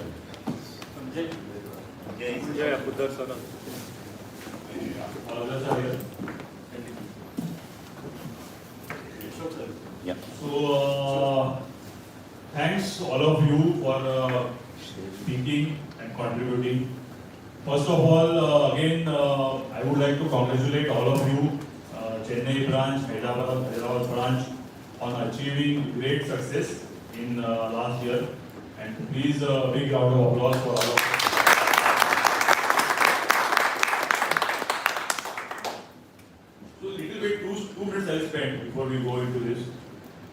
D: Yeah, Buddha Saran.
G: All of us are here?
B: Yeah.
G: So, thanks all of you for speaking and contributing. First of all, again, I would like to congratulate all of you, Chennai branch, Hyderabad branch, on achieving great success in last year. And please, a big round of applause for all of you. So, little bit, two minutes I'll spend before we go into this.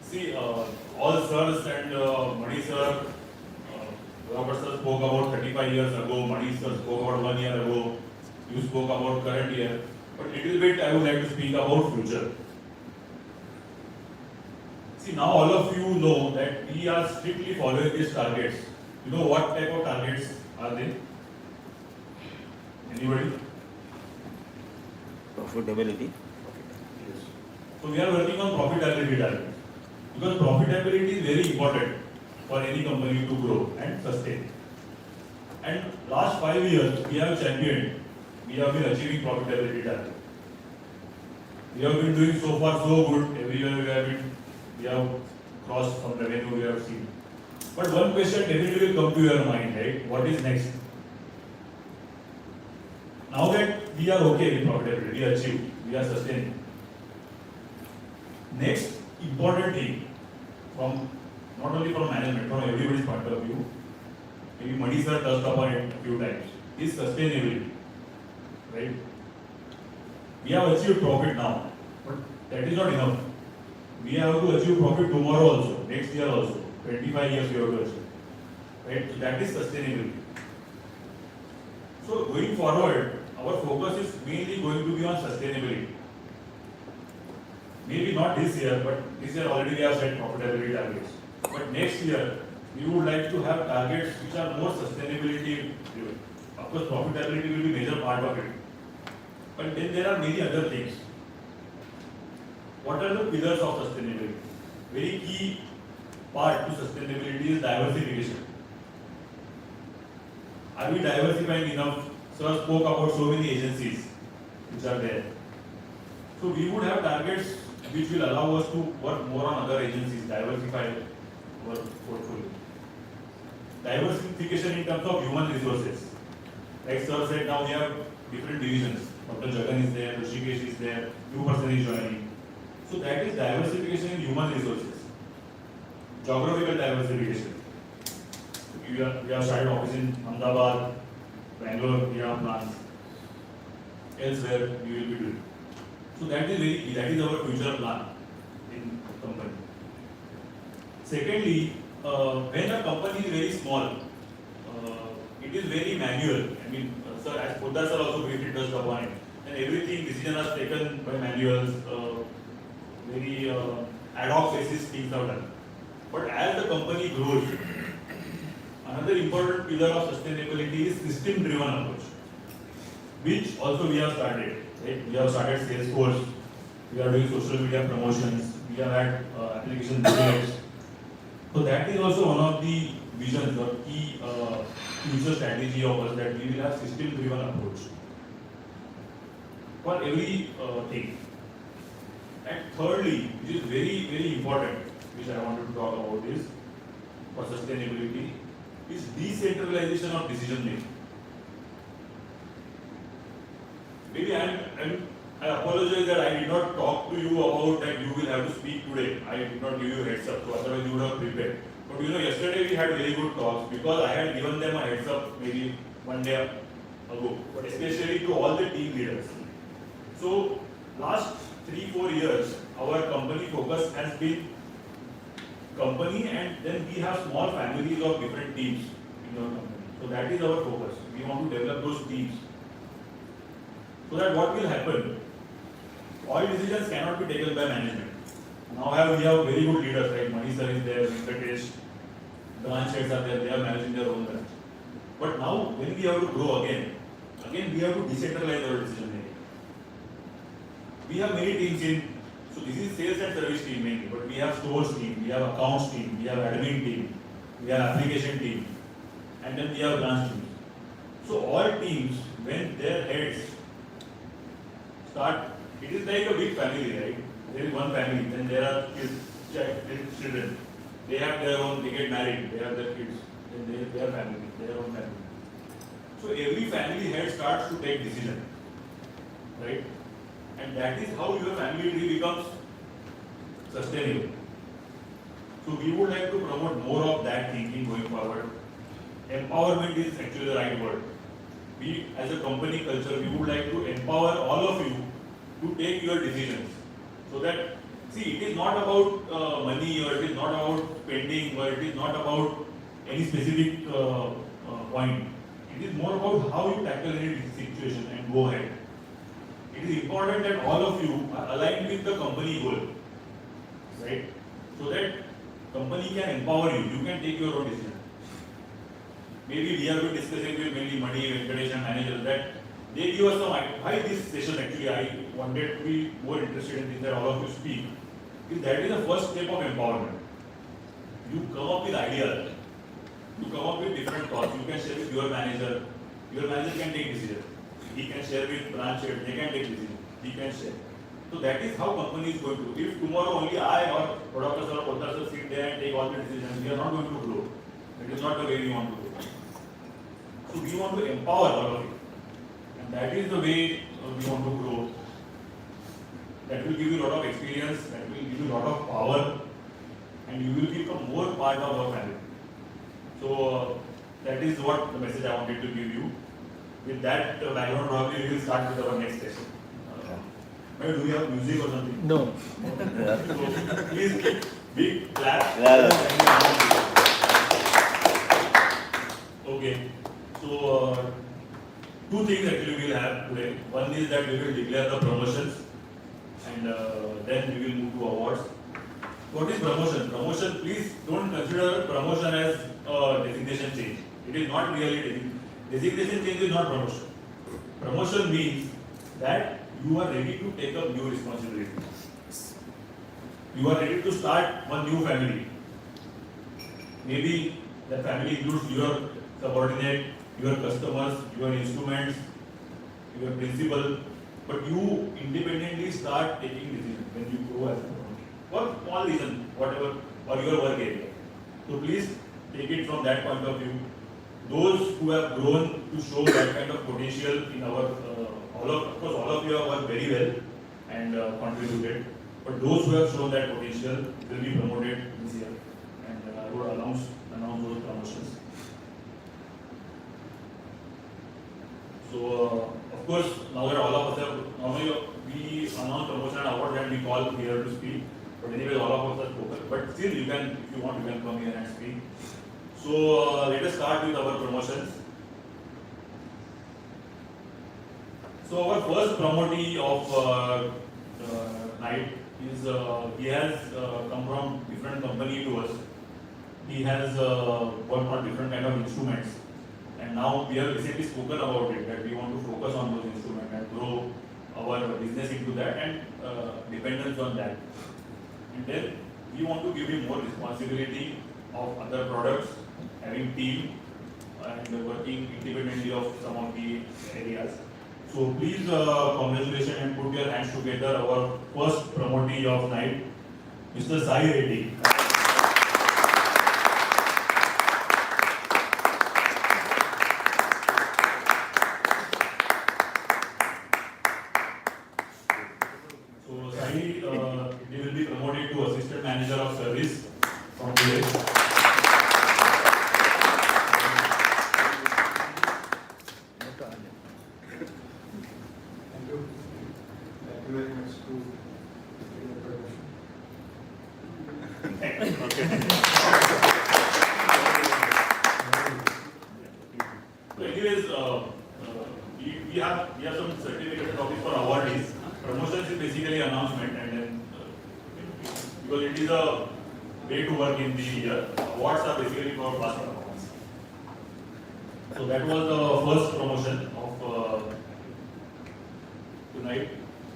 G: See, all sirs and Mani sir, Robert sir spoke about 35 years ago, Mani sir spoke about 1 year ago, you spoke about current year, but little bit I would like to speak about future. See, now all of you know that we are strictly following these targets. You know what type of targets are they? Anybody?
B: Profitability.
G: Yes. So we are working on profitability targets. Because profitability is very important for any company to grow and sustain. And last 5 years we have championed, we have been achieving profitability targets. We have been doing so far so good. Every year we have crossed some revenue we have seen. But one question definitely will come to your mind, right? What is next? Now that we are okay with profitability, we achieved, we are sustaining. Next important thing, from not only from management, from everybody's point of view, maybe Mani sir touched upon it a few times, is sustainability. Right? We have achieved profit now, but that is not enough. We have to achieve profit tomorrow also, next year also, 25 years we have to achieve. Right? So that is sustainability. So going forward, our focus is mainly going to be on sustainability. Maybe not this year, but this year already we have set profitability targets. But next year, we would like to have targets which are more sustainability driven. Of course, profitability will be a major part of it. But then there are many other things. What are the pillars of sustainability? Very key part to sustainability is diversification. Are we diversifying enough? Sir spoke about so many agencies which are there. So we would have targets which will allow us to work more on other agencies, diversify our portfolio. Diversification in terms of human resources. Like sir said, now we have different divisions. Dr. Jagan is there, Rishikesh is there, new person is joining. So that is diversification in human resources. Geographical diversification. We have started office in Ahmedabad, Bangalore, we have plans. Elsewhere we will be doing. So that is our future plan in the company. Secondly, when a company is very small, it is very manual. I mean, sir, as Poddar sir also briefly touched upon it, and everything decision is taken by manuals, very ad hoc basis things are done. But as the company grows, another important pillar of sustainability is system-driven approach, which also we have started. Right? We have started Salesforce, we are doing social media promotions, we have had application projects. So that is also one of the visions or key future strategy of us, that we will have system-driven approach for every thing. And thirdly, which is very, very important, which I wanted to talk about is, for sustainability, is decentralization of decision making. Maybe I apologize that I did not talk to you about that you will have to speak today. I did not give you a heads up, so otherwise you would have prepared. But yesterday we had very good talks because I had given them a heads up maybe 1 day ago, but especially to all the team leaders. So last 3-4 years, our company focus has been company, and then we have small families of different teams in our company. So that is our focus. We want to develop those teams. So that what will happen? all decisions cannot be taken by management. Now we have very good leaders, like Mani sir is there, Venkatesh, branch heads are there, they are managing their own branch. But now when we have to grow again we have to decentralize our decision making. We have many teams in, so this is sales and service team mainly, but we have stores team, we have accounts team, we have admin team, we have application team, and then we have branch teams. So all teams, when their heads start, it is like a big family, right? There is one family, then there are kids, children. They have their own, they get married, they have their kids, then their family, their own family. So every family head starts to take decision, right? And that is how your family tree becomes sustainable. So we would like to promote more of that thinking going forward. Empowerment is actually the right word. We as a company culture, we would like to empower all of you to take your decisions. So that, see, it is not about money, or it is not about spending, or it is not about any specific point. It is more about how you tackle any situation and go ahead. It is important that all of you are aligned with the company goal, right? So that company can empower you, you can take your own decision. Maybe we have been discussing with many Mani, Venkatesh and managers that they give us some idea. Why this session actually I wanted to be more interested in this, that all of you speak, is that is the first step of empowerment. You come up with ideas, you come up with different thoughts, you can share with your manager can take decision. He can share with branch head, they can take decision, he can share. So that is how company is going to. If tomorrow only I or Dr. Sir or Poddar Sir sit there and take all the decisions, we are not going to grow. It is not the way we want to grow. So we want to empower all of you. And that is the way we want to grow. That will give you a lot of experience, that will give you a lot of power, and you will become more part of our family. So that is what the message I wanted to give you. With that background, probably we will start with our next session. Do we have music or something?
L: No.
G: So please, big clap. Okay. So two things actually we will have today. One is that we will declare the promotions, and then we will move to awards. What is promotion? Promotion, please don't consider promotion as a designation change. It is not really designation change is not promotion. Promotion means that you are ready to take up new responsibility. You are ready to start one new family. Maybe that family includes your subordinate, your customers, your instruments, your principal, but you independently start taking decisions when you grow as a company. For small reason, whatever, or your work area. So please take it from that point of view. Those who have grown to show that kind of potential in our, of course all of you have worked very well and contributed, but those who have shown that potential will be promoted this year, and I will announce those promotions. So of course, now that all of us have, normally we announce promotion and award and we call here to speak, but anyway all of us are spoken, but still you can, if you want, you can come here and speak. So let us start with our promotions. So our first promotee of night is, he has come from different company to us. He has worked on different kind of instruments, and now we have recently spoken about it, that we want to focus on those instruments and grow our business into that and dependence on that. And then we want to give him more responsibility of other products, having team and working independently of some of the areas. So please congratulations and put your hands together our first promotee of night, Mr. Sai Reddy. So Sai, he will be promoted to Assistant Manager of Service from today. So anyways, we have some certificate copies for awardees. promotions is basically announcement and then because it is a way to work in the year. Awards are basically for past performance. So that was the first promotion of tonight.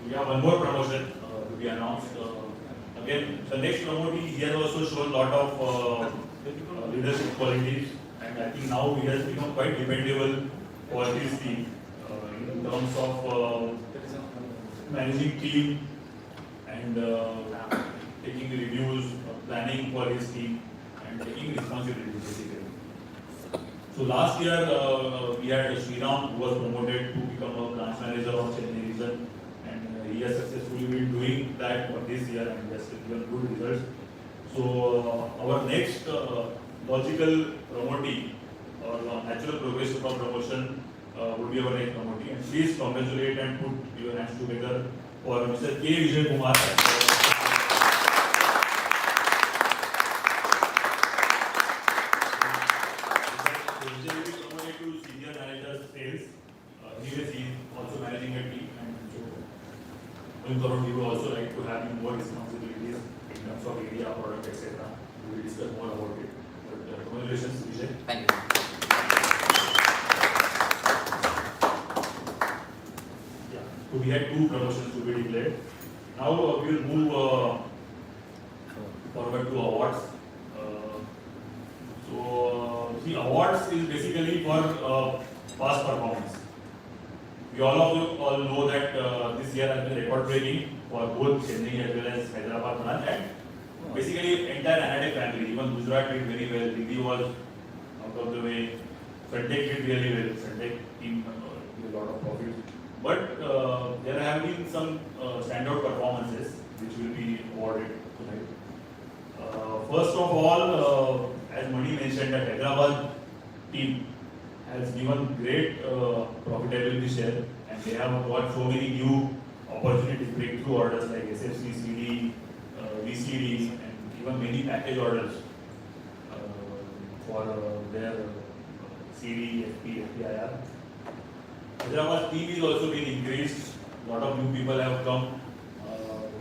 G: We have one more promotion to be announced. Again, the next promotee he has also shown a lot of leadership qualities, and I think now he has become quite dependable for his team in terms of managing team and taking reviews, planning for his team, and taking responsibility basically. So last year we had Sriram who was promoted to become a branch manager of Chennai region, and he has successfully been doing that for this year and has given good results. So our next logical promotee or natural progression from promotion would be our next promotee. And please congratulate and put your hands together for Mr. K. Vijay Kumar. Vijay will be promoted to senior manager sales. Anyways, he is also managing a team, and so going forward, we would also like to have him more responsibilities in terms of area, product, etc. We will discuss more about it. But congratulations, Vijay.
J: Thank you.
G: So we had 2 promotions to be declared. Now we will move forward to awards. The awards is basically for past performance. We all know that this year has been record breaking for both Chennai as well as Hyderabad branch, and basically entire NITEC family. Even Gujarat did very well. Delhi was out of the way. Sunday did really well. Sunday team did a lot of profit. But there have been some standout performances which will be awarded tonight. First of all, as Mani mentioned, that Hyderabad team has given great profitability share, and they have got so many new opportunities, breakthrough orders like SFC, CD, VCD, and even many package orders for their CD, FP, FPIR. Hyderabad team is also been increased. A lot of new people have come.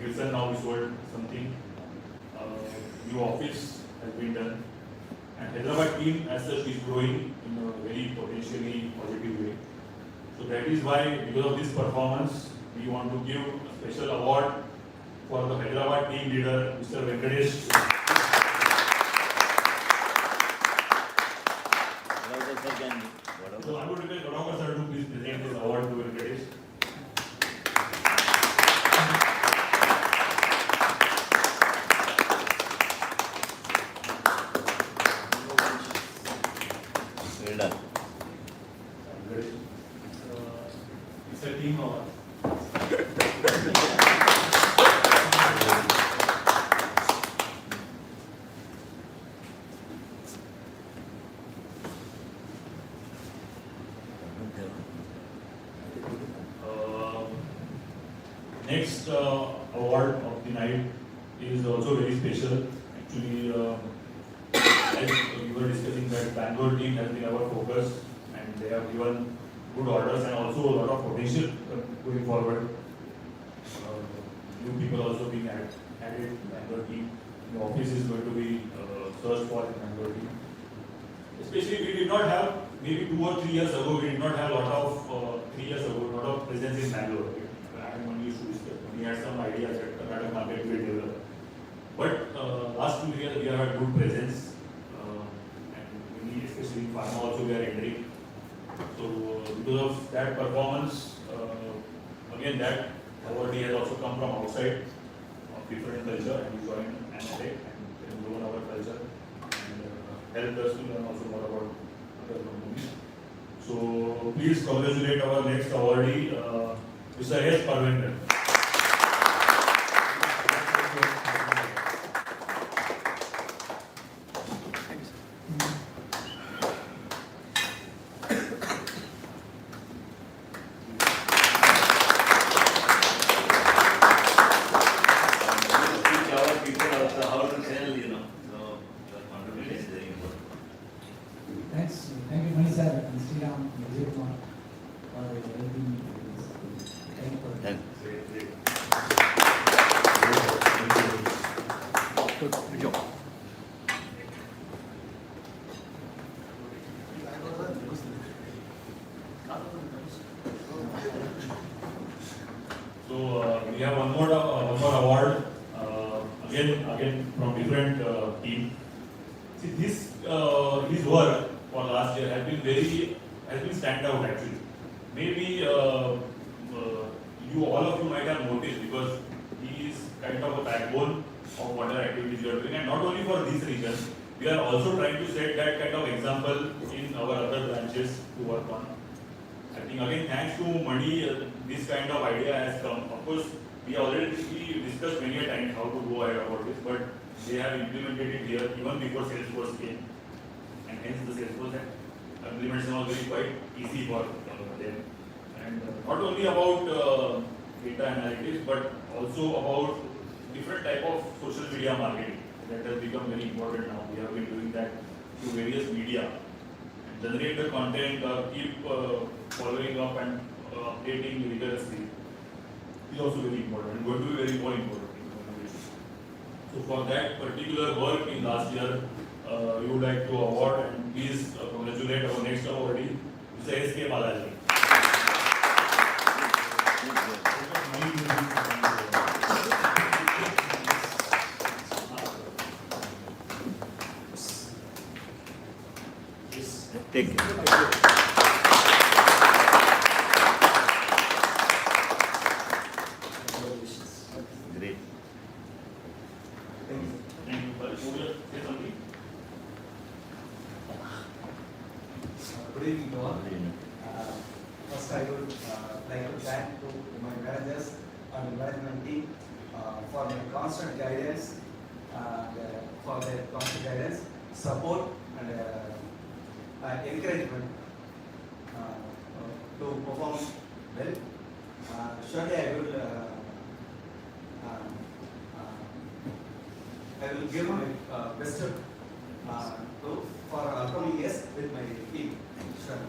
G: Gibson now we sold something. New office has been done. And Hyderabad team as such is growing in a very potentially positive way. So that is why, because of this performance, we want to give a special award for the Hyderabad team leader, Mr. Venkatesh. So I would request Gadavkar sir to please present this award to Venkatesh.
B: Well done.
A: It's a team award.
G: Next award of the night is also very special. Actually, as we were discussing that Bangalore team has been our focus, and they have given good orders and also a lot of potential going forward. New people also being added to Bangalore team. The office is going to be searched for in Bangalore team. Especially we did not have, maybe 2 or 3 years ago, we did not have a lot of, 3 years ago, a lot of presence in Bangalore. We had some ideas that Karnataka market will develop. But last 2 years we have had good presence, and we, especially in pharma also we are entering. So because of that performance, again that awardee has also come from outside of different culture and he joined NITEC and grown our culture and helped us to learn also more about other companies. So please congratulate our next awardee, Mr. S. Parvender.
K: Thank you, Mani sir, and Sriram, Vijay Kumar, for helping me.
B: Thank
L: Good job.
G: So we have one more award again from different team. See his work for last year has been stand out actually. Maybe all of you might have noticed because he is kind of a backbone of whatever activities you are doing, and not only for this region, we are also trying to set that kind of example in our other branches to work on. I think again, thanks to Mani, this kind of idea has come. Of course, we already discussed many a time how to go ahead about this, but they have implemented it here even before Salesforce came, and hence the Salesforce implementation was very quite easy for them. And not only about data analytics, but also about different type of social media marketing that has become very important now. We have been doing that through various media. Generate the content, keep following up and updating rigorously is also very important and going to be very more important. So for that particular work in last year, we would like to award and please congratulate our next awardee, Mr. S.K. Balaji.
B: Take care. Great.
G: Thank you. Say something.
M: Good evening to all. First, I would like to thank to my managers and management team for their constant guidance, support, and encouragement to perform well. Surely, I will give my best for upcoming years with my team. Sure.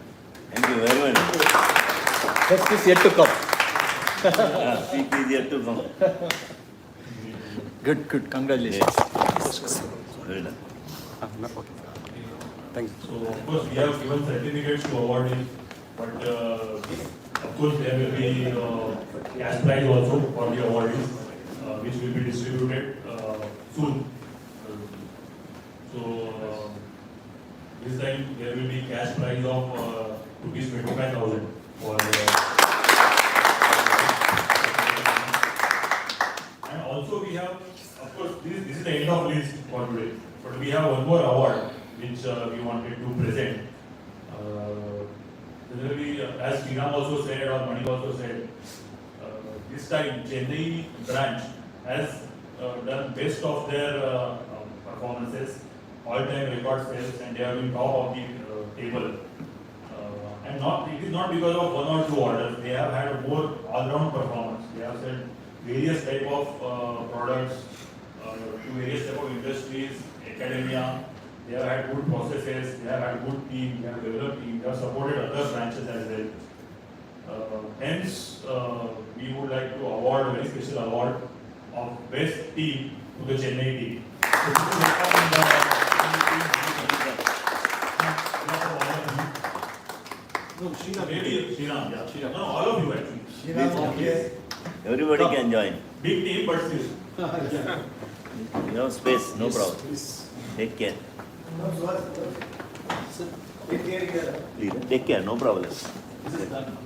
B: Thank you very much.
L: Best is yet to come.
B: Peak is yet to come.
L: Good. Congratulations.
B: Yes. Well done.
L: Okay. Thank you.
G: So of course we have given certificates to awardees, but of course there will be cash prize also for the awardees, which will be distributed soon. So this time there will be cash prize of rupees 25,000 for. And also we have, of course, this is the end of list for today, but we have one more award which we wanted to present. Generally, as Sriram also said or Mani also said, this time Chennai branch has done best of their performances, all-time record sales, and they have been top of the table. And it is not because of one or two orders. They have had a more all-round performance. They have sold various type of products to various type of industries, academia. They have had good processes, they have had good team, they have developed team, they have supported other branches as well. Hence, we would like to award a very special award of best team to the Chennai team. So this is
C: No, Sriram.
G: maybe Sriram, yeah. Sriram. No, all of you actually.
C: Sriram, okay.
B: Everybody can join.
G: Big team, but still.
B: You have space, no problem. Take care.
C: No, Suhas. Take care here.
B: Please, take care, no problem.
C: This is done.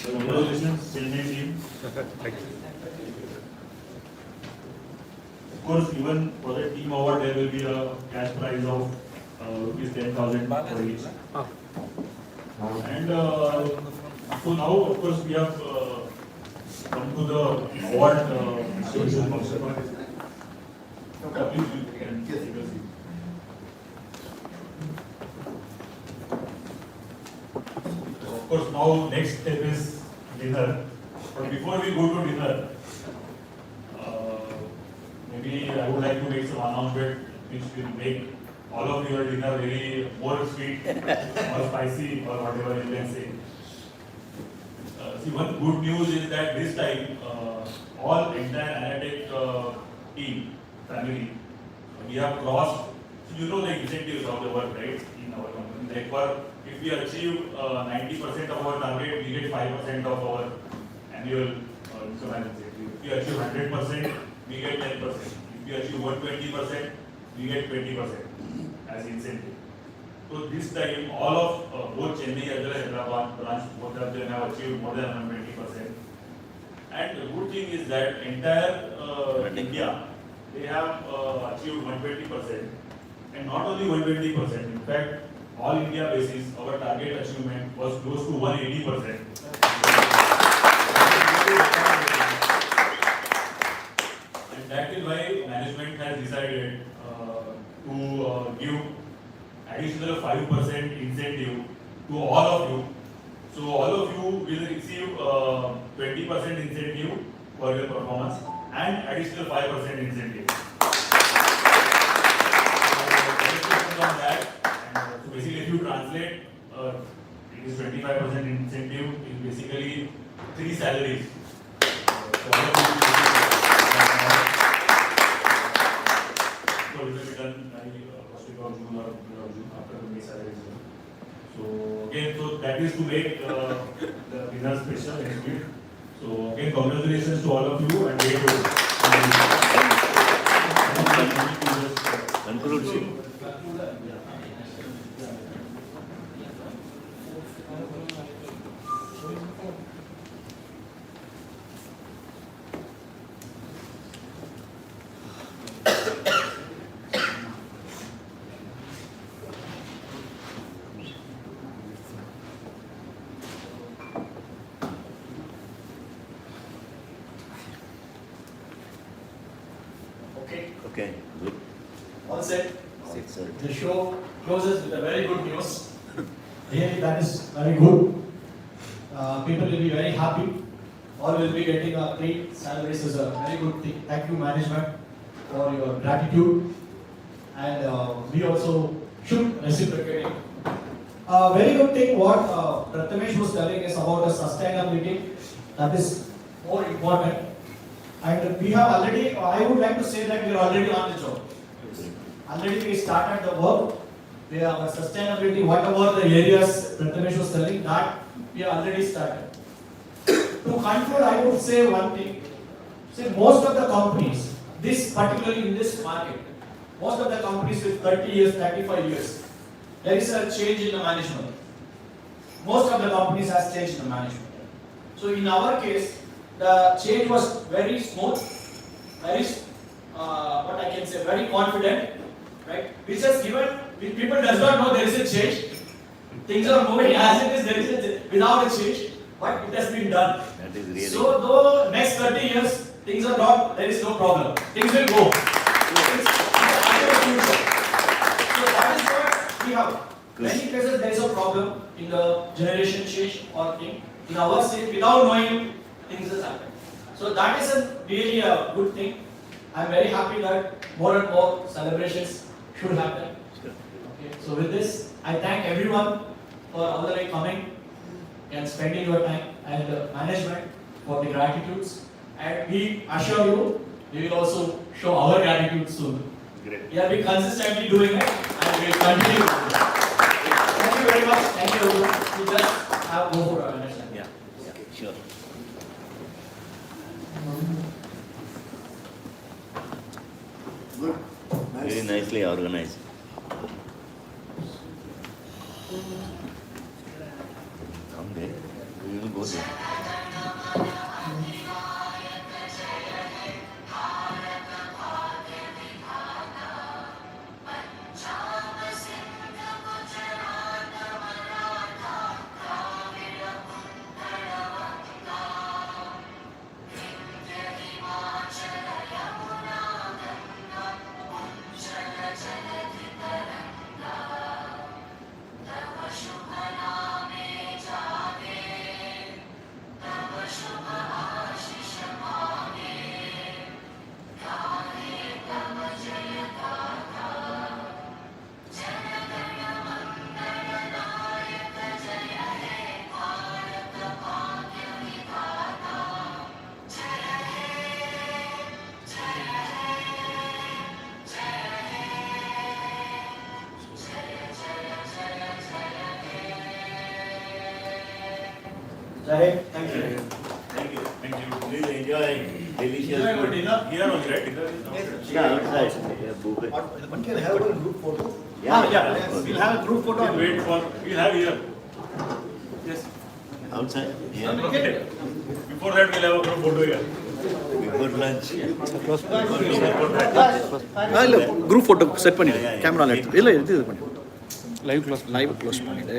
G: Congratulations, Chennai team.
L: Thank you.
G: Of course, even for the team award, there will be a cash prize of rupees 10,000 for each. And So now, of course, we have come to the award distribution function. Please, you can take a seat. So, of course, now next step is dinner. But before we go to dinner, maybe I would like to make some announcement which will make all of your dinner very more sweet or spicy or whatever you can say. See, one good news is that this time all entire Anatech team, family, we have crossed. So you know the incentives of the work, right? In our company, like if we achieve 90% of our target, we get 5% of our annual income and incentive. If we achieve 100%, we get 10%. If we achieve 120%, we get 20% as incentive. So this time, all of both Chennai as well as Hyderabad branch, both of them have achieved more than 120%. And the good thing is that entire India, they have achieved 120%. And not only 120%, in fact, all India basis, our target achievement was close to 180%. And that is why management has decided to give additional 5% incentive to all of you. So all of you will receive 20% incentive for your performance and additional 5% incentive. On that, and so basically if you translate, it is 25% incentive is basically 3 salaries. So all of you will be done by first week of June or middle of June after the May salaries. So again, so that is to make the dinner special and sweet. So again, congratulations to all of you and great work.
B: Conclude. Okay, good.
E: All set.
B: Sir.
E: The show closes with a very good news. Really, that is very good. People will be very happy. All will be getting a great salaries is a very good thing. Thank you, management, for your gratitude. And we also should reciprocate it. Very good thing what Prathamesh was telling us about the sustainability. That is more important. And we have already, I would like to say that we are already on the job. Already we started the work. We have a sustainability, whatever the areas Prathamesh was telling, that we have already started. To conclude, I would say one thing. See, most of the companies, particularly in this market, most of the companies with 30 years, 35 years, there is a change in the management. Most of the companies has changed in the management. So in our case, the change was very smooth, very, what I can say, very confident, right? Which has given, people does not know there is a change. Things are moving as it is, there is without a change, but it has been done.
B: That is really.
E: So though next 30 years, things are not, there is no problem. Things will go. So that is what we have. Many cases there is a problem in the generation change or thing. In our state, without knowing, things has happened. So that is really a good thing. I am very happy that more and more celebrations should happen. Okay. So with this, I thank everyone for all the way coming and spending your time, and the management for the gratitudes. And we assure you, we will also show our gratitude soon.
B: Great.
E: We have been consistently doing it, and we will continue. Thank you very much. Thank you everyone. We just have go for organization.
B: Yeah, sure.
C: Good.
B: Very nicely organized. Come there. We will go there.
E: Jai, thank you.
B: Thank you. Please enjoy delicious
E: Enjoy your
B: food.
E: dinner.
G: Here only, right? Dinner is outside.
B: Yeah, outside. Yeah, buffet.
C: One can have a group photo.
E: Yeah, we'll have a group photo.
G: We'll wait for, we'll have here.
E: Yes.
B: Outside? Yeah.
G: Okay. Before that, we'll have a group photo here.
B: Before lunch.
L: இல்லை group photo set பண்ணிவிடு கேமராவில் எடுத்து இல்லை இது பண்ணி live close பண்ணிவிட்டு